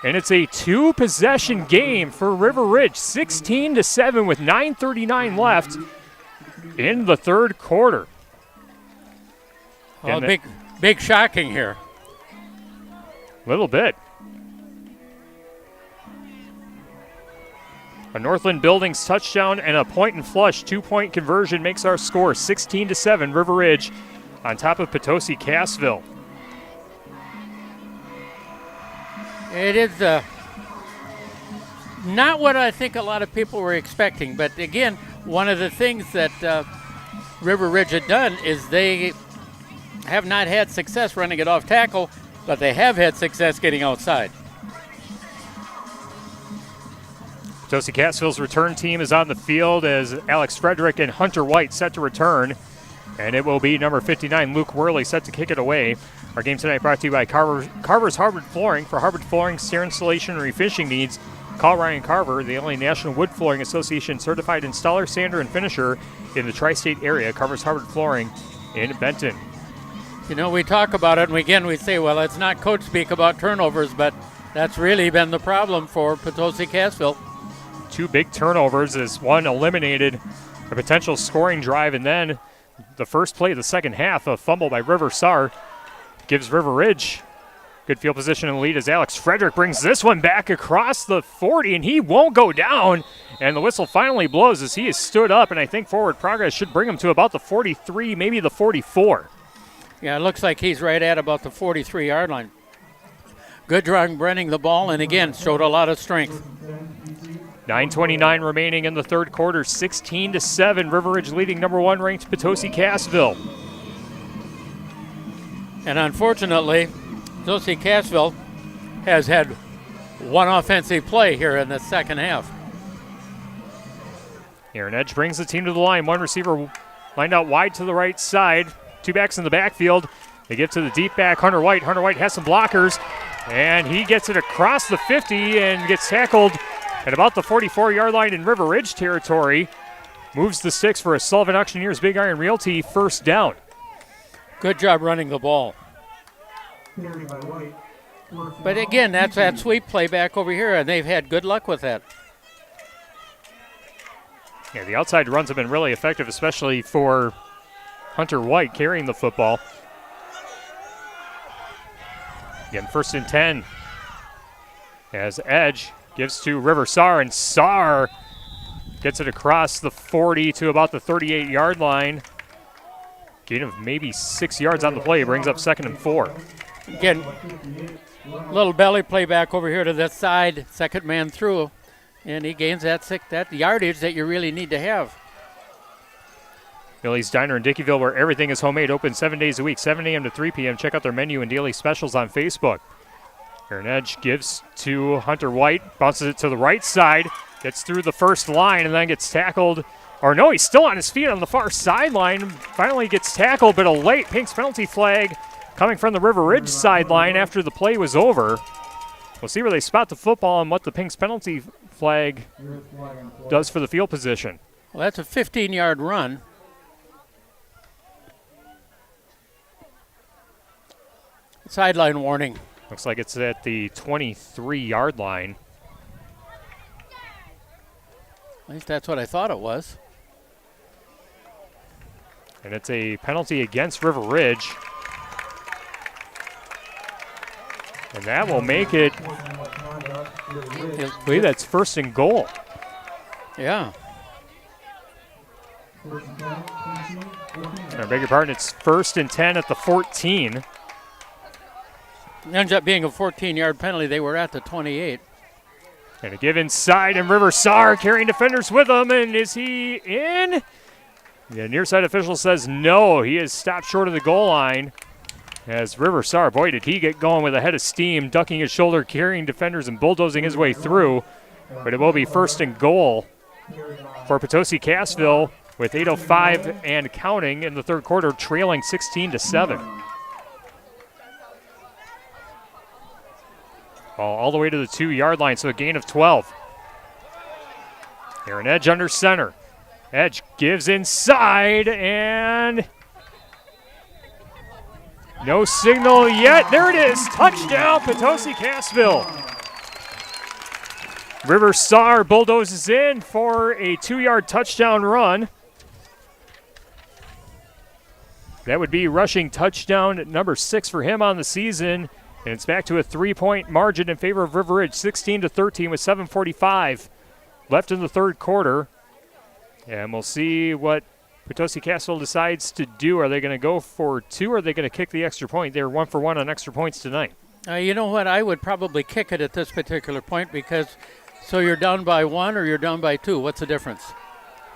And it's a two-possession game for River Ridge, 16-7 with 9:39 left in the third quarter. Oh, big shocking here. Little bit. A Northland Buildings touchdown and a point and flush two-point conversion makes our score 16-7. River Ridge on top of Potosi Cassville. It is not what I think a lot of people were expecting, but again, one of the things that River Ridge had done is they have not had success running it off tackle, but they have had success getting outside. Potosi Cassville's return team is on the field as Alex Frederick and Hunter White set to return. And it will be number 59, Luke Worley, set to kick it away. Our game tonight brought to you by Carver's Hardwood Flooring. For hardwood flooring, stair installation, and refishing needs, call Ryan Carver, the only National Wood Flooring Association certified installer, sander, and finisher in the tri-state area. Carver's Hardwood Flooring in Benton. You know, we talk about it, and again, we say, well, it's not coach speak about turnovers, but that's really been the problem for Potosi Cassville. Two big turnovers as one eliminated a potential scoring drive, and then the first play of the second half, a fumble by River Sar, gives River Ridge good field position and lead as Alex Frederick brings this one back across the 40, and he won't go down. And the whistle finally blows as he is stood up, and I think forward progress should bring him to about the 43, maybe the 44. Yeah, it looks like he's right at about the 43-yard line. Good drawing, running the ball, and again, showed a lot of strength. 9:29 remaining in the third quarter, 16-7. River Ridge leading number one ranked Potosi Cassville. And unfortunately, Potosi Cassville has had one offensive play here in the second half. Aaron Edge brings the team to the line. One receiver lined out wide to the right side. Two backs in the backfield. They get to the deep back, Hunter White. Hunter White has some blockers, and he gets it across the 50 and gets tackled at about the 44-yard line in River Ridge territory. Moves the sticks for a Sullivan Auctioneers Big Iron Realty first down. Good job running the ball. But again, that's that sweep play back over here, and they've had good luck with that. Yeah, the outside runs have been really effective, especially for Hunter White carrying the football. Again, 1st and 10 as Edge gives to River Sar, and Sar gets it across the 40 to about the 38-yard line. Gain of maybe 6 yards on the play. Brings up 2nd and 4. Again, little belly play back over here to the side, second man through, and he gains that yardage that you really need to have. Billy's Diner in Dickeyville, where everything is homemade, open 7 days a week, 7 a.m. to 3 p.m. Check out their menu and daily specials on Facebook. Aaron Edge gives to Hunter White, bounces it to the right side, gets through the first line, and then gets tackled. Or no, he's still on his feet on the far sideline. Finally gets tackled, but a late Pink's penalty flag coming from the River Ridge sideline after the play was over. We'll see where they spot the football and what the Pink's penalty flag does for the field position. Well, that's a 15-yard run. Sideline warning. Looks like it's at the 23-yard line. At least that's what I thought it was. And it's a penalty against River Ridge. And that will make it, I believe that's 1st and goal. Yeah. I beg your pardon, it's 1st and 10 at the 14. It ends up being a 14-yard penalty. They were at the 28. And a give inside, and River Sar carrying defenders with him, and is he in? The near side official says no. He is stopped short of the goal line. As River Sar, boy, did he get going with a head of steam, ducking his shoulder, carrying defenders, and bulldozing his way through. But it will be 1st and goal for Potosi Cassville with 8:05 and counting in the third quarter, trailing 16-7. Ball all the way to the 2-yard line, so a gain of 12. Aaron Edge under center. Edge gives inside, and no signal yet. There it is. Touchdown, Potosi Cassville. River Star bulldozes in for a 2-yard touchdown run. That would be rushing touchdown number 6 for him on the season. And it's back to a 3-point margin in favor of River Ridge, 16-13 with 7:45 left in the third quarter. And we'll see what Potosi Cassville decides to do. Are they going to go for 2 or are they going to kick the extra point? They're 1 for 1 on extra points tonight. You know what? I would probably kick it at this particular point because so you're down by 1 or you're down by 2. What's the difference?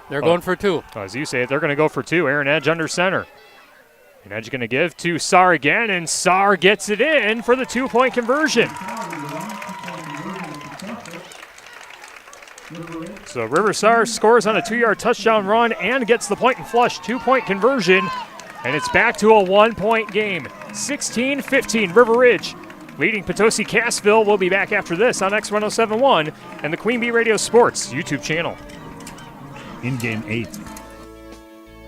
They're going for 2. As you say it, they're going to go for 2. Aaron Edge under center. And Edge going to give to Saar again, and Saar gets it in for the 2-point conversion. So River Star scores on a 2-yard touchdown run and gets the point and flush 2-point conversion, and it's back to a 1-point game. 16-15 River Ridge leading Potosi Cassville. We'll be back after this on X1071 and the Queen Bee Radio Sports YouTube channel. In game 8.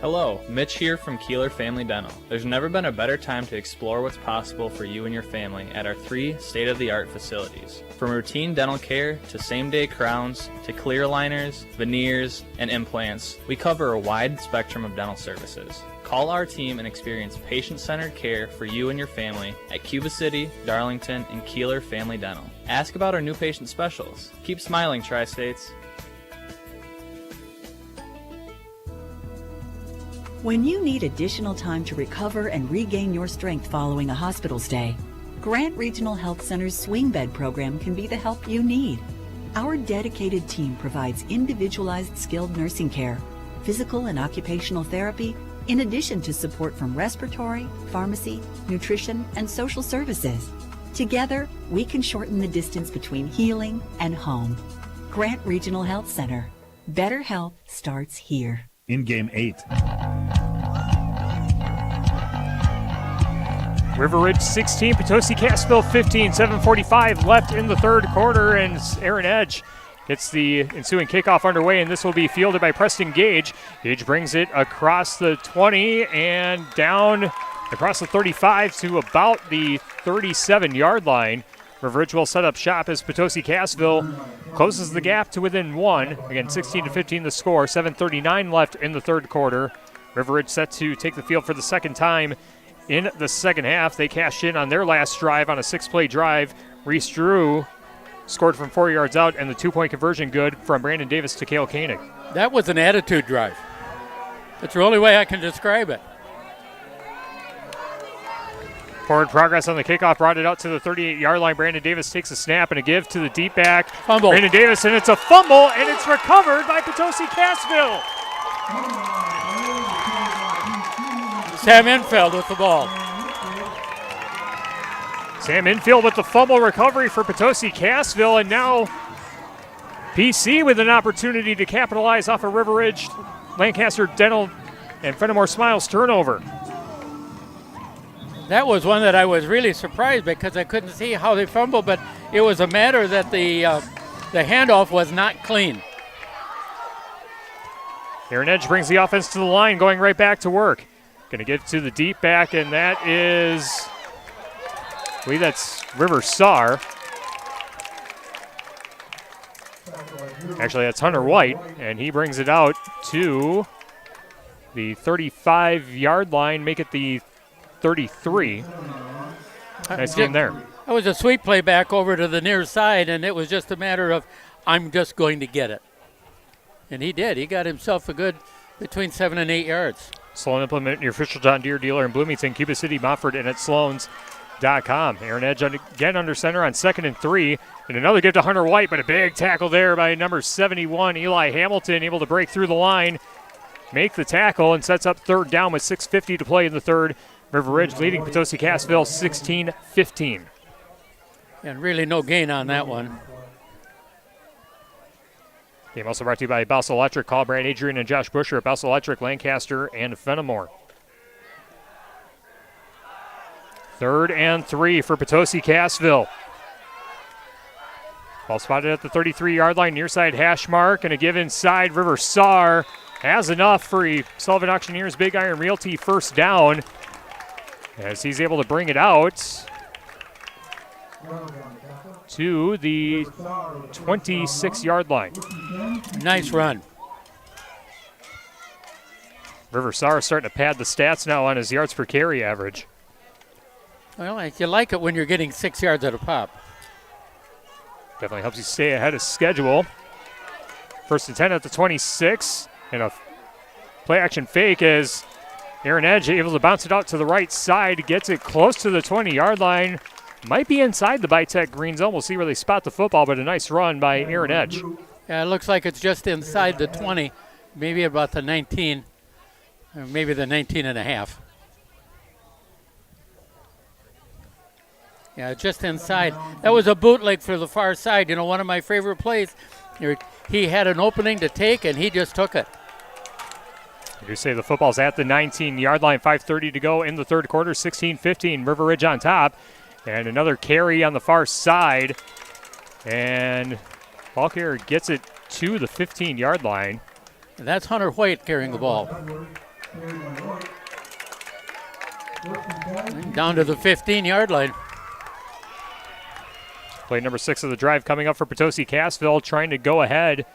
Hello, Mitch here from Kieler Family Dental. There's never been a better time to explore what's possible for you and your family at our 3 state-of-the-art facilities. From routine dental care to same-day crowns to clear aligners, veneers, and implants, we cover a wide spectrum of dental services. Call our team and experience patient-centered care for you and your family at Cuba City, Darlington, and Kieler Family Dental. Ask about our new patient specials. Keep smiling, Tri-States. When you need additional time to recover and regain your strength following a hospital stay, Grant Regional Health Center's Swing Bed program can be the help you need. Our dedicated team provides individualized skilled nursing care, physical and occupational therapy, in addition to support from respiratory, pharmacy, nutrition, and social services. Together, we can shorten the distance between healing and home. Grant Regional Health Center. Better health starts here. In game 8. River Ridge 16, Potosi Cassville 15, 7:45 left in the third quarter, and Aaron Edge gets the ensuing kickoff underway, and this will be fielded by Preston Gage. Gage brings it across the 20 and down across the 35 to about the 37-yard line. River Ridge will set up shop as Potosi Cassville closes the gap to within 1. Again, 16-15 the score, 7:39 left in the third quarter. River Ridge set to take the field for the second time in the second half. They cashed in on their last drive on a 6-play drive. Reese Drew scored from 4 yards out, and the 2-point conversion good from Brandon Davis to Cale Koenig. That was an attitude drive. That's the only way I can describe it. Forward progress on the kickoff brought it out to the 38-yard line. Brandon Davis takes a snap and a give to the deep back. Fumble. Brandon Davis, and it's a fumble, and it's recovered by Potosi Cassville. Sam Infield with the ball. Sam Infield with the fumble recovery for Potosi Cassville, and now PC with an opportunity to capitalize off a River Ridge, Lancaster Dental, and Fenimore Smiles turnover. That was one that I was really surprised because I couldn't see how they fumbled, but it was a matter that the handoff was not clean. Aaron Edge brings the offense to the line, going right back to work. Going to get to the deep back, and that is, I believe that's River Star. Actually, that's Hunter White, and he brings it out to the 35-yard line, make it the 33. Nice game there. That was a sweep play back over to the near side, and it was just a matter of, I'm just going to get it. And he did. He got himself a good between 7 and 8 yards. Sloan Implement, your official John Deere dealer in Bloomington, Cuba City, Montford, and at Sloans.com. Aaron Edge again under center on 2nd and 3. And another give to Hunter White, but a big tackle there by number 71, Eli Hamilton, able to break through the line, make the tackle, and sets up third down with 6:50 to play in the third. River Ridge leading Potosi Cassville 16-15. And really no gain on that one. Game also brought to you by Bouse Electric. Call Brad Adrian and Josh Busher at Bouse Electric, Lancaster, and Fenimore. 3rd and 3 for Potosi Cassville. Ball spotted at the 33-yard line, near side hash mark, and a give inside. River Sar has enough for Sullivan Auctioneers Big Iron Realty first down as he's able to bring it out to the 26-yard line. Nice run. River Sar starting to pad the stats now on his yards per carry average. Well, you like it when you're getting 6 yards at a pop. Definitely helps you stay ahead of schedule. First and 10 at the 26. And a play action fake as Aaron Edge able to bounce it out to the right side. Gets it close to the 20-yard line. Might be inside the Bitech green zone. We'll see where they spot the football, but a nice run by Aaron Edge. Yeah, it looks like it's just inside the 20, maybe about the 19, or maybe the 19 and a half. Yeah, just inside. That was a bootleg for the far side. You know, one of my favorite plays. He had an opening to take, and he just took it. You say the football's at the 19-yard line, 5:30 to go in the third quarter, 16-15, River Ridge on top. And another carry on the far side. And ball carrier gets it to the 15-yard line. And that's Hunter White carrying the ball. And down to the 15-yard line. Play number 6 of the drive coming up for Potosi Cassville, trying to go ahead,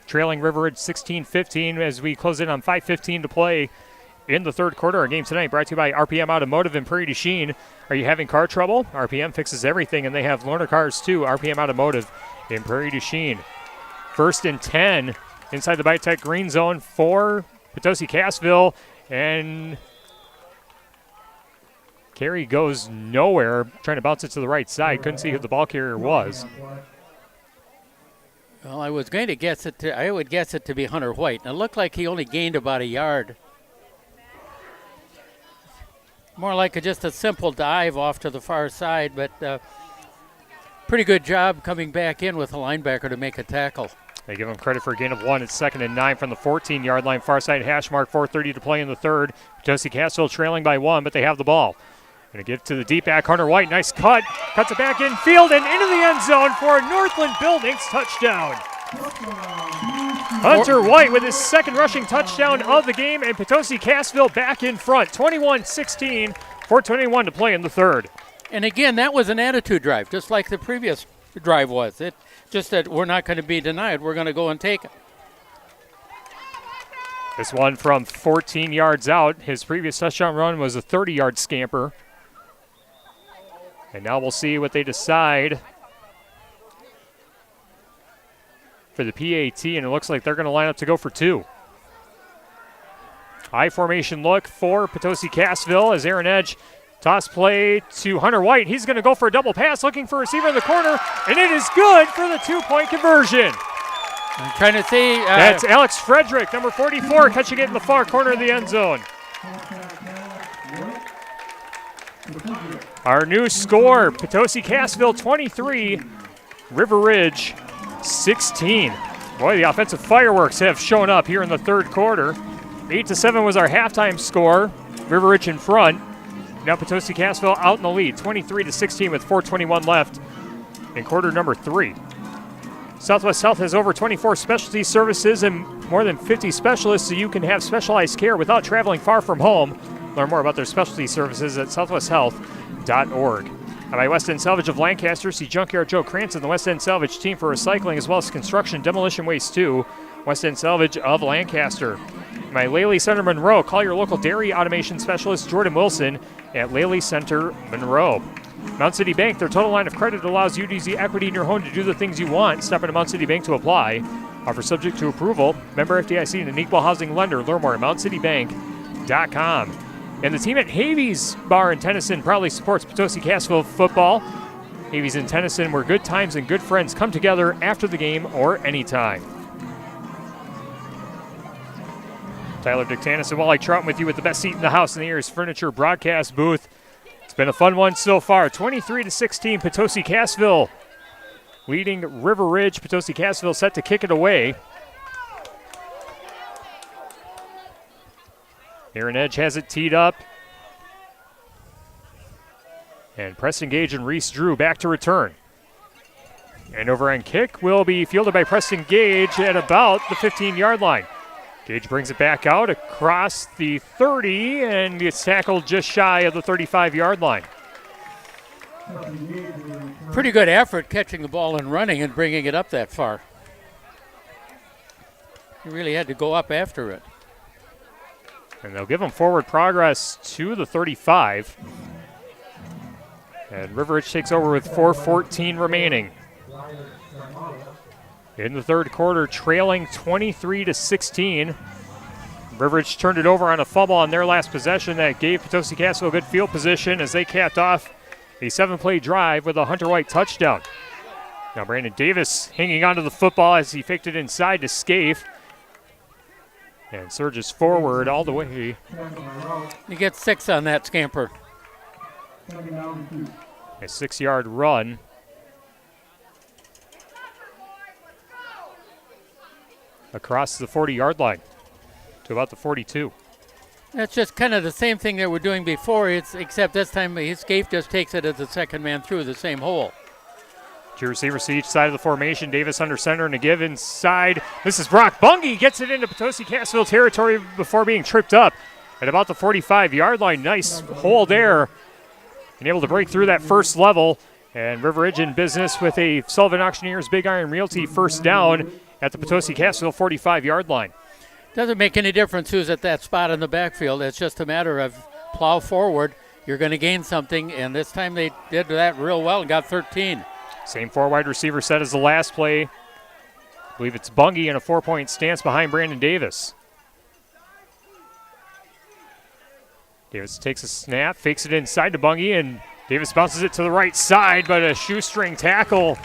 trailing River Ridge 16-15 as we close in on 5:15 to play in the third quarter. Our game tonight brought to you by RPM Automotive in Prairie du Chien. Are you having car trouble? RPM fixes everything, and they have loaner cars too. RPM Automotive in Prairie du Chien. First and 10 inside the Bitech green zone for Potosi Cassville, and Carey goes nowhere, trying to bounce it to the right side. Couldn't see who the ball carrier was. Well, I would guess it to be Hunter White. And it looked like he only gained about a yard. More like just a simple dive off to the far side, but pretty good job coming back in with a linebacker to make a tackle. They give him credit for a gain of 1. It's 2nd and 9 from the 14-yard line, far side hash mark, 4:30 to play in the third. Potosi Cassville trailing by 1, but they have the ball. Going to give to the deep back, Hunter White. Nice cut. Cuts it back in field and into the end zone for a Northland Buildings touchdown. Hunter White with his second rushing touchdown of the game, and Potosi Cassville back in front. 21-16, 4:21 to play in the third. And again, that was an attitude drive, just like the previous drive was. It just that we're not going to be denied. We're going to go and take it. This one from 14 yards out. His previous touchdown run was a 30-yard scamper. And now we'll see what they decide for the PAT, and it looks like they're going to line up to go for 2. High formation look for Potosi Cassville as Aaron Edge toss play to Hunter White. He's going to go for a double pass, looking for a receiver in the corner, and it is good for the 2-point conversion. I'm trying to see. That's Alex Frederick, number 44, catching it in the far corner of the end zone. Our new score, Potosi Cassville 23, River Ridge 16. Boy, the offensive fireworks have shown up here in the third quarter. 8-7 was our halftime score. River Ridge in front. Now Potosi Cassville out in the lead, 23-16 with 4:21 left in quarter number 3. Southwest Health has over 24 specialty services and more than 50 specialists, so you can have specialized care without traveling far from home. Learn more about their specialty services at southwesthealth.org. And by West End Salvage of Lancaster, see Junkyard Joe Cranston, the West End Salvage team for recycling as well as construction demolition waste too. West End Salvage of Lancaster. And by Lely Center Monroe, call your local dairy automation specialist Jordan Wilson at Lely Center Monroe. Mount City Bank, their total line of credit allows you to use the equity in your home to do the things you want. Step into Mount City Bank to apply. Offer subject to approval. Member FDIC and an equal housing lender. Learn more at mountcitybank.com. And the team at Havy's Bar in Tennyson proudly supports Potosi Cassville football. Havy's in Tennyson, where good times and good friends come together after the game or anytime. Tyler Dictanis and Wally Troughton with you with the best seat in the house in the Ears Furniture broadcast booth. It's been a fun one so far. 23-16, Potosi Cassville leading River Ridge. Potosi Cassville set to kick it away. Aaron Edge has it teed up. And Preston Gage and Reese Drew back to return. And overhand kick will be fielded by Preston Gage at about the 15-yard line. Gage brings it back out across the 30 and gets tackled just shy of the 35-yard line. Pretty good effort catching the ball and running and bringing it up that far. He really had to go up after it. And they'll give him forward progress to the 35. And River Ridge takes over with 4:14 remaining. In the third quarter, trailing 23-16. River Ridge turned it over on a fumble on their last possession that gave Potosi Cassville good field position as they capped off a 7-play drive with a Hunter White touchdown. Now Brandon Davis hanging onto the football as he faked it inside to Scaife. And surges forward all the way. He gets 6 on that scamper. A 6-yard run. Across the 40-yard line to about the 42. That's just kind of the same thing they were doing before, except this time Scaife just takes it as the second man through the same hole. Two receivers to each side of the formation. Davis under center and a give inside. This is Brock Bungie. Gets it into Potosi Cassville territory before being tripped up at about the 45-yard line. Nice hole there. And able to break through that first level. And River Ridge in business with a Sullivan Auctioneers Big Iron Realty first down at the Potosi Cassville 45-yard line. Doesn't make any difference who's at that spot in the backfield. It's just a matter of plow forward. You're going to gain something, and this time they did that real well and got 13. Same 4 wide receiver set as the last play. I believe it's Bungie in a 4-point stance behind Brandon Davis. Davis takes a snap, fakes it inside to Bungie, and Davis bounces it to the right side, but a shoestring tackle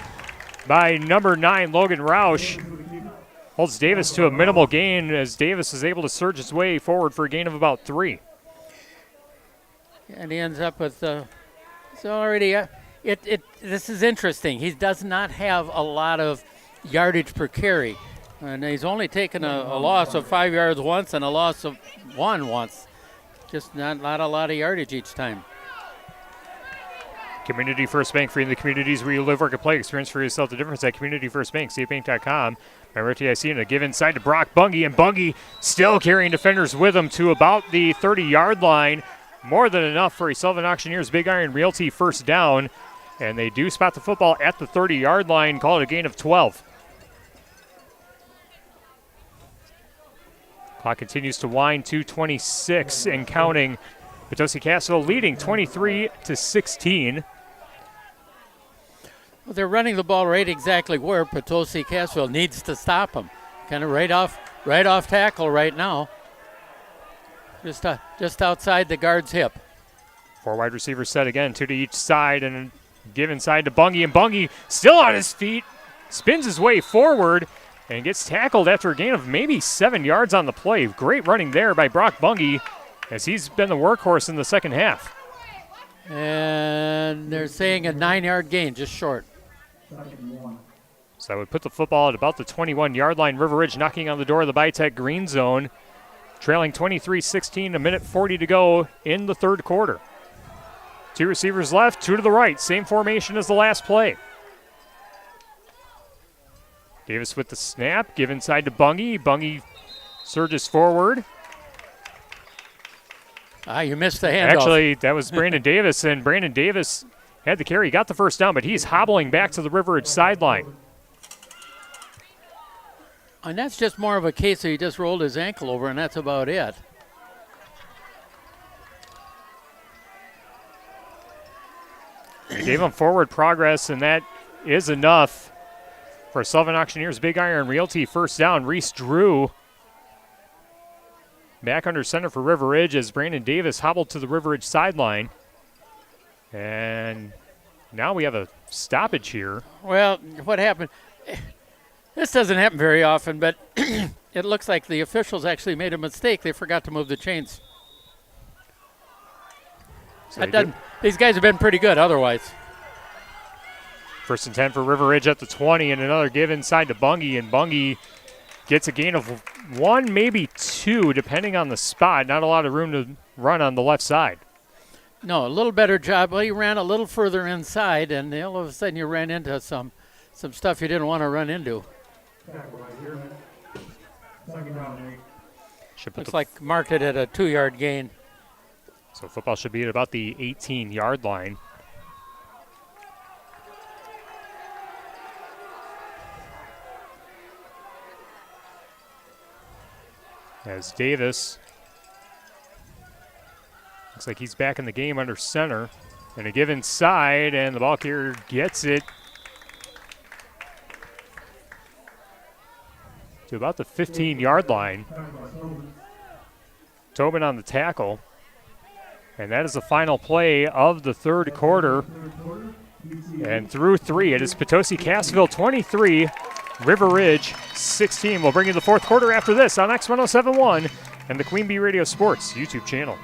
by number 9, Logan Roush, holds Davis to a minimal gain as Davis is able to surge his way forward for a gain of about 3. And he ends up with, it's already, this is interesting. He does not have a lot of yardage per carry. And he's only taken a loss of 5 yards once and a loss of 1 once. Just not a lot of yardage each time. Community First Bank, freeing the communities where you live, work, and play. Experience for yourself the difference at Community First Bank. CFBank.com. Remember FDIC, and a give inside to Brock Bungie, and Bungie still carrying defenders with him to about the 30-yard line. More than enough for a Sullivan Auctioneers Big Iron Realty first down. And they do spot the football at the 30-yard line, call it a gain of 12. Clock continues to wind, 2:26 and counting. Potosi Cassville leading 23-16. Well, they're running the ball right exactly where Potosi Cassville needs to stop them. Kind of right off tackle right now. Just outside the guard's hip. 4 wide receivers set again, 2 to each side, and give inside to Bungie, and Bungie still on his feet, spins his way forward, and gets tackled after a gain of maybe 7 yards on the play. Great running there by Brock Bungie, as he's been the workhorse in the second half. And they're saying a 9-yard gain, just short. So that would put the football at about the 21-yard line. River Ridge knocking on the door of the Bitech green zone, trailing 23-16, a minute 40 to go in the third quarter. 2 receivers left, 2 to the right. Same formation as the last play. Davis with the snap, give inside to Bungie. Bungie surges forward. You missed the handoff. Actually, that was Brandon Davis, and Brandon Davis had the carry, got the first down, but he's hobbling back to the River Ridge sideline. And that's just more of a case that he just rolled his ankle over, and that's about it. They gave him forward progress, and that is enough for Sullivan Auctioneers Big Iron Realty first down. Reese Drew back under center for River Ridge as Brandon Davis hobbled to the River Ridge sideline. And now we have a stoppage here. Well, what happened? This doesn't happen very often, but it looks like the officials actually made a mistake. They forgot to move the chains. So these guys have been pretty good otherwise. First and 10 for River Ridge at the 20, and another give inside to Bungie, and Bungie gets a gain of 1, maybe 2, depending on the spot. Not a lot of room to run on the left side. No, a little better job. Well, you ran a little further inside, and all of a sudden you ran into some some stuff you didn't want to run into. Looks like marked it at a 2-yard gain. So football should be at about the 18-yard line. As Davis, looks like he's back in the game under center. And a give inside, and the ball carrier gets it to about the 15-yard line. Tobin on the tackle. And that is the final play of the third quarter. And through 3, it is Potosi Cassville 23, River Ridge 16. We'll bring you the fourth quarter after this on X1071 and the Queen Bee Radio Sports YouTube channel.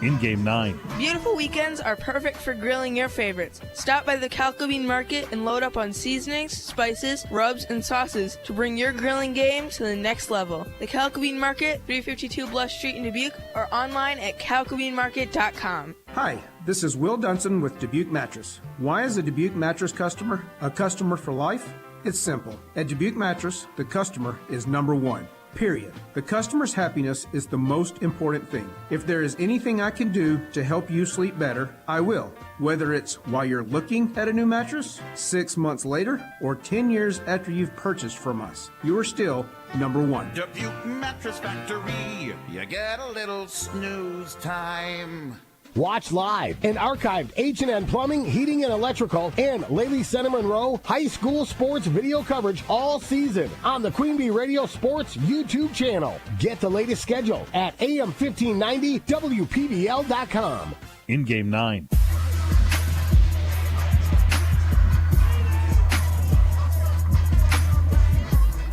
In game 9. Beautiful weekends are perfect for grilling your favorites. Stop by the Calcavine Market and load up on seasonings, spices, rubs, and sauces to bring your grilling game to the next level. The Calcavine Market, 352 Blush Street in Dubuque, or online at calcavinemarket.com. Hi, this is Will Dunson with Dubuque Mattress. Why is a Dubuque Mattress customer a customer for life? It's simple. At Dubuque Mattress, the customer is number one. Period. The customer's happiness is the most important thing. If there is anything I can do to help you sleep better, I will. Whether it's while you're looking at a new mattress, 6 months later, or 10 years after you've purchased from us, you are still number one. Dubuque Mattress Factory, you get a little snooze time. Watch live and archived H&N Plumbing, Heating, and Electrical and Lady Center Monroe High School sports video coverage all season on the Queen Bee Radio Sports YouTube channel. Get the latest schedule at AM1590WPBL.com. In game 9.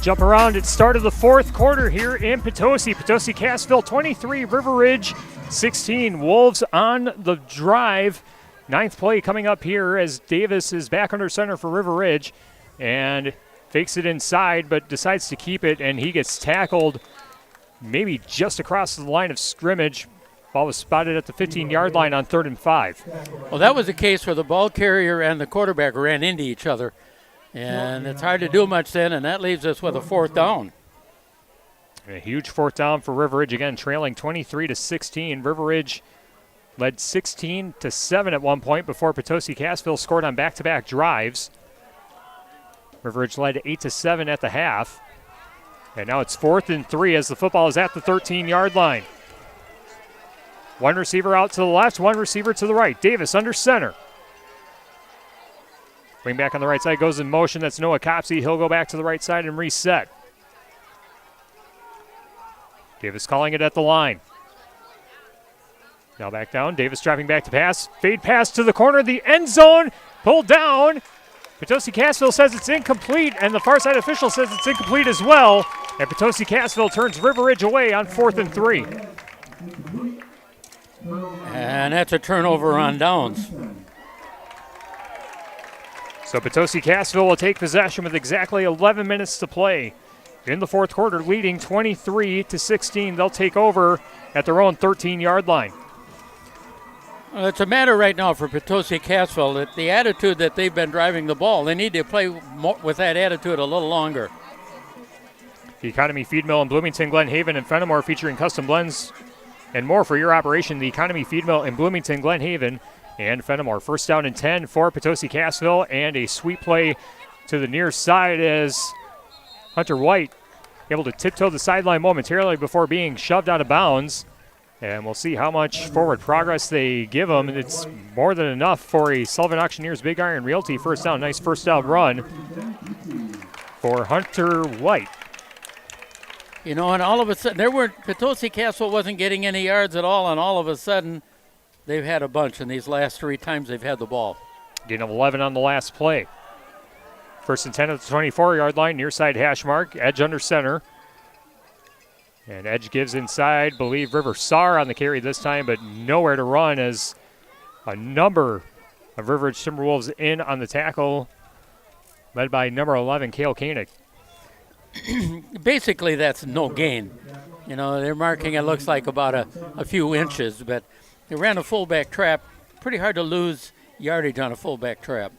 Jump around at start of the fourth quarter here in Potosi. Potosi Cassville 23, River Ridge 16. Wolves on the drive. Ninth play coming up here as Davis is back under center for River Ridge and fakes it inside but decides to keep it, and he gets tackled maybe just across the line of scrimmage. Ball was spotted at the 15-yard line on 3rd and 5. Well, that was a case where the ball carrier and the quarterback ran into each other. And it's hard to do much then, and that leaves us with a 4th down. A huge 4th down for River Ridge, again trailing 23-16. River Ridge led 16-7 at one point before Potosi Cassville scored on back-to-back drives. River Ridge led 8-7 at the half. And now it's 4th and 3 as the football is at the 13-yard line. One receiver out to the left, one receiver to the right. Davis under center. Wing back on the right side goes in motion. That's Noah Copsey. He'll go back to the right side and reset. Davis calling it at the line. Now back down. Davis dropping back to pass. Fade pass to the corner of the end zone. Pulled down. Potosi Cassville says it's incomplete, and the far side official says it's incomplete as well. And Potosi Cassville turns River Ridge away on 4th and 3. And that's a turnover on downs. So Potosi Cassville will take possession with exactly 11 minutes to play. In the fourth quarter, leading 23-16. They'll take over at their own 13-yard line. Well, it's a matter right now for Potosi Cassville that the attitude that they've been driving the ball, they need to play more with that attitude a little longer. The Economy Feed Mill in Bloomington, Glen Haven, and Fenimore, featuring custom blends and more for your operation. The Economy Feed Mill in Bloomington, Glen Haven, and Fenimore. 1st down and 10 for Potosi Cassville, and a sweep play to the near side as Hunter White able to tiptoe the sideline momentarily before being shoved out of bounds. And we'll see how much forward progress they give him. It's more than enough for a Sullivan Auctioneers Big Iron Realty 1st down. Nice 1st down run for Hunter White. You know, and all of a sudden, Potosi Cassville wasn't getting any yards at all, and all of a sudden, they've had a bunch in these last 3 times they've had the ball. Gain of 11 on the last play. 1st and 10 at the 24-yard line, near side hash mark, Edge under center. And Edge gives inside, believe River Sar on the carry this time, but nowhere to run as a number of River Ridge Timberwolves in on the tackle, led by number 11, Cale Koenig. Basically, that's no gain. You know, they're marking, it looks like, about a few inches, but they ran a fullback trap. Pretty hard to lose yardage on a fullback trap.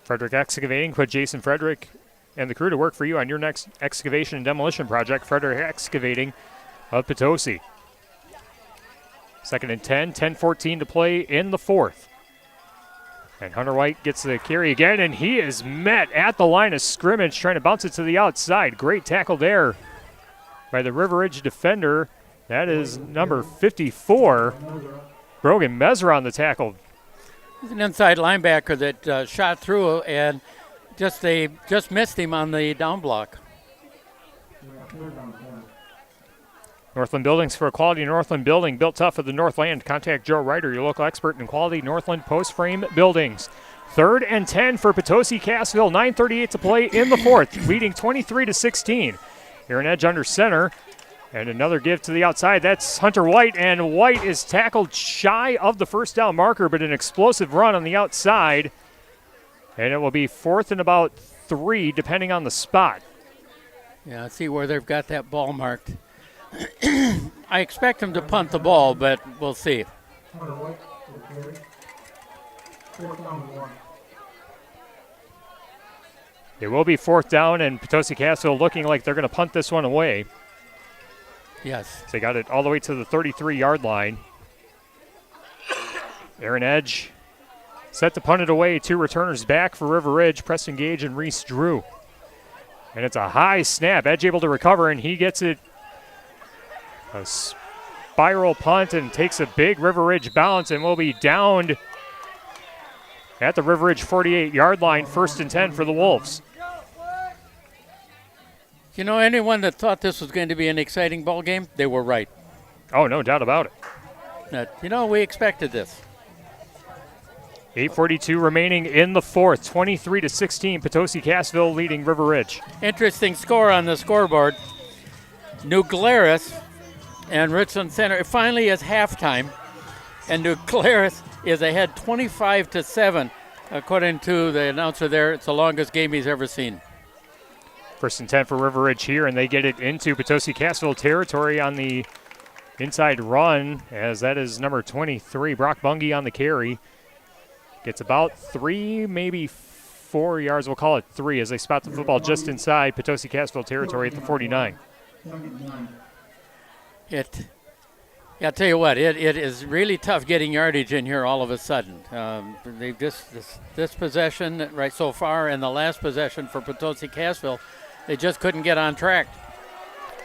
Frederick Excavating, put Jason Frederick and the crew to work for you on your next excavation and demolition project. Frederick Excavating of Potosi. 2nd and 10, 10-14 to play in the 4th. And Hunter White gets the carry again, and he is met at the line of scrimmage, trying to bounce it to the outside. Great tackle there by the River Ridge defender. That is number 54, Brogan Mesra on the tackle. He's an inside linebacker that shot through and they just missed him on the down block. Northland Buildings for a quality Northland building built tough for the Northland. Contact Joe Ryder, your local expert in quality Northland post frame buildings. 3rd and 10 for Potosi Cassville. 9:38 to play in the 4th, leading 23-16. Aaron Edge under center, and another give to the outside. That's Hunter White, and White is tackled shy of the first down marker, but an explosive run on the outside, and it will be 4th and about 3, depending on the spot. Yeah, let's see where they've got that ball marked. I expect him to punt the ball, but we'll see. It will be 4th down, and Potosi Cassville looking like they're going to punt this one away. Yes. So they got it all the way to the 33-yard line. Aaron Edge set to punt it away. 2 returners back for River Ridge, Preston Gage and Reese Drew. And it's a high snap. Edge able to recover, and he gets it. A spiral punt and takes a big River Ridge bounce and will be downed at the River Ridge 48-yard line. 1st and 10 for the Wolves. You know, anyone that thought this was going to be an exciting ball game, they were right. Oh, no doubt about it. We expected this. 8:42 remaining in the 4th. 23-16, Potosi Cassville leading River Ridge. Interesting score on the scoreboard. New Glarus and Richland Center, it finally is halftime, and New Glarus is ahead 25-7. According to the announcer there, it's the longest game he's ever seen. 1st and 10 for River Ridge here, and they get it into Potosi Cassville territory on the inside run, as that is number 23, Brock Bungie on the carry. Gets about 3, maybe 4 yards, we'll call it 3, as they spot the football just inside Potosi Cassville territory at the 49. I'll tell you what, it is really tough getting yardage in here all of a sudden. They've this possession right so far and the last possession for Potosi Cassville, they just couldn't get on track.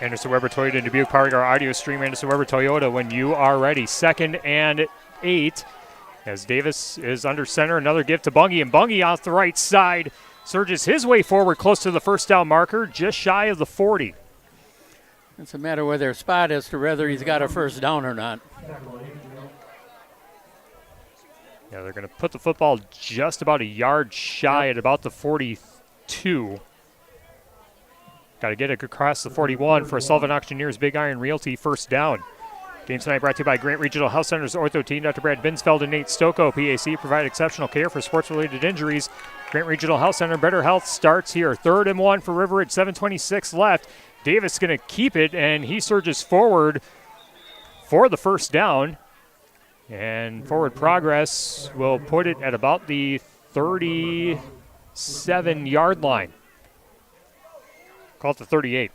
Anderson Weber Toyota in Dubuque, powering our audio stream. Anderson Weber Toyota when you are ready. 2nd and 8 as Davis is under center. Another give to Bungie, and Bungie off the right side surges his way forward close to the first down marker, just shy of the 40. It's a matter where their spot is to whether he's got a first down or not. Yeah, they're going to put the football just about a yard shy at about the 42. Got to get it across the 41 for Sullivan Auctioneers Big Iron Realty first down. Game tonight brought to you by Grant Regional Health Center's ortho team. Dr. Brad Binsfeld and Nate Stocco, PAC, provide exceptional care for sports-related injuries. Grant Regional Health Center, better health starts here. 3rd and 1 for River Ridge, 7:26 left. Davis going to keep it, and he surges forward for the first down. And forward progress will put it at about the 37-yard line. Call it the 38.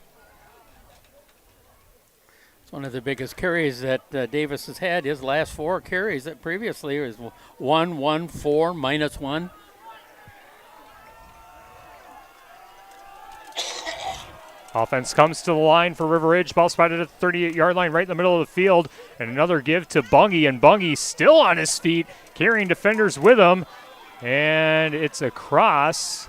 It's one of the biggest carries that Davis has had. His last 4 carries that previously was 1, 1, 4, -1. Offense comes to the line for River Ridge. Ball spotted at the 38-yard line right in the middle of the field. And another give to Bungie, and Bungie still on his feet, carrying defenders with him. And it's across.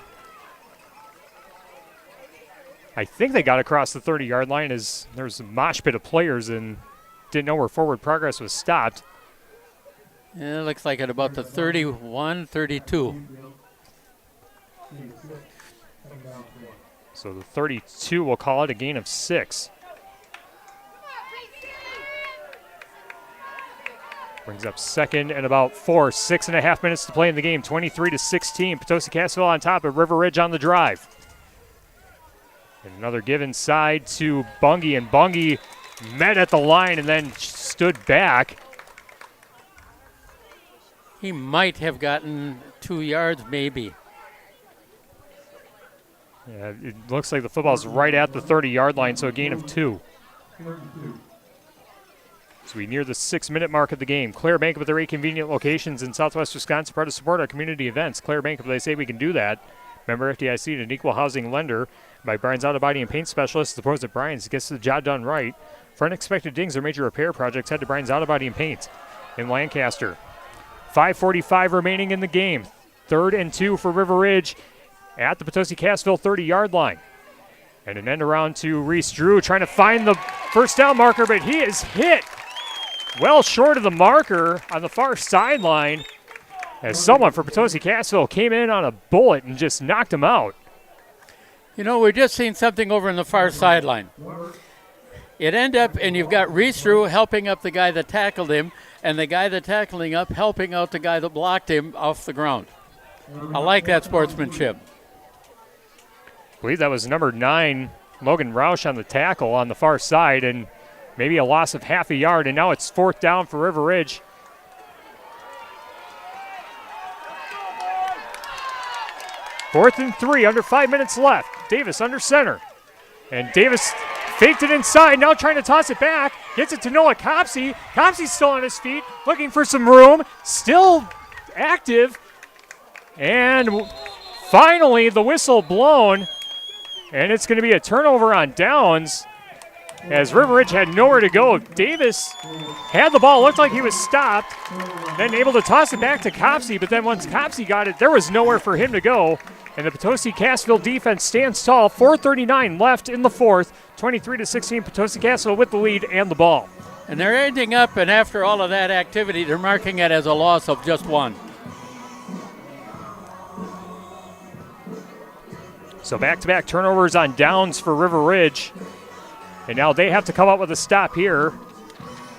I think they got across the 30-yard line as there's a mosh pit of players and didn't know where forward progress was stopped. Yeah, it looks like at about the 31, 32. So the 32 will call it a gain of 6. Brings up 2nd and about 4. 6.5 minutes to play in the game. 23-16. Potosi Cassville on top of River Ridge on the drive. And another give inside to Bungie, and Bungie met at the line and then stood back. He might have gotten 2 yards, maybe. Yeah, it looks like the football's right at the 30-yard line, so a gain of 2. So we near the 6-minute mark of the game. Claire Bank with their 8 convenient locations in Southwest Wisconsin, proud to support our community events. Claire Bank, they say we can do that. Member FDIC and an equal housing lender. By Brian's Auto Body and Paint Specialist, the pros at Brian's gets the job done right. For unexpected dings or major repair projects, head to Brian's Auto Body and Paint in Lancaster. 5:45 remaining in the game. 3rd and 2 for River Ridge at the Potosi-Cassville 30-yard line. And an end around to Reese Drew trying to find the first down marker, but he is hit well short of the marker on the far sideline as someone for Potosi-Cassville came in on a bullet and just knocked him out. You know, we've just seen something over on the far sideline. It ended up, and you've got Reese Drew helping up the guy that tackled him, and the guy that tackled him up helping out the guy that blocked him off the ground. I like that sportsmanship. I believe that was number 9, Logan Roush, on the tackle on the far side, and maybe a loss of half a yard, and now it's 4th down for River Ridge. Fourth and 3, under 5 minutes left. Davis under center. And Davis faked it inside, now trying to toss it back. Gets it to Noah Copsey. Copsey's still on his feet, looking for some room. Still active. And finally, the whistle blown. And it's going to be a turnover on downs as River Ridge had nowhere to go. Davis had the ball, looked like he was stopped, then able to toss it back to Copsey, but then once Copsey got it, there was nowhere for him to go. And the Potosi-Cassville defense stands tall. 4:39 left in the 4th. 23-16, Potosi-Cassville with the lead and the ball. And they're ending up, and after all of that activity, they're marking it as a loss of just 1. So back-to-back turnovers on downs for River Ridge. And now they have to come up with a stop here.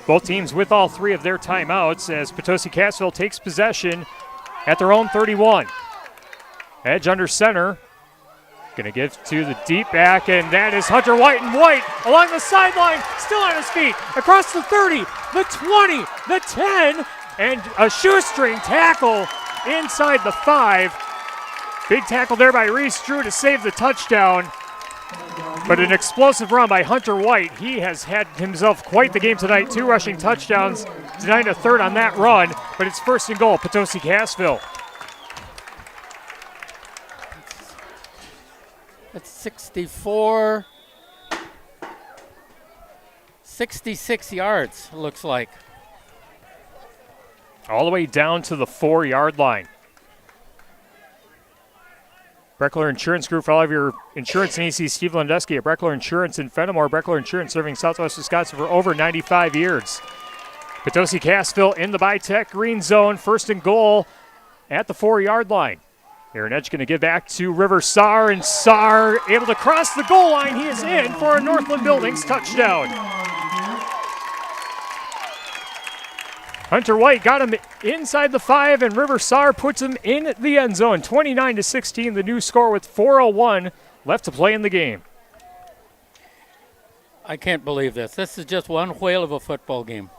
Both teams with all 3 of their timeouts as Potosi-Cassville takes possession at their own 31. Edge under center. Going to give to the deep back, and that is Hunter White. And White along the sideline, still on his feet, across the 30, the 20, the 10, and a shoestring tackle inside the 5. Big tackle there by Reese Drew to save the touchdown. But an explosive run by Hunter White. He has had himself quite the game tonight. 2 rushing touchdowns, denying a third on that run. But it's 1st and goal, Potosi-Cassville. That's 64, 66 yards, it looks like. All the way down to the 4-yard line. Breckler Insurance Group, for all of your insurance needs, see Steve Landesky at Breckler Insurance in Fenimore. Breckler Insurance serving Southwest Wisconsin for over 95 years. Potosi-Cassville in the Bitech green zone. 1st and goal at the 4-yard line. Aaron Edge going to give back to River Saar, and Saar able to cross the goal line. He is in for a Northland Buildings touchdown. Hunter White got him inside the 5, and River Saar puts him in the end zone. 29-16, the new score with 4:01 left to play in the game. I can't believe this. This is just one whale of a football game.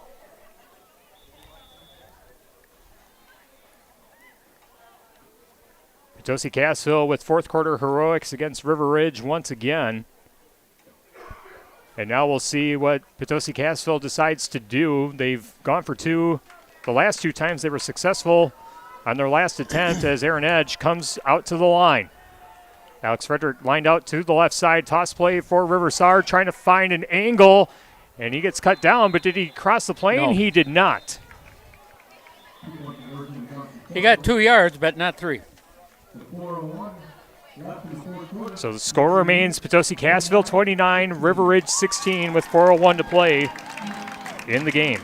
Potosi-Cassville with 4th quarter heroics against River Ridge once again. And now we'll see what Potosi-Cassville decides to do. They've gone for 2. The last 2 times they were successful on their last attempt as Aaron Edge comes out to the line. Alex Frederick lined out to the left side. Toss play for River Saar, trying to find an angle. And he gets cut down, but did he cross the plane? No. He did not. He got 2 yards, but not 3. So the score remains Potosi-Cassville 29, River Ridge 16 with 4:01 to play in the game.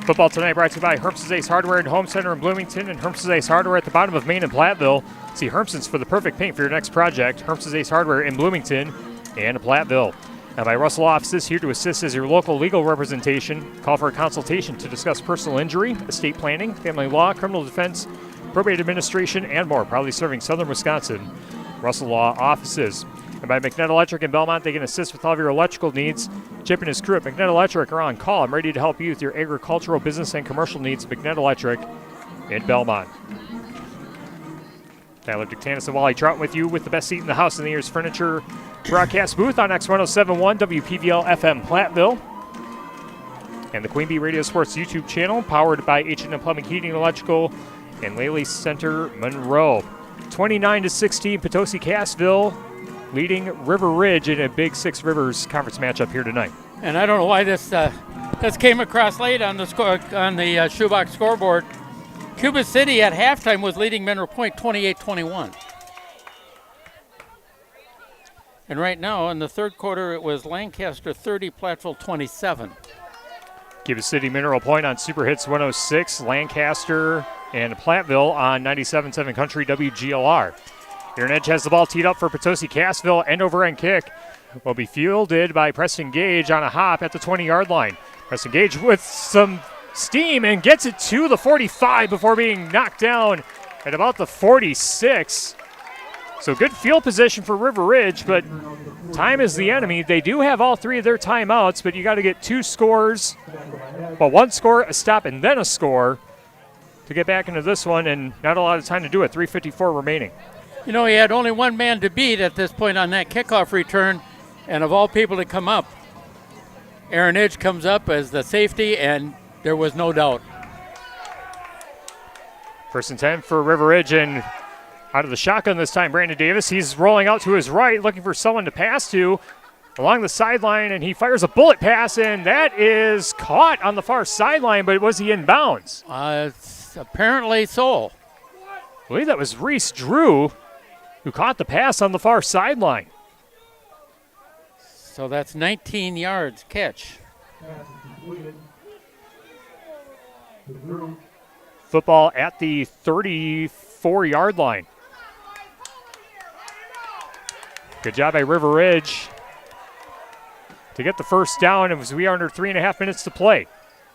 Football tonight brought to you by Hermson's Ace Hardware and Home Center in Bloomington and Hermson's Ace Hardware at the bottom of Main and Platteville. See Hermson's for the perfect paint for your next project. Hermson's Ace Hardware in Bloomington and Platteville. And by Russell Offices, here to assist as your local legal representation. Call for a consultation to discuss personal injury, estate planning, family law, criminal defense, probate administration, and more. Proudly serving southern Wisconsin. Russell Law Offices. And by McNett Electric in Belmont, they can assist with all of your electrical needs. Chip and his crew at McNett Electric are on call. I'm ready to help you with your agricultural, business, and commercial needs. McNett Electric in Belmont. Tyler Dictanis and Wally Trout with you with the best seat in the house in the Ears Furniture broadcast booth on X1071 WPVL FM Platteville. And the Queen Bee Radio Sports YouTube channel, powered by H&M Plumbing, Heating, and Electrical, and Lely Center, Monroe. 29-16, Potosi Cassville leading River Ridge in a big Six Rivers conference matchup here tonight. And I don't know why this came across late on the shoebox scoreboard. Cuba City at halftime was leading Mineral Point 28-21. And right now in the third quarter it was Lancaster 30, Platteville 27. Cuba City Mineral Point on Super Hits 106, Lancaster and Platteville on 97.7 Country WGLR. Aaron Edge has the ball teed up for Potosi Cassville. End over end kick will be fielded by Preston Gage on a hop at the 20-yard line. Preston Gage with some steam and gets it to the 45 before being knocked down at about the 46. So good field position for River Ridge, but time is the enemy. They do have all three of their timeouts, but you got to get two scores. Well, one score, a stop, and then a score to get back into this one, and not a lot of time to do it. 3:54 remaining. You know, he had only one man to beat at this point on that kickoff return, and of all people to come up, Aaron Edge comes up as the safety, and there was no doubt. First and 10 for River Ridge, and out of the shotgun this time, Brandon Davis. He's rolling out to his right, looking for someone to pass to along the sideline, and he fires a bullet pass, and that is caught on the far sideline, but was he in bounds? Apparently so. I believe that was Reese Drew who caught the pass on the far sideline. So that's 19 yards catch. Football at the 34-yard line. Good job by River Ridge to get the first down as we are under 3.5 minutes to play.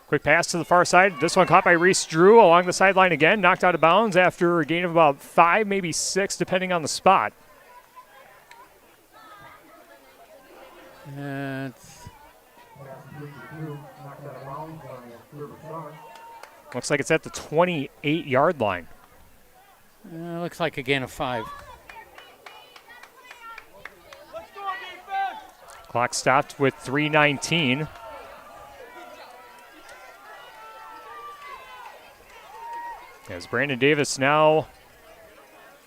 Quick pass to the far side. This one caught by Reese Drew along the sideline again. Knocked out of bounds after a gain of about 5, maybe 6, depending on the spot. Looks like it's at the 28-yard line. Looks like a gain of 5. Clock stopped with 3:19. As Brandon Davis now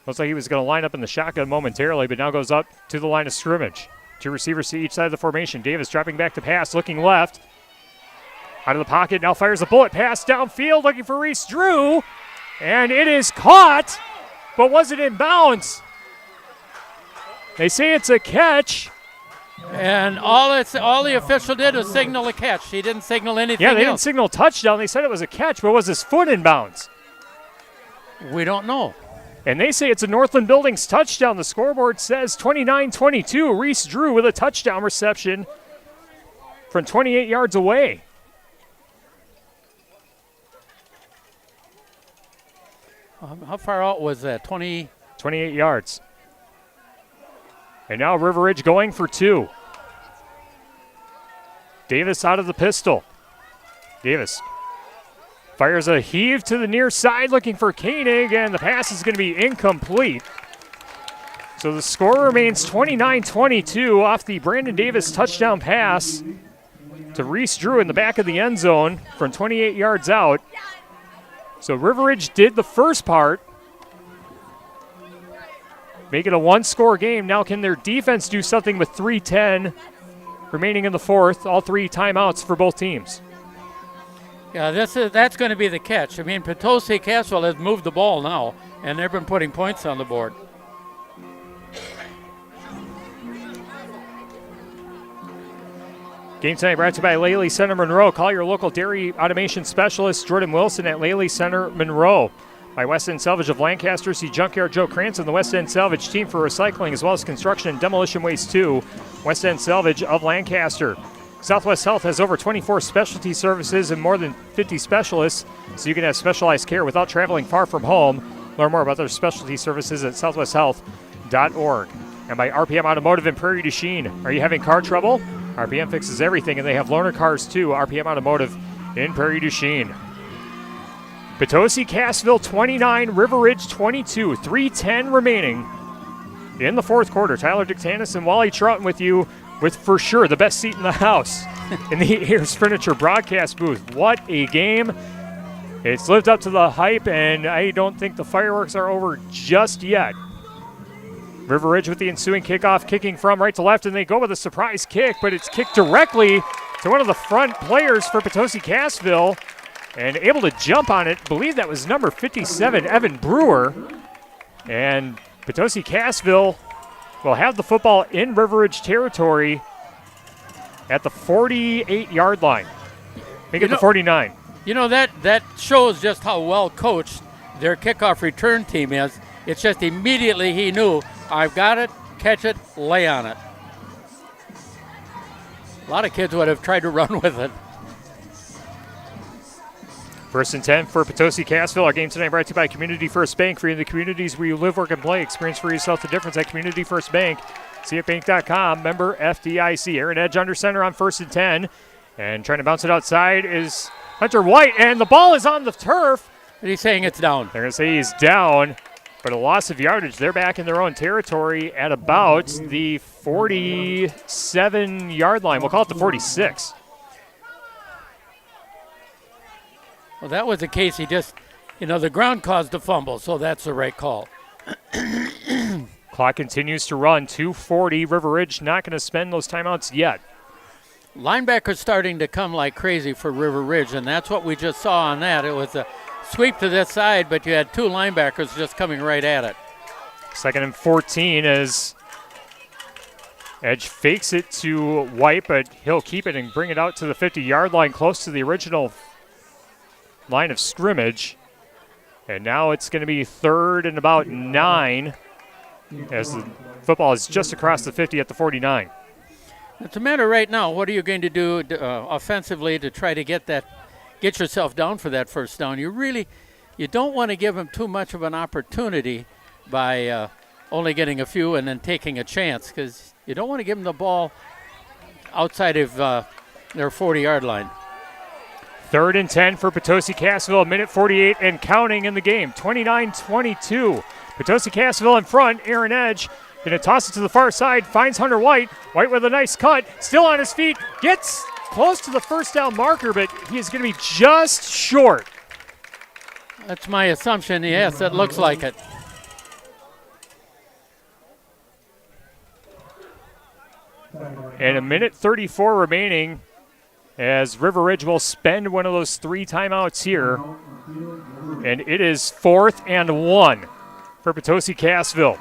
looks like he was going to line up in the shotgun momentarily, but now goes up to the line of scrimmage. Two receivers to each side of the formation. Davis dropping back to pass, looking left. Out of the pocket, now fires a bullet pass downfield, looking for Reese Drew. And it is caught, but was it in bounds? They say it's a catch. And all the official did was signal a catch. He didn't signal anything else. Yeah, they didn't signal touchdown. They said it was a catch, but was his foot in bounds? We don't know. And they say it's a Northland Buildings touchdown. The scoreboard says 29-22. Reese Drew with a touchdown reception from 28 yards away. How far out was that? 28 yards. And now River Ridge going for 2. Davis out of the pistol. Davis fires a heave to the near side, looking for Koenig, and the pass is going to be incomplete. So the score remains 29-22 off the Brandon Davis touchdown pass to Reese Drew in the back of the end zone from 28 yards out. So River Ridge did the first part, make it a one-score game. Now can their defense do something with 3:10 remaining in the fourth? All 3 timeouts for both teams. Yeah, that's going to be the catch. I mean, Potosi Cassville has moved the ball now, and they've been putting points on the board. Game tonight brought to you by Lely Center Monroe. Call your local dairy automation specialist, Jordan Wilson, at Lely Center Monroe. By West End Salvage of Lancaster, see Junkyard Joe Cranston, the West End Salvage team for recycling as well as construction and demolition waste too. West End Salvage of Lancaster. Southwest Health has over 24 specialty services and more than 50 specialists, so you can have specialized care without traveling far from home. Learn more about their specialty services at southwesthealth.org. And by RPM Automotive in Prairie du Chien. Are you having car trouble? RPM fixes everything, and they have loaner cars too. RPM Automotive in Prairie du Chien. Potosi, Cassville 29, River Ridge 22, 3:10 remaining in the fourth quarter. Tyler Dictanis and Wally Troughton with you with, for sure, the best seat in the house in the Ayers Furniture broadcast booth. What a game. It's lived up to the hype, and I don't think the fireworks are over just yet. River Ridge with the ensuing kickoff, kicking from right to left, and they go with a surprise kick, but it's kicked directly to one of the front players for Potosi Cassville, and able to jump on it. I believe that was number 57, Evan Brewer. And Potosi Cassville will have the football in River Ridge territory at the 48-yard line. Make it the 49. You know, that shows just how well coached their kickoff return team is. It's just immediately he knew, I've got it, catch it, lay on it. A lot of kids would have tried to run with it. First and 10 for Potosi Cassville. Our game tonight brought to you by Community First Bank. For you in the communities where you live, work, and play. Experience for yourself the difference at Community First Bank. CFBank.com, member FDIC. Aaron Edge under center on first and 10. And trying to bounce it outside is Hunter White. And the ball is on the turf. And he's saying it's down. They're going to say he's down. But a loss of yardage. They're back in their own territory at about the 47-yard line. We'll call it the 46. Well, that was the case. He just, the ground caused the fumble, so that's the right call. Clock continues to run. 2:40. River Ridge not going to spend those timeouts yet. Linebackers starting to come like crazy for River Ridge, and that's what we just saw on that. It was a sweep to this side, but you had two linebackers just coming right at it. 2nd and 14 as Edge fakes it to White, but he'll keep it and bring it out to the 50-yard line, close to the original line of scrimmage. And now it's going to be 3rd and about 9 as the football is just across the 50 at the 49. It's a matter right now, what are you going to do offensively to try to get yourself down for that first down? You don't want to give them too much of an opportunity by only getting a few and then taking a chance, because you don't want to give them the ball outside of their 40-yard line. 3rd and 10 for Potosi Cassville, a minute 48 and counting in the game. 29-22. Potosi Cassville in front. Aaron Edge going to toss it to the far side, finds Hunter White. White with a nice cut, still on his feet, gets close to the first down marker, but he is going to be just short. That's my assumption. Yes, it looks like it. And a minute 34 remaining as River Ridge will spend one of those 3 timeouts here. And it is 4th and 1 for Potosi Cassville.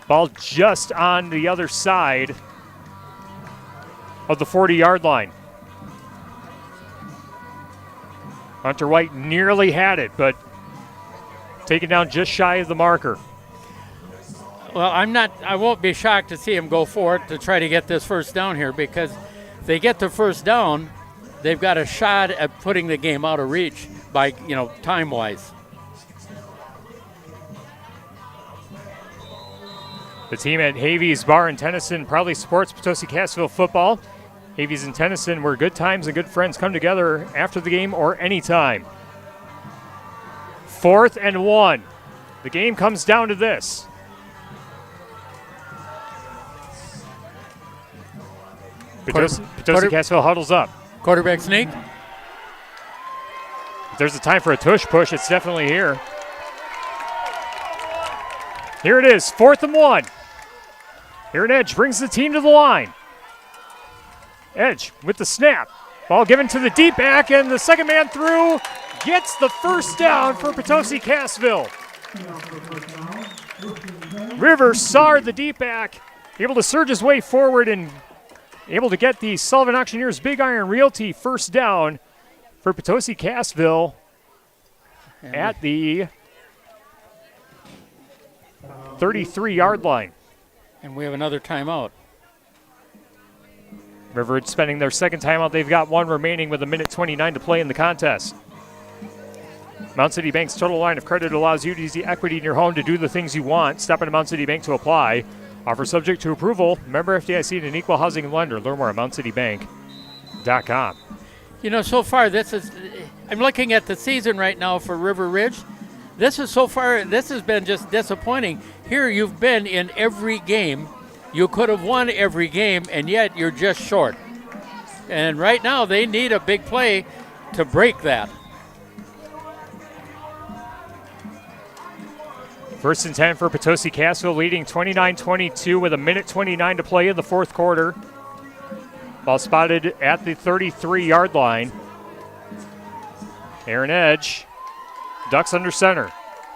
Ball just on the other side of the 40-yard line. Hunter White nearly had it, but taken down just shy of the marker. Well, I won't be shocked to see him go for it to try to get this first down here, because if they get the first down, they've got a shot at putting the game out of reach by, time-wise. The team at Havies Bar in Tennyson proudly supports Potosi Cassville football. Havies and Tennyson, where good times and good friends come together after the game or anytime. 4th and 1. The game comes down to this. Potosi Cassville huddles up. Quarterback sneak. If there's a time for a tush push, it's definitely here. Here it is, 4th and 1. Aaron Edge brings the team to the line. Edge with the snap. Ball given to the deep back, and the second man through gets the first down for Potosi Cassville. Rivers Sard, the deep back, able to surge his way forward and able to get the Sullivan Auctioneers Big Iron Realty first down for Potosi Cassville at the 33-yard line. And we have another timeout. River Ridge spending their second timeout. They've got one remaining with a minute 29 to play in the contest. Mount City Bank's total line of credit allows you to use the equity in your home to do the things you want. Stop into Mount City Bank to apply. Offer subject to approval. Member FDIC and an equal housing lender. Learn more at MountCityBank.com. So far this is I'm looking at the season right now for River Ridge. This has been just disappointing. Here you've been in every game. You could have won every game, and yet you're just short. And right now they need a big play to break that. First and 10 for Potosi Cassville, leading 29-22 with 1:29 to play in the fourth quarter. Ball spotted at the 33-yard line. Aaron Edge ducks under center,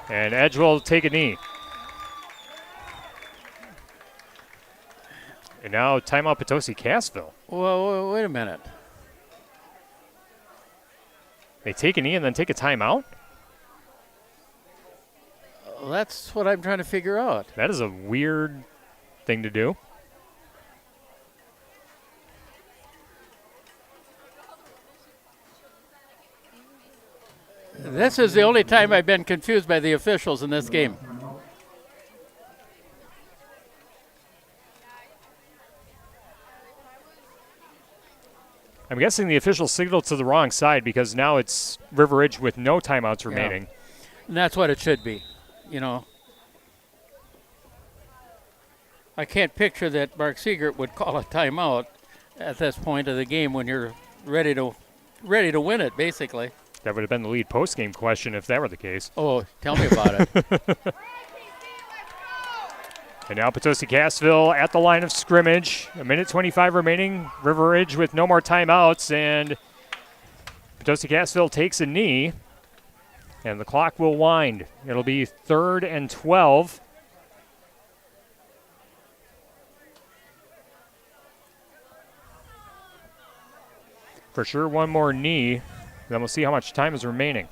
and Edge will take a knee. And now timeout Potosi Cassville. Well, wait a minute. They take a knee and then take a timeout? That's what I'm trying to figure out. That is a weird thing to do. This is the only time I've been confused by the officials in this game. I'm guessing the officials signaled to the wrong side because now it's River Ridge with no timeouts remaining. And that's what it should be, you know. I can't picture that Mark Siegert would call a timeout at this point of the game when you're ready to win it, basically. That would have been the lead post-game question if that were the case. Oh, tell me about it. And now Potosi Cassville at the line of scrimmage. 1:25 remaining. River Ridge with no more timeouts. And Potosi Cassville takes a knee. And the clock will wind. It'll be 3rd and 12. For sure, one more knee. Then we'll see how much time is remaining.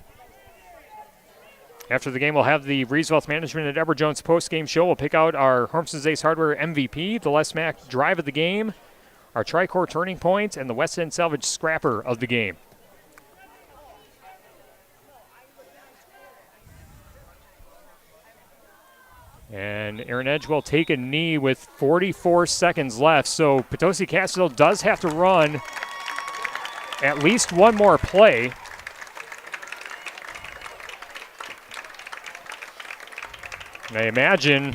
After the game, we'll have the Reeves Wealth Management and Edward Jones post-game show. We'll pick out our Harmson's Ace Hardware MVP, the Les Mack drive of the game, our Tricor turning point, and the West End Salvage scrapper of the game. And Aaron Edge will take a knee with 44 seconds left. So Potosi Cassville does have to run at least one more play. And I imagine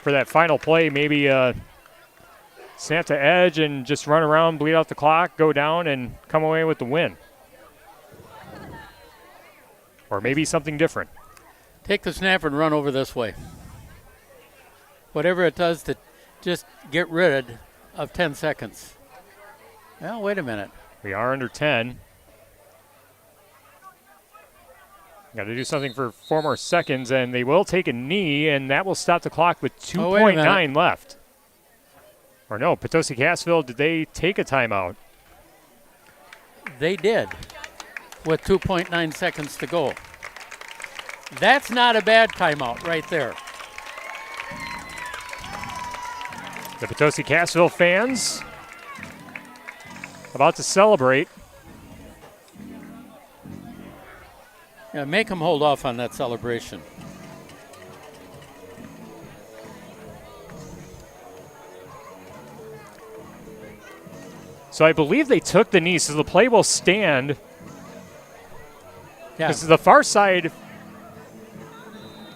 for that final play, maybe snap to Edge and just run around, bleed out the clock, go down, and come away with the win. Or maybe something different. Take the snap and run over this way. Whatever it does to just get rid of 10 seconds. Well, wait a minute. We are under 10. Got to do something for 4 more seconds, and they will take a knee, and that will stop the clock with 2.9 left. Or no, Potosi Cassville, did they take a timeout? They did, with 2.9 seconds to go. That's not a bad timeout right there. The Potosi Cassville fans about to celebrate. Yeah, make them hold off on that celebration. So I believe they took the knee, so the play will stand. Yeah. Because the far side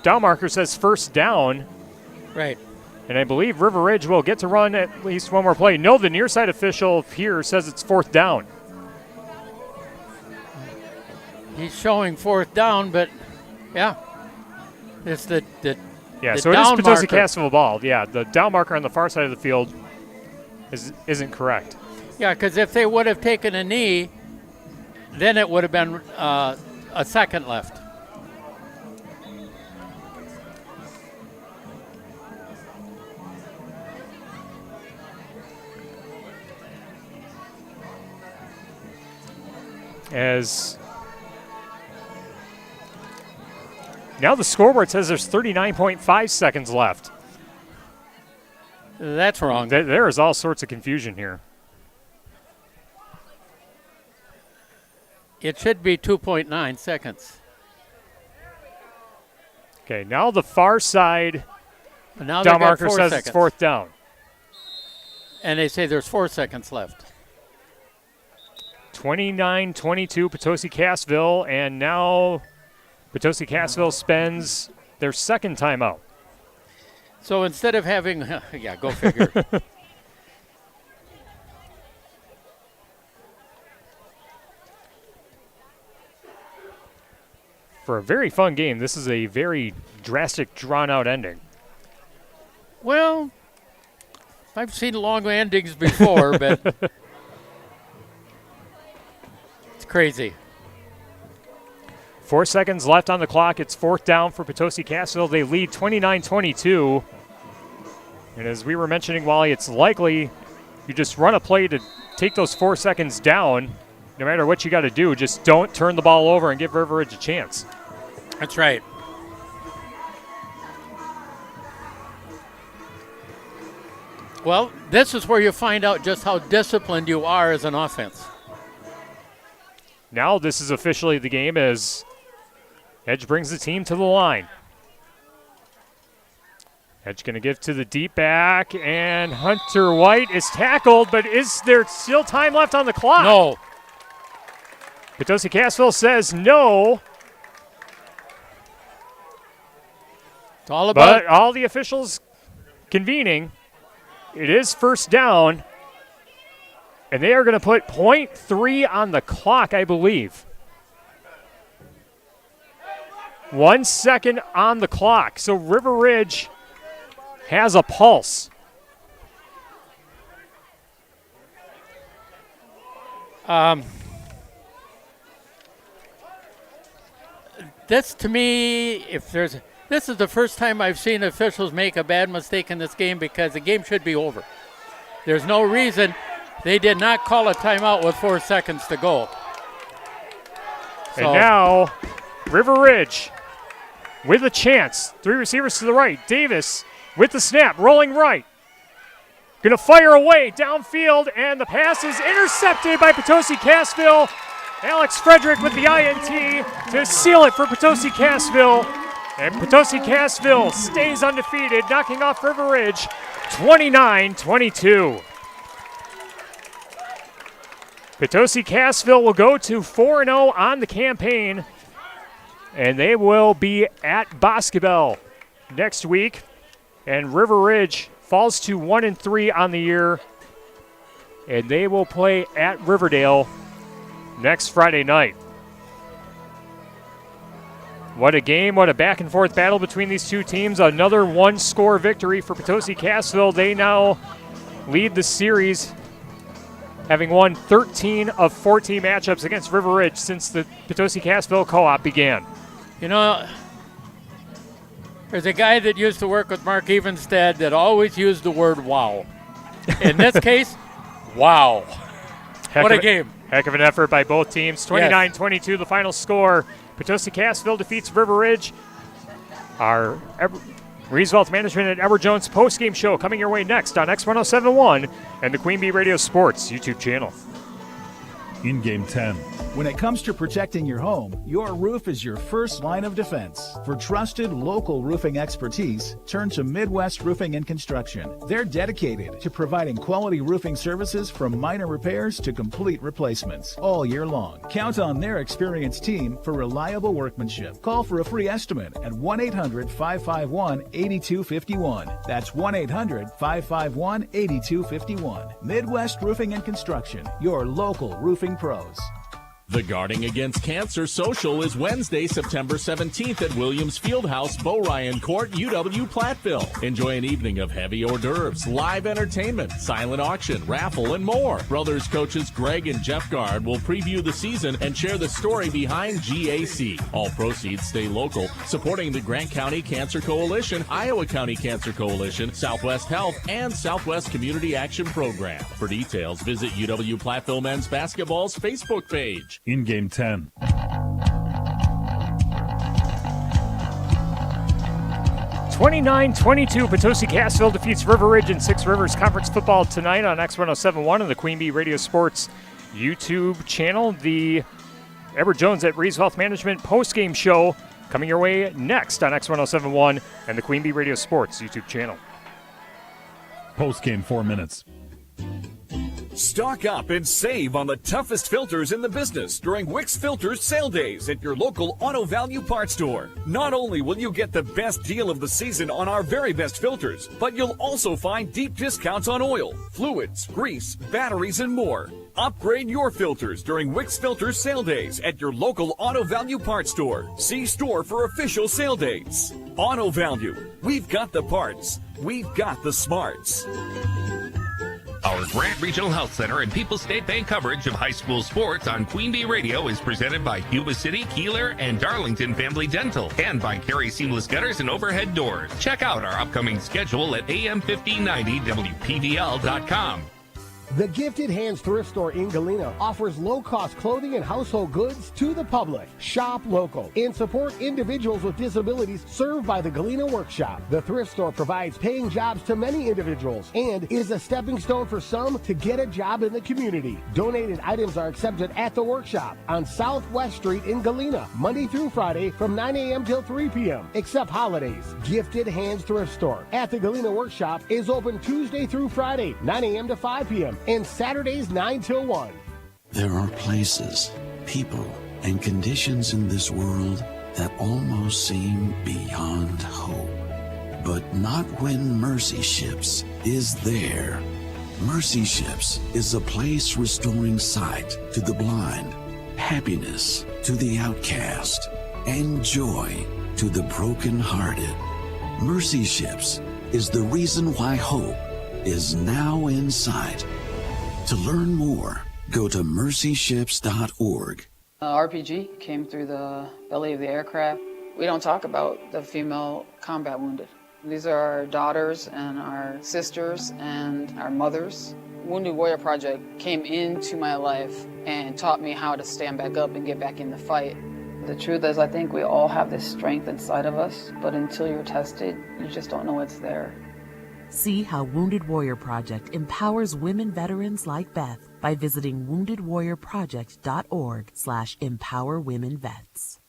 down marker says first down. Right. And I believe River Ridge will get to run at least one more play. No, the near side official here says it's 4th down. He's showing 4th down, but yeah, it's the yeah. The So it is Potosi marker. Cassville ball. Yeah, the down marker on the far side of the field isn't correct. Yeah, because if they would have taken a knee, then it would have been a second left. As now the scoreboard says there's 39.5 seconds left. That's wrong. There is all sorts of confusion here. It should be 2.9 seconds. Okay, now the far side Now down they got marker 4 says seconds. it's 4th down. And they say there's 4 seconds left. 29-22 Potosi Cassville, and now Potosi Cassville spends their second timeout. So instead of having, yeah, go figure. For a very fun game, this is a very drastic, drawn-out ending. Well, I've seen long endings before, but it's crazy. 4 seconds left on the clock. It's fourth down for Potosi Cassville. They lead 29-22. And as we were mentioning, Wally, it's likely you just run a play to take those 4 seconds down. No matter what you got to do, just don't turn the ball over and give River Ridge a chance. That's right. Well, this is where you find out just how disciplined you are as an offense. Now this is officially the game as Edge brings the team to the line. Edge going to give to the deep back, and Hunter White is tackled, but is there still time left on the clock? No. Potosi Cassville says no. It's all about. But all the officials convening. It is first down, and they are going to put .3 on the clock, I believe. 1 second on the clock. So River Ridge has a pulse. This, to me, this is the first time I've seen officials make a bad mistake in this game because the game should be over. There's no reason they did not call a timeout with 4 seconds to go. And now, River Ridge with a chance. 3 receivers to the right. Davis with the snap, rolling right. Going to fire away downfield, and the pass is intercepted by Potosi Cassville. Alex Frederick with the INT to seal it for Potosi Cassville. And Potosi Cassville stays undefeated, knocking off River Ridge 29-22. Potosi Cassville will go to 4-0 on the campaign, and they will be at Boscobel next week. And River Ridge falls to 1-3 on the year, and they will play at Riverdale next Friday night. What a game, what a back-and-forth battle between these two teams. Another one-score victory for Potosi Cassville. They now lead the series, having won 13 of 14 matchups against River Ridge since the Potosi Cassville co-op began. You know, there's a guy that used to work with Mark Evenstead that always used the word wow. In this case, wow. What a game. Heck of an effort by both teams. 29-22 the final score. Potosi Cassville defeats River Ridge. Our Rees Management and Edward Jones post-game show coming your way next on X1071 and the Queen Bee Radio Sports YouTube channel. In Game 10. When it comes to protecting your home, your roof is your first line of defense. For trusted local roofing expertise, turn to Midwest Roofing and Construction. They're dedicated to providing quality roofing services from minor repairs to complete replacements all year long. Count on their experienced team for reliable workmanship. Call for a free estimate at 1-800-551-8251. That's 1-800-551-8251. Midwest Roofing and Construction, your local roofing pros. The Guarding Against Cancer Social is Wednesday, September 17th at Williams Fieldhouse, Bo Ryan Court, UW Platteville. Enjoy an evening of heavy hors d'oeuvres, live entertainment, silent auction, raffle, and more. Brothers coaches Greg and Jeff Gard will preview the season and share the story behind GAC. All proceeds stay local, supporting the Grant County Cancer Coalition, Iowa County Cancer Coalition, Southwest Health, and Southwest Community Action Program. For details, visit UW Platteville Men's Basketball's Facebook page. In Game 10. Potosi Cassville defeats River Ridge in Six Rivers Conference football tonight on X1071 and the Queen Bee Radio Sports YouTube channel. The Edward Jones at Rees Wealth Management post-game show coming your way next on X1071 and the Queen Bee Radio Sports YouTube channel. Post-game 4 minutes. Stock up and save on the toughest filters in the business during Wix Filters sale days at your local Auto Value Parts store. Not only will you get the best deal of the season on our very best filters, but you'll also find deep discounts on oil, fluids, grease, batteries, and more. Upgrade your filters during Wix Filters sale days at your local Auto Value Parts store. See store for official sale dates. Auto Value. We've got the parts. We've got the smarts. Our Grant Regional Health Center and People's State Bank coverage of high school sports on Queen Bee Radio is presented by Cuba City, Kieler, and Darlington Family Dental, and by Carey Seamless Gutters and Overhead Doors. Check out our upcoming schedule at am1590wpvl.com. The Gifted Hands Thrift Store in Galena offers low-cost clothing and household goods to the public. Shop local and support individuals with disabilities served by the Galena Workshop. The thrift store provides paying jobs to many individuals and is a stepping stone for some to get a job in the community. Donated items are accepted at the workshop on Southwest Street in Galena, Monday through Friday from 9 a.m. till 3 p.m., except holidays. Gifted Hands Thrift Store at the Galena Workshop is open Tuesday through Friday, 9 a.m. to 5 p.m. and Saturdays 9 till 1. There are places, people, and conditions in this world that almost seem beyond hope. But not when Mercy Ships is there. Mercy Ships is a place restoring sight to the blind, happiness to the outcast, and joy to the brokenhearted. Mercy Ships is the reason why hope is now in sight. To learn more, go to mercyships.org. RPG came through the belly of the aircraft. We don't talk about the female combat wounded. These are our daughters and our sisters and our mothers. Wounded Warrior Project came into my life and taught me how to stand back up and get back in the fight. The truth is, I think we all have this strength inside of us, but until you're tested, you just don't know it's there. See how Wounded Warrior Project empowers women veterans like Beth by visiting woundedwarriorproject.org/empowerwomenvets.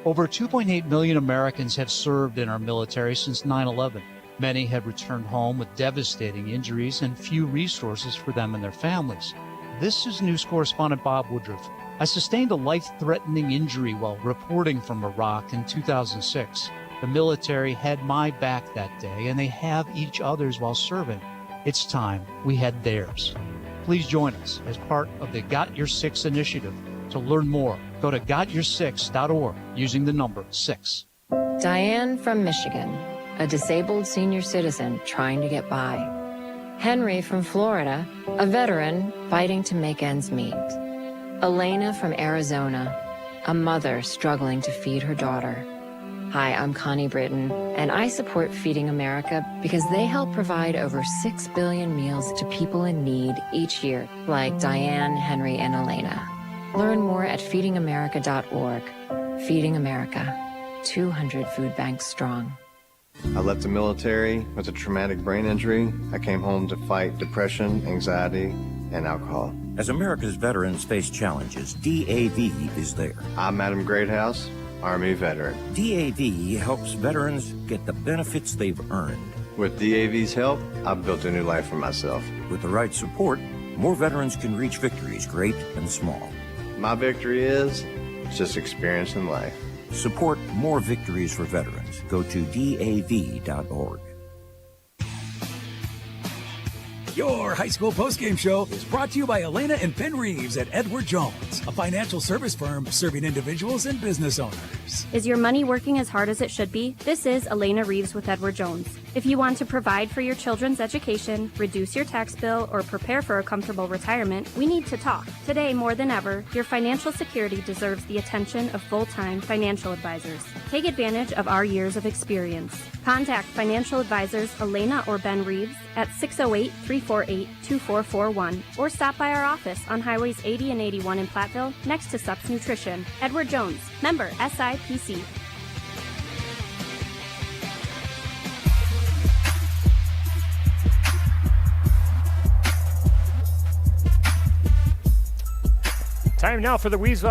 Over 2.8 million Americans have served in our military since 9/11. Many have returned home with devastating injuries and few resources for them and their families. This is news correspondent Bob Woodruff. I sustained a life-threatening injury while reporting from Iraq in 2006. The military had my back that day, and they have each other's while serving. It's time we had theirs. Please join us as part of the Got Your Six initiative. To learn more, go to gotyoursix.org using the number 6. Diane from Michigan, a disabled senior citizen trying to get by. Henry from Florida, a veteran fighting to make ends meet. Elena from Arizona, a mother struggling to feed her daughter. Hi, I'm Connie Britton, and I support Feeding America because they help provide over 6 billion meals to people in need each year, like Diane, Henry, and Elena. Learn more at feedingamerica.org. Feeding America, 200 food banks strong. I left the military with a traumatic brain injury. I came home to fight depression, anxiety, and alcohol. As America's veterans face challenges, DAV is there. I'm Adam Greathouse, Army veteran. DAV helps veterans get the benefits they've earned. With DAV's help, I've built a new life for myself. With the right support, more veterans can reach victories, great and small. My victory is just experiencing life. Support more victories for veterans. Go to DAV.org. Your high school postgame show is brought to you by Elena and Ben Reeves at Edward Jones, a financial service firm serving individuals and business owners. Is your money working as hard as it should be? This is Elena Reeves with Edward Jones. If you want to provide for your children's education, reduce your tax bill, or prepare for a comfortable retirement, we need to talk. Today, more than ever, your financial security deserves the attention of full-time financial advisors. Take advantage of our years of experience. Contact financial advisors Elena or Ben Reeves at 608-348-2441 or stop by our office on Highways 80 and 81 in Platteville next to Sups Nutrition. Edward Jones, member SIPC. Time now for the Reeves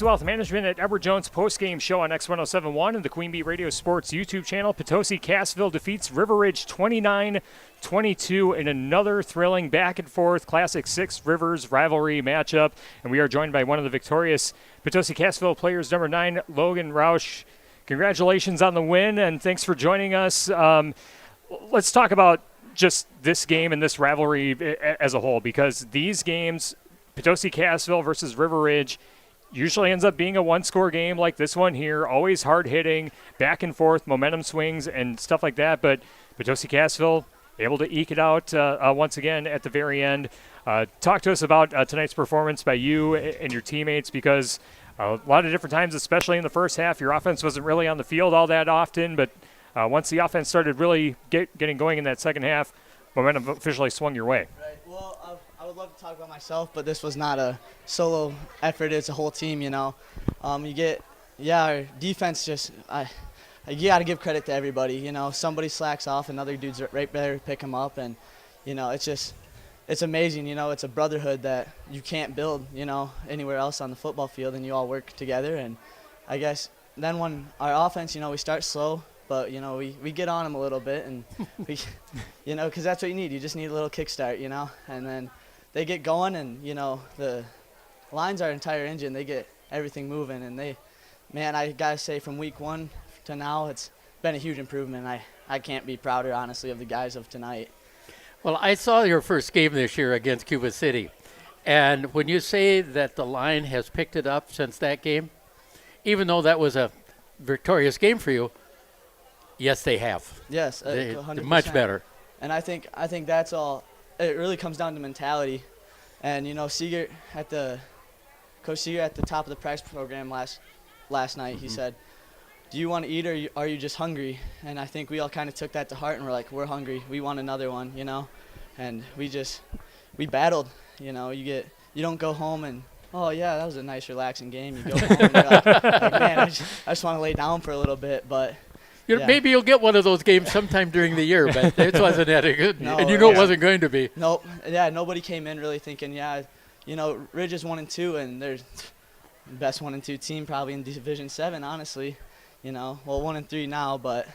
Wealth Management at Edward Jones post-game show on X1071 and the Queen Bee Radio Sports YouTube channel. Potosi Cassville defeats River Ridge 29-22 in another thrilling back-and-forth Classic Six Rivers rivalry matchup. And we are joined by one of the victorious Potosi Cassville players, number 9, Logan Roush. Congratulations on the win, and thanks for joining us. Let's talk about just this game and this rivalry as a whole, because these games, Potosi Cassville versus River Ridge, usually ends up being a one-score game like this one here, always hard-hitting, back and forth, momentum swings and stuff like that. But Potosi Cassville able to eke it out once again at the very end. Talk to us about tonight's performance by you and your teammates, because a lot of different times, especially in the first half, your offense wasn't really on the field all that often, but once the offense started really getting going in that second half, momentum officially swung your way. Right. Well, I would love to talk about myself, but this was not a solo effort. It's a whole team, you know. Our defense just, you got to give credit to everybody. You know, somebody slacks off, another dude's right there to pick him up, and, you know, it's amazing. You know, it's a brotherhood that you can't build, you know, anywhere else on the football field, and you all work together. And I guess then when our offense, you know, we start slow, but, you know, we get on them a little bit, and, you know, because that's what you need. You just need a little kickstart, you know, and then they get going, and, you know, the line's our entire engine. They get everything moving, and I got to say, from week 1 to now, it's been a huge improvement. I can't be prouder, honestly, of the guys of tonight. Well, I saw your first game this year against Cuba City, and when you say that the line has picked it up since that game, even though that was a victorious game for you, yes, they have. Yes, 100%. 100%. Much better. And I think that's all. It really comes down to mentality. And, you know, Coach Seeger at the top of the practice program last night, he said, do you want to eat, or are you just hungry? And I think we all kind of took that to heart, and we're like, we're hungry. We want another one, you know. And we battled. You know, you don't go home and, oh, yeah, that was a nice, relaxing game. You go home and you're like, man, I just want to lay down for a little bit. But yeah. Maybe you'll get one of those games sometime during the year, but it wasn't that good. No, and you know it wasn't going to be. Nope. Yeah, nobody came in really thinking, you know, Ridge is 1-2, and they're the best 1-2 team probably in Division 7, honestly. You know, well, 1-3 now, but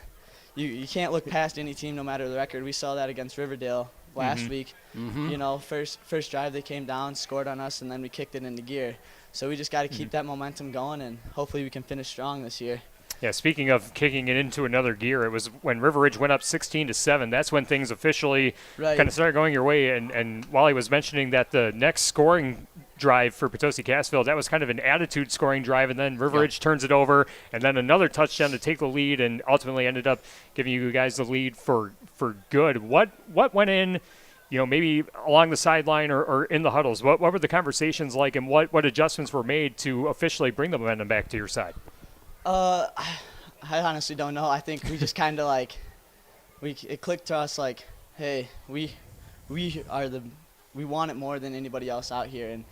you can't look past any team no matter the record. We saw that against Riverdale last week. You know, first drive they came down, scored on us, and then we kicked it into gear. So we just got to keep that momentum going, and hopefully we can finish strong this year. Yeah, speaking of kicking it into another gear, it was when River Ridge went up 16-7. That's when things officially kind of started going your way. And Wally was mentioning that the next scoring drive for Potosi Cassville, that was kind of an attitude scoring drive, and then River Ridge turns it over, and then another touchdown to take the lead, and ultimately ended up giving you guys the lead for good. What went in, you know, maybe along the sideline or in the huddles? What were the conversations like, and what adjustments were made to officially bring the momentum back to your side? I honestly don't know. I think we just kind of like, it clicked to us like, hey, we want it more than anybody else out here, and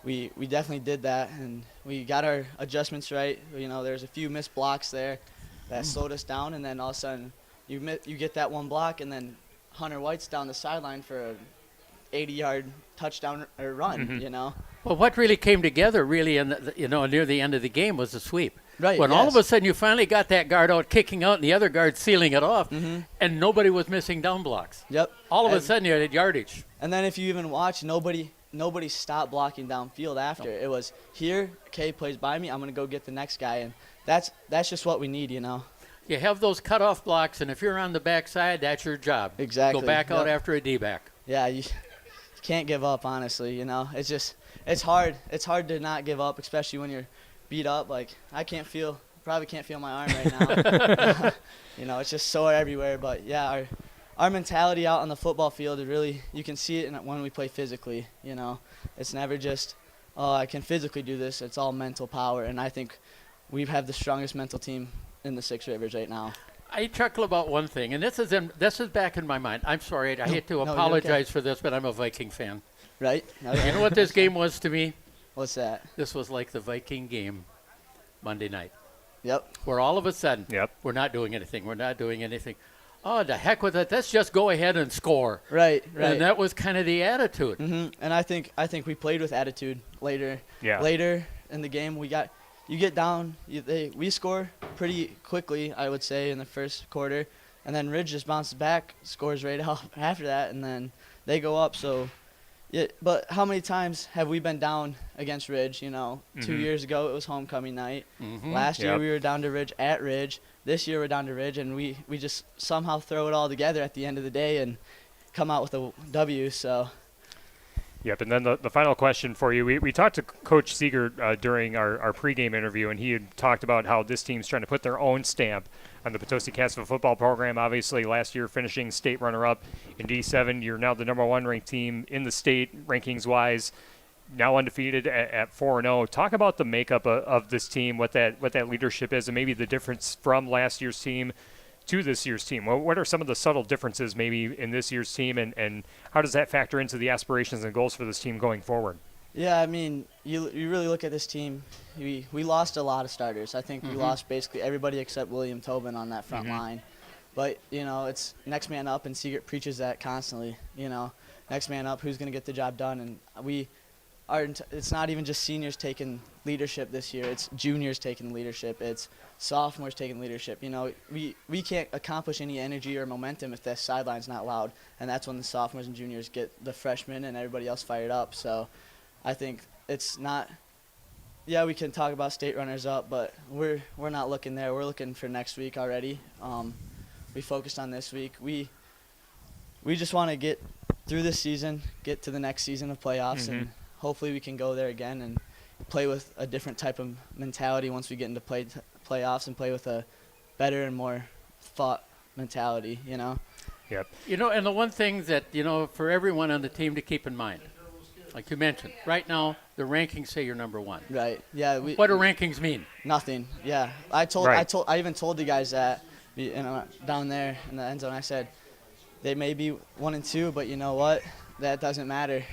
we definitely did that, and we got our adjustments right. You know, there's a few missed blocks there that slowed us down, and then all of a sudden you get that one block, and then Hunter White's down the sideline for a 80-yard touchdown or run. You know. Well, what really came together really near the end of the game was the sweep. Right, when all of a sudden you finally got that guard out kicking out and the other guard sealing it off, and nobody was missing down blocks. Yep. All of a sudden you had yardage. And then if you even watch, nobody stopped blocking downfield after. It was here, Kay plays by me, I'm going to go get the next guy. And that's just what we need, you know. You have those cutoff blocks, and if you're on the backside, that's your job. Exactly. Go back out after a D-back. Yeah, you can't give up, honestly, you know. It's hard. It's hard to not give up, especially when you're beat up. Like, probably can't feel my arm right now. You know, it's just sore everywhere. But yeah, our mentality out on the football field is really, you can see it when we play physically. You know, it's never just, oh, I can physically do this. It's all mental power, and I think we have the strongest mental team in the Six Rivers right now. I chuckle about one thing, and this is back in my mind. I'm sorry, I hate to apologize for this, but I'm a Viking fan. Right? Okay. You know what this game was to me? What's that? This was like the Viking game Monday night. Yep. Where all of a sudden, we're not doing anything. oh, the heck with it. Let's just go ahead and score. Right. And that was kind of the attitude. Mm-hmm. And I think we played with attitude later. Yeah. Later in the game, you get down. We score pretty quickly, I would say, in the first quarter. And then Ridge just bounces back, scores right out after that, and then they go up. So, yeah. But how many times have we been down against Ridge? 2 years ago, it was homecoming night. Last year, we were down to Ridge at Ridge. This year, we're down to Ridge, and we just somehow throw it all together at the end of the day and come out with a W. So. Yep, and then the final question for you. We talked to Coach Seeger during our pregame interview, and he had talked about how this team's trying to put their own stamp on the Potosi Cassville football program. Obviously, last year finishing state runner-up in D7. You're now the number 1 ranked team in the state, rankings-wise, now undefeated at 4-0. Talk about the makeup of this team, what that leadership is, and maybe the difference from last year's team to this year's team. What are some of the subtle differences maybe in this year's team, and how does that factor into the aspirations and goals for this team going forward? Yeah, I mean, you really look at this team. We lost a lot of starters. I think we lost basically everybody except William Tobin on that front line. But, it's next man up, and Seegert preaches that constantly. Next man up, who's going to get the job done. And it's not even just seniors taking leadership this year. It's juniors taking leadership. It's sophomores taking leadership. We can't accomplish any energy or momentum if the sideline's not loud. And that's when the sophomores and juniors get the freshmen and everybody else fired up. So I think it's not – yeah, we can talk about state runners-up, but we're not looking there. We're looking for next week already. We focused on this week. We just want to get through this season, get to the next season of playoffs, and hopefully we can go there again and play with a different type of mentality once we get into playoffs and play with a better and more thought mentality, Yep. And the one thing that, for everyone on the team to keep in mind, like you mentioned, right now the rankings say you're number 1. Right. Yeah. What do rankings mean? Nothing. Yeah. I even told the guys that, down there in the end zone. I said they may be 1 and 2, but you know what? That doesn't matter.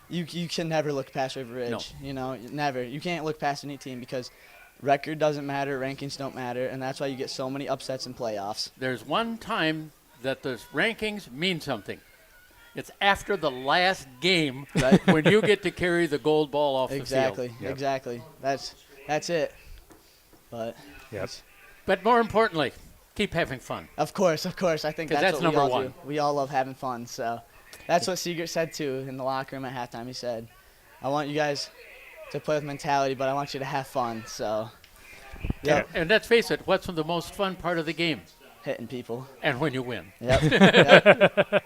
You can never look past River Ridge. No. Never. You can't look past any team because record doesn't matter, rankings don't matter, and that's why you get so many upsets in playoffs. There's one time that the rankings mean something. It's after the last game when you get to carry the gold ball off the field. Exactly. That's it. But But more importantly, keep having fun. Of course. I think that's what number we all 1. do. We all love having fun, so that's what Seegert said too in the locker room at halftime. He said, "I want you guys to play with mentality, but I want you to have fun." So, yeah. And let's face it, what's the most fun part of the game? Hitting people. And when you win. Yep.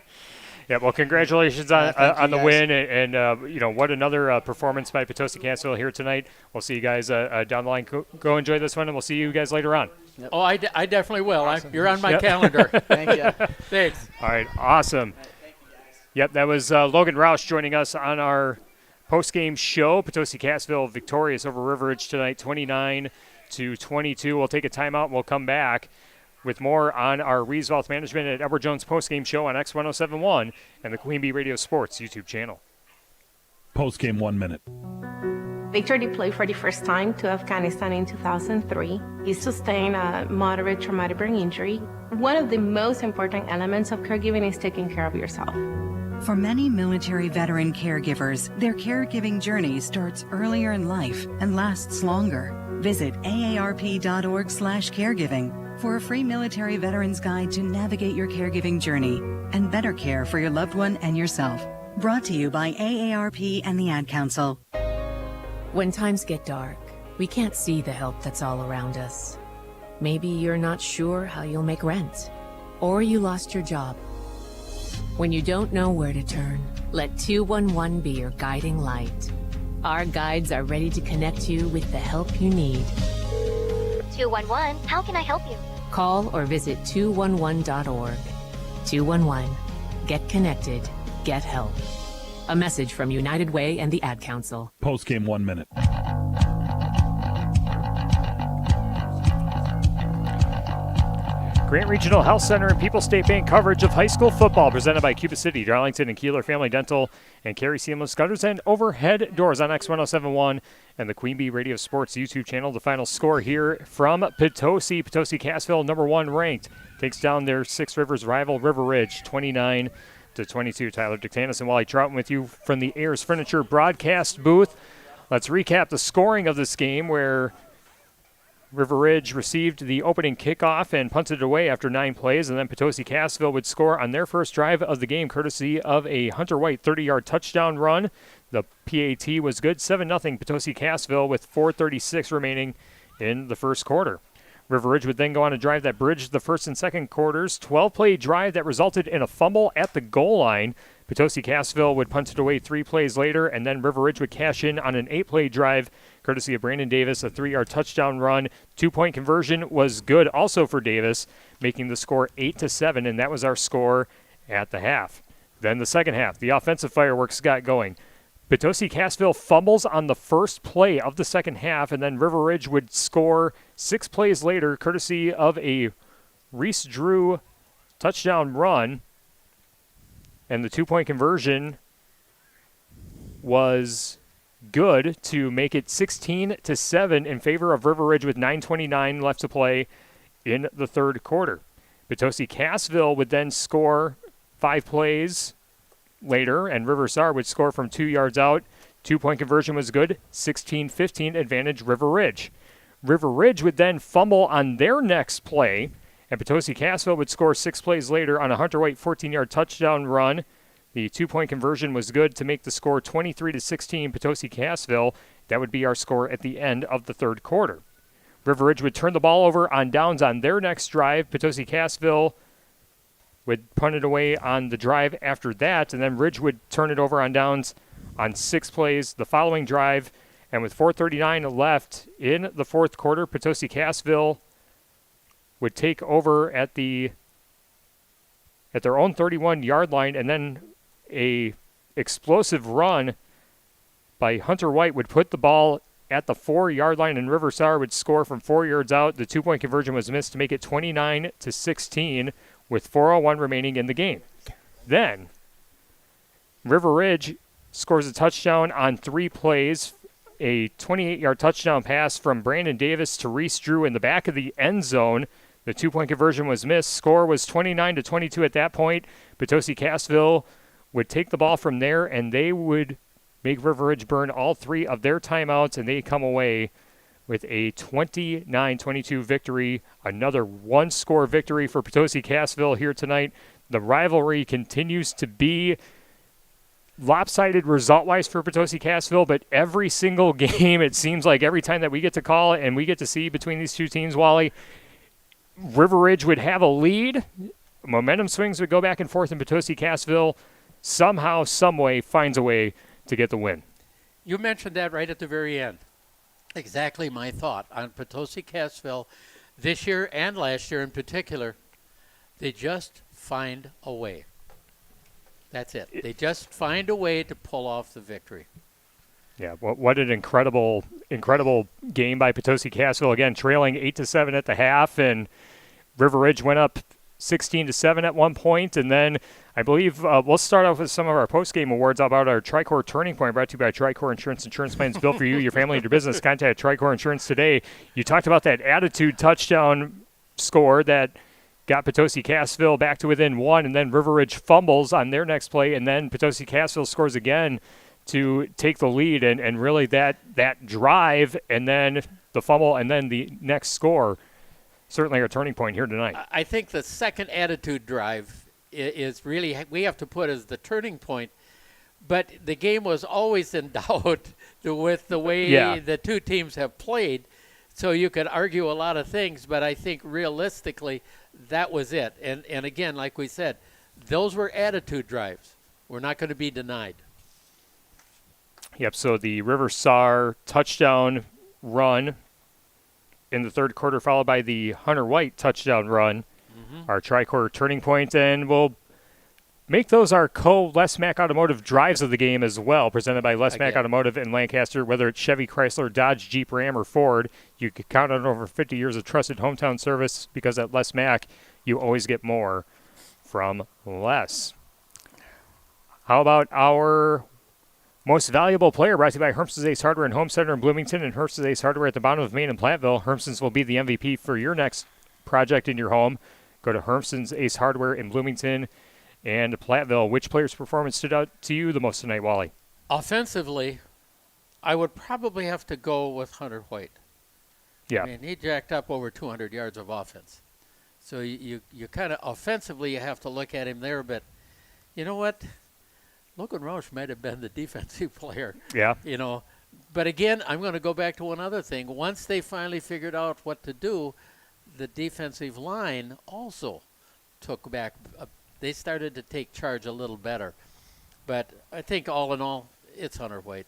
Yeah, well, congratulations on the win, and what another performance by Potosi Cassville here tonight. We'll see you guys down the line. Go enjoy this one, and we'll see you guys later on. Yep. Oh, I definitely will. Awesome. You're on my calendar. Thank you. Thanks. All right, awesome. Yep, that was Logan Roush joining us on our post-game show. Potosi Cassville victorious over River Ridge tonight, 29-22. We'll take a timeout, and we'll come back with more on our Reeves Wealth Management at Edward Jones postgame show on X1071 and the Queen Bee Radio Sports YouTube channel. Postgame 1 minute. Victor deployed for the first time to Afghanistan in 2003. He sustained a moderate traumatic brain injury. One of the most important elements of caregiving is taking care of yourself. For many military veteran caregivers, their caregiving journey starts earlier in life and lasts longer. Visit aarp.org/caregiving for a free military veterans guide to navigate your caregiving journey and better care for your loved one and yourself. Brought to you by AARP and the Ad Council. When times get dark, we can't see the help that's all around us. Maybe you're not sure how you'll make rent, or you lost your job. When you don't know where to turn, let 211 be your guiding light. Our guides are ready to connect you with the help you need. 211, how can I help you? Call or visit 211.org. 211. Get connected. Get help. A message from United Way and the Ad Council. Postgame 1 minute. Grant Regional Health Center and People's State Bank coverage of high school football presented by Cuba City, Darlington, and Kieler Family Dental, and Carey Seamless Gutters and Overhead Doors on X1071 and the Queen Bee Radio Sports YouTube channel. The final score here from Potosi. Potosi Cassville, number 1 ranked, takes down their Six Rivers rival River Ridge, 29-22. Tyler Dictanis and Wally Troughton with you from the Ayers Furniture broadcast booth. Let's recap the scoring of this game, where River Ridge received the opening kickoff and punted it away after 9 plays, and then Potosi Cassville would score on their first drive of the game courtesy of a Hunter White 30-yard touchdown run. The PAT was good, 7-0 Potosi Cassville with 4:36 remaining in the first quarter. River Ridge would then go on a drive that bridged the first and second quarters, 12-play drive that resulted in a fumble at the goal line. Potosi Cassville would punt it away 3 plays later, and then River Ridge would cash in on an 8-play drive courtesy of Brandon Davis, a 3-yard touchdown run. 2-point conversion was good also for Davis, making the score 8-7, and that was our score at the half. Then the second half, the offensive fireworks got going. Potosi Cassville fumbles on the first play of the second half, and then River Ridge would score 6 plays later courtesy of a Reese Drew touchdown run, and the 2-point conversion was good to make it 16-7 in favor of River Ridge with 9:29 left to play in the third quarter. Potosi Cassville would then score 5 plays later, and River Sar would score from 2 yards out. 2-point conversion was good, 16-15 advantage River Ridge. River Ridge would then fumble on their next play, and Potosi Cassville would score 6 plays later on a Hunter White 14-yard touchdown run. The 2-point conversion was good to make the score 23-16 Potosi Cassville. That would be our score at the end of the third quarter. River Ridge would turn the ball over on downs on their next drive. Potosi Cassville would punt it away on the drive after that, and then Ridge would turn it over on downs on 6 plays the following drive. And with 4:39 left in the fourth quarter, Potosi Cassville would take over at their own 31-yard line, and then a explosive run by Hunter White would put the ball at the 4-yard line, and River Sar would score from 4 yards out. The 2-point conversion was missed to make it 29-16 with 4:01 remaining in the game. Then River Ridge scores a touchdown on 3 plays, a 28-yard touchdown pass from Brandon Davis to Reese Drew in the back of the end zone. The 2-point conversion was missed. Score was 29-22 at that point. Potosi Cassville would take the ball from there, and they would make River Ridge burn all 3 of their timeouts, and they come away with a 29-22 victory. Another 1-score victory for Potosi Cassville here tonight. The rivalry continues to be lopsided result-wise for Potosi Cassville, but every single game, it seems like every time that we get to call it and we get to see between these two teams, Wally, River Ridge would have a lead. Momentum swings would go back and forth, and Potosi Cassville somehow, someway finds a way to get the win. You mentioned that right at the very end. Exactly my thought on Potosi Cassville this year and last year in particular. They just find a way. That's it. They just find a way to pull off the victory. Yeah, what an incredible game by Potosi Cassville. Again, trailing 8-7 at the half, and River Ridge went up 16-7 at one point, and then I believe we'll start off with some of our post-game awards about our Tricor Turning Point, brought to you by Tricor Insurance. Insurance plans built for you, your family, and your business. Contact Tricor Insurance today. You talked about that attitude touchdown score that got Potosi Cassville back to within 1, and then River Ridge fumbles on their next play, and then Potosi Cassville scores again to take the lead, and really that drive and then the fumble and then the next score certainly a turning point here tonight. I think the second attitude drive is really, we have to put as the turning point, but the game was always in doubt with the way the two teams have played, so you could argue a lot of things, but I think realistically that was it. And again, like we said, those were attitude drives. We're not going to be denied. Yep, so the River Sar touchdown run in the third quarter, followed by the Hunter White touchdown run, our Tricor Turning Point, and we'll make those our Les Mack Automotive drives of the game as well, presented by Les Mack Automotive in Lancaster. Whether it's Chevy, Chrysler, Dodge, Jeep, Ram, or Ford, you can count on over 50 years of trusted hometown service, because at Les Mack, you always get more from less. How about our most valuable player, brought to you by Hermson's Ace Hardware and Home Center in Bloomington and Hermson's Ace Hardware at the bottom of Main and Platteville. Hermson's will be the MVP for your next project in your home. Go to Hermson's Ace Hardware in Bloomington and Platteville. Which player's performance stood out to you the most tonight, Wally? Offensively, I would probably have to go with Hunter White. Yeah. I mean, he jacked up over 200 yards of offense. So you kind of offensively you have to look at him there, but you know what? Logan Roush might have been the defensive player. Yeah. You know, but again, I'm going to go back to one other thing. Once they finally figured out what to do, the defensive line also took back. They started to take charge a little better. But I think all in all, it's Hunter White.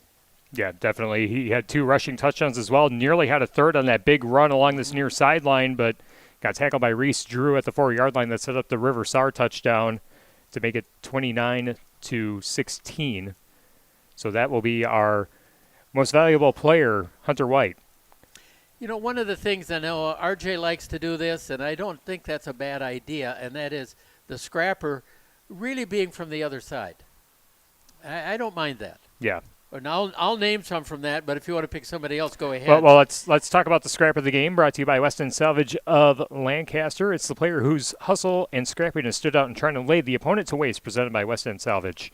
Yeah, definitely. He had 2 rushing touchdowns as well. Nearly had a third on that big run along this near sideline, but got tackled by Reese Drew at the 4-yard line that set up the River Sar touchdown to make it 29-16. So that will be our most valuable player, Hunter White. You know, one of the things I know, RJ likes to do this, and I don't think that's a bad idea, and that is the scrapper really being from the other side. I don't mind that. Yeah. And I'll name some from that, but if you want to pick somebody else, go ahead. Well, let's talk about the scrap of the game, brought to you by West End Salvage of Lancaster. It's the player whose hustle and scrappiness stood out in trying to lay the opponent to waste, presented by West End Salvage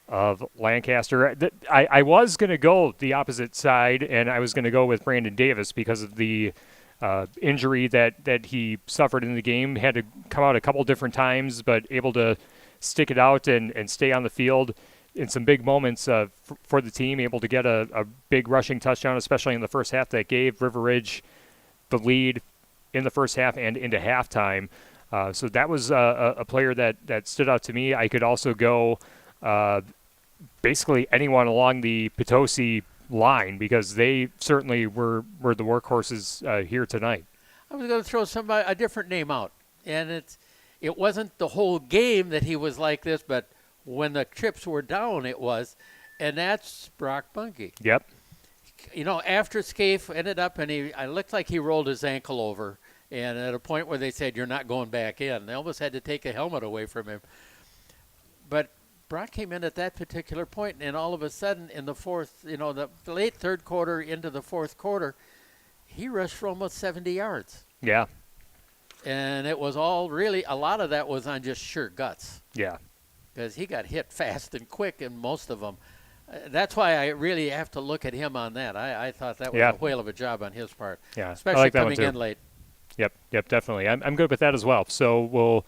of Lancaster. I was going to go the opposite side, and I was going to go with Brandon Davis because of the injury that he suffered in the game. Had to come out a couple different times, but able to stick it out and stay on the field in some big moments for the team, able to get a big rushing touchdown, especially in the first half that gave River Ridge the lead in the first half and into halftime. So that was a player that stood out to me. I could also go basically anyone along the Potosi line because they certainly were the workhorses here tonight. I was going to throw a different name out, and it wasn't the whole game that he was like this, but when the chips were down, it was, and that's Brock Bungie. Yep. You know, after Scaife ended up, and I looked like he rolled his ankle over, and at a point where they said, you're not going back in. They almost had to take a helmet away from him. But Brock came in at that particular point, and all of a sudden in the fourth, the late third quarter into the fourth quarter, he rushed for almost 70 yards. Yeah. And it was all really, a lot of that was on just sheer guts. Yeah. Because he got hit fast and quick in most of them. That's why I really have to look at him on that. I thought that was a whale of a job on his part. Yeah, especially like coming in late. Yep, definitely. I'm good with that as well. So we'll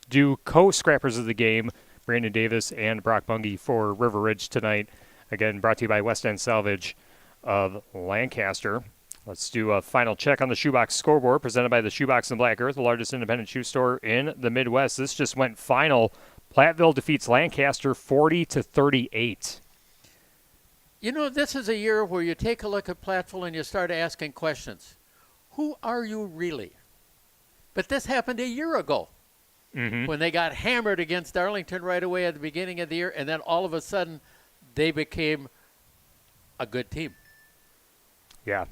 do co-scrappers of the game, Brandon Davis and Brock Bungie for River Ridge tonight. Again, brought to you by West End Salvage of Lancaster. Let's do a final check on the Shoebox scoreboard presented by the Shoebox in Black Earth, the largest independent shoe store in the Midwest. This just went final. Platteville defeats Lancaster 40-38. You know, this is a year where you take a look at Platteville and you start asking questions. Who are you really? But this happened a year ago when they got hammered against Darlington right away at the beginning of the year, and then all of a sudden they became a good team. Yeah.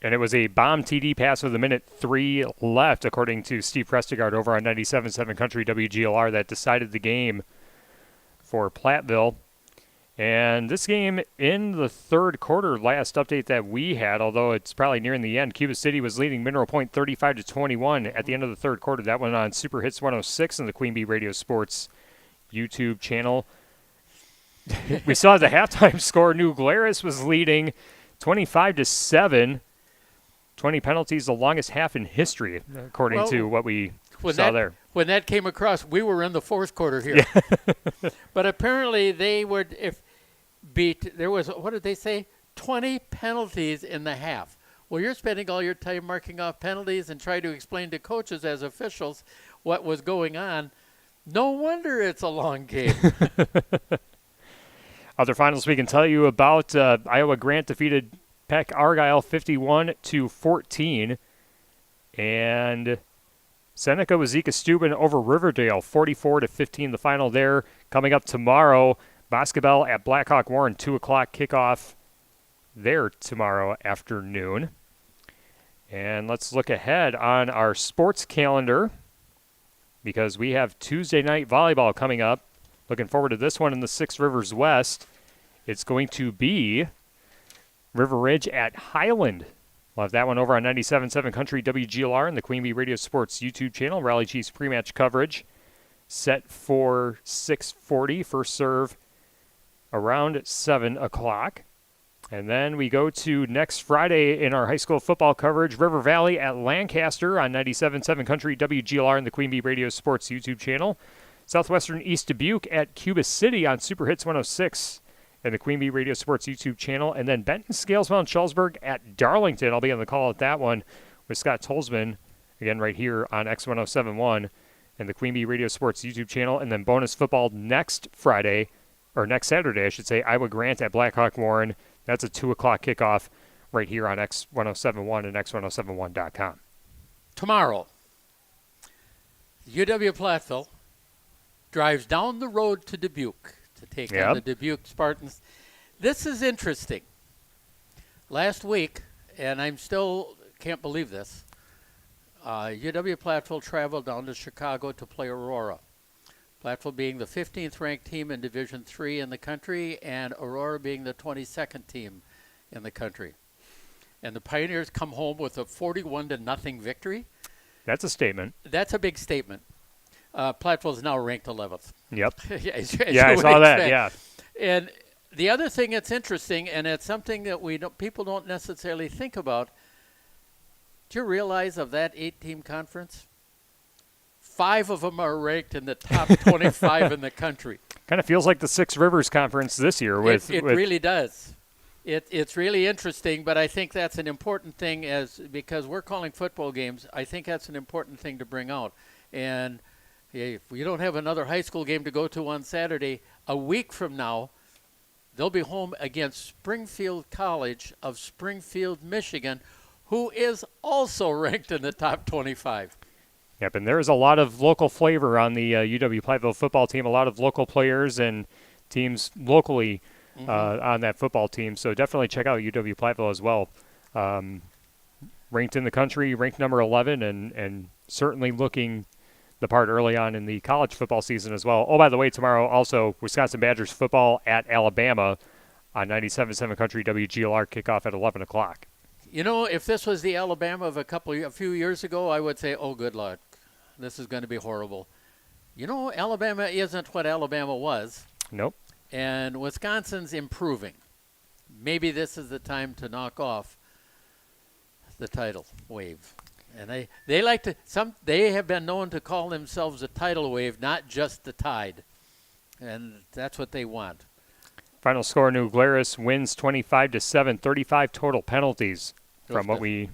And it was a bomb TD pass with 1:03 left, according to Steve Prestigard over on 97.7 Country WGLR, that decided the game for Platteville. And this game in the third quarter, last update that we had, although it's probably nearing the end, Cuba City was leading Mineral Point 35-21 at the end of the third quarter. That went on Super Hits 106 in the Queen Bee Radio Sports YouTube channel. We saw the halftime score. New Glarus was leading 25-7. 20 penalties, the longest half in history, according to what we saw there. When that came across, we were in the fourth quarter here. Yeah. But apparently they would there was, what did they say? 20 penalties in the half. Well, you're spending all your time marking off penalties and trying to explain to coaches as officials what was going on. No wonder it's a long game. Other finals we can tell you about, Iowa Grant defeated Peck Argyle 51-14, and Seneca Wazeeka Steuben over Riverdale 44-15. The final there coming up tomorrow. Boscobel at Blackhawk Warren 2:00 kickoff there tomorrow afternoon. And let's look ahead on our sports calendar. because we have Tuesday night volleyball coming up. Looking forward to this one in the Six Rivers West. It's going to be River Ridge at Highland. We'll have that one over on 97.7 Country WGLR and the Queen Bee Radio Sports YouTube channel. Rally Chiefs pre-match coverage set for 6:40. First serve around 7 o'clock. And then we go to next Friday in our high school football coverage, River Valley at Lancaster on 97.7 Country WGLR and the Queen Bee Radio Sports YouTube channel. Southwestern East Dubuque at Cuba City on Super Hits 106 and the Queen Bee Radio Sports YouTube channel. And then Benton, Scalesville, and Shullsburg at Darlington. I'll be on the call at that one with Scott Tolzman, again right here on X1071 and the Queen Bee Radio Sports YouTube channel. And then bonus football next Saturday, I should say, Iowa Grant at Blackhawk Warren. That's a 2 o'clock kickoff right here on X1071 and X1071.com. Tomorrow, UW-Platteville drives down the road to Dubuque to take on the Dubuque Spartans. This is interesting. Last week, and I'm still can't believe this, UW-Platteville traveled down to Chicago to play Aurora. Platteville being the 15th ranked team in Division III in the country, and Aurora being the 22nd team in the country. And the Pioneers come home with a 41-0 victory. That's a statement. That's a big statement. Platteville is now ranked 11th. Yep. Yeah, I saw that. Yeah. And the other thing that's interesting, and it's something that people don't necessarily think about. Do you realize of that 8-team conference, 5 of them are ranked in the top 25 in the country? Kind of feels like the Six Rivers Conference this year. It really does. It's really interesting, but I think that's an important thing because we're calling football games. I think that's an important thing to bring out. And if we don't have another high school game to go to on Saturday, a week from now, they'll be home against Springfield College of Springfield, Michigan, who is also ranked in the top 25. Yep, and there's a lot of local flavor on the UW-Platteville football team, a lot of local players and teams locally on that football team. So definitely check out UW-Platteville as well. Ranked in the country, ranked number 11, and certainly looking the part early on in the college football season as well. Oh, by the way, tomorrow also Wisconsin Badgers football at Alabama on 97.7 Country WGLR, kickoff at 11 o'clock. You know, if this was the Alabama of a few years ago, I would say, oh, good luck. This is going to be horrible. You know, Alabama isn't what Alabama was. Nope. And Wisconsin's improving. Maybe this is the time to knock off the tidal wave. And they have been known to call themselves a tidal wave, not just the tide. And that's what they want. Final score, New Glarus wins 25-7, 35 total penalties from what we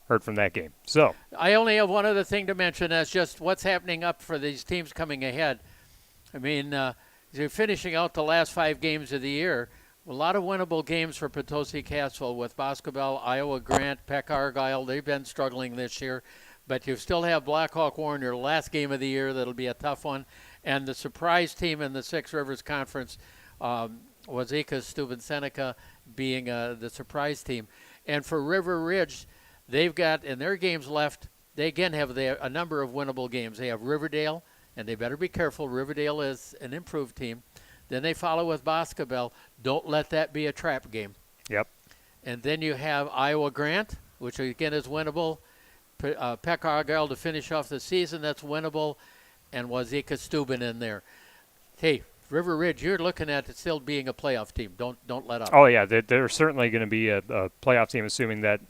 heard from that game. So I only have one other thing to mention. That's just what's happening up for these teams coming ahead. I mean, they're finishing out the last 5 games of the year. A lot of winnable games for Potosi Cassville with Boscobel, Iowa Grant, Peck Argyle. They've been struggling this year. But you still have Blackhawk Warren, your last game of the year. That'll be a tough one. And the surprise team in the Six Rivers Conference, Wazeeka, Steuben Seneca being the surprise team. And for River Ridge, they've got, in their games left, they again have a number of winnable games. They have Riverdale, and they better be careful. Riverdale is an improved team. Then they follow with Boscobel. Don't let that be a trap game. Yep. And then you have Iowa Grant, which again is winnable. Peck Argyle to finish off the season, that's winnable. And Wazeeka Steuben in there. Hey, River Ridge, you're looking at it still being a playoff team. Don't let up. Oh, yeah, they're certainly going to be a playoff team, assuming that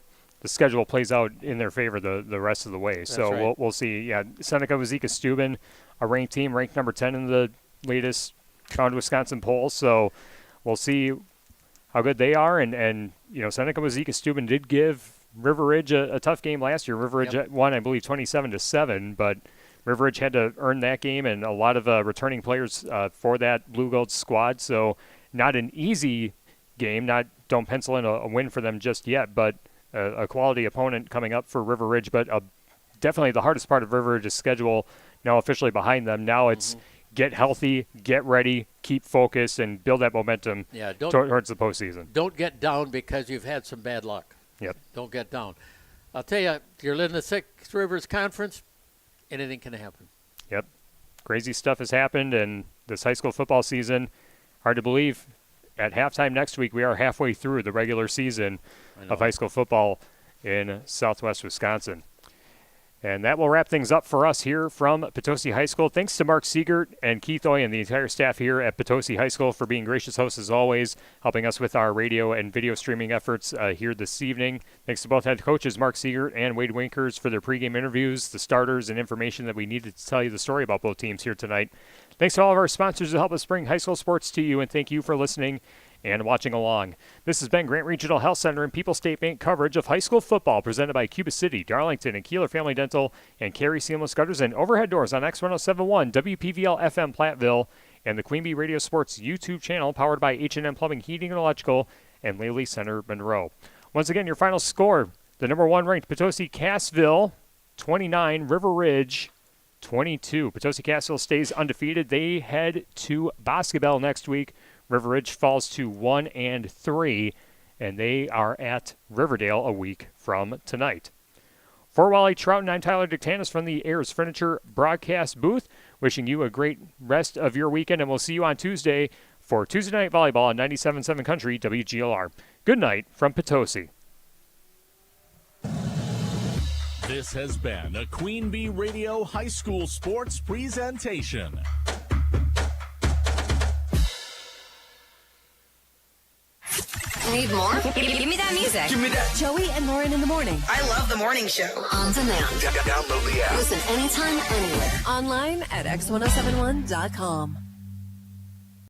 the schedule plays out in their favor the rest of the way. That's so right. we'll see. Yeah, Seneca, Wazeeka Steuben, a ranked team, ranked number 10 in the latest Found Wisconsin poll. So we'll see how good they are. And you know, Seneca, Wazeeka Steuben did give River Ridge a tough game last year. River Ridge won, I believe, 27-7, but River Ridge had to earn that game, and a lot of returning players for that Blue Gold squad. So not an easy game. Don't pencil in a win for them just yet, but a quality opponent coming up for River Ridge. But definitely the hardest part of River Ridge's schedule now officially behind them. Now it's get healthy, get ready, keep focused, and build that momentum towards the postseason. Don't get down because you've had some bad luck. Yep. Don't get down. I'll tell you, you're in the Six Rivers Conference, anything can happen. Yep. Crazy stuff has happened, and this high school football season, hard to believe, at halftime next week, we are halfway through the regular season of high school football in Southwest Wisconsin. And that will wrap things up for us here from Potosi High School. Thanks to Mark Siegert and Keith Oy and the entire staff here at Potosi High School for being gracious hosts as always, helping us with our radio and video streaming efforts here this evening. Thanks to both head coaches, Mark Siegert and Wade Winkers, for their pregame interviews, the starters, and information that we needed to tell you the story about both teams here tonight. Thanks to all of our sponsors who help us bring high school sports to you, and thank you for listening and watching along. This has been Grant Regional Health Center and People's State Bank coverage of high school football presented by Cuba City, Darlington, and Kieler Family Dental, and Carey Seamless Gutters and Overhead Doors on X1071, WPVL FM Platteville, and the Queen Bee Radio Sports YouTube channel powered by H&M Plumbing, Heating, and Electrical, and Lely Center Monroe. Once again, your final score, the number 1 ranked Potosi Cassville, 29, River Ridge, 22. Potosi Cassville stays undefeated. They head to Boscobel next week. River Ridge falls to 1-3, and they are at Riverdale a week from tonight. For Wally Trout, I'm Tyler Dictanis from the Ayers Furniture broadcast booth, wishing you a great rest of your weekend, and we'll see you on Tuesday for Tuesday Night Volleyball on 97.7 Country WGLR. Good night from Potosi. This has been a Queen Bee Radio High School Sports presentation. Need more? Give me that music. Give me that. Joey and Lauren in the morning. I love the morning show. On demand. Download the app. Listen anytime, anywhere. Online at x1071.com.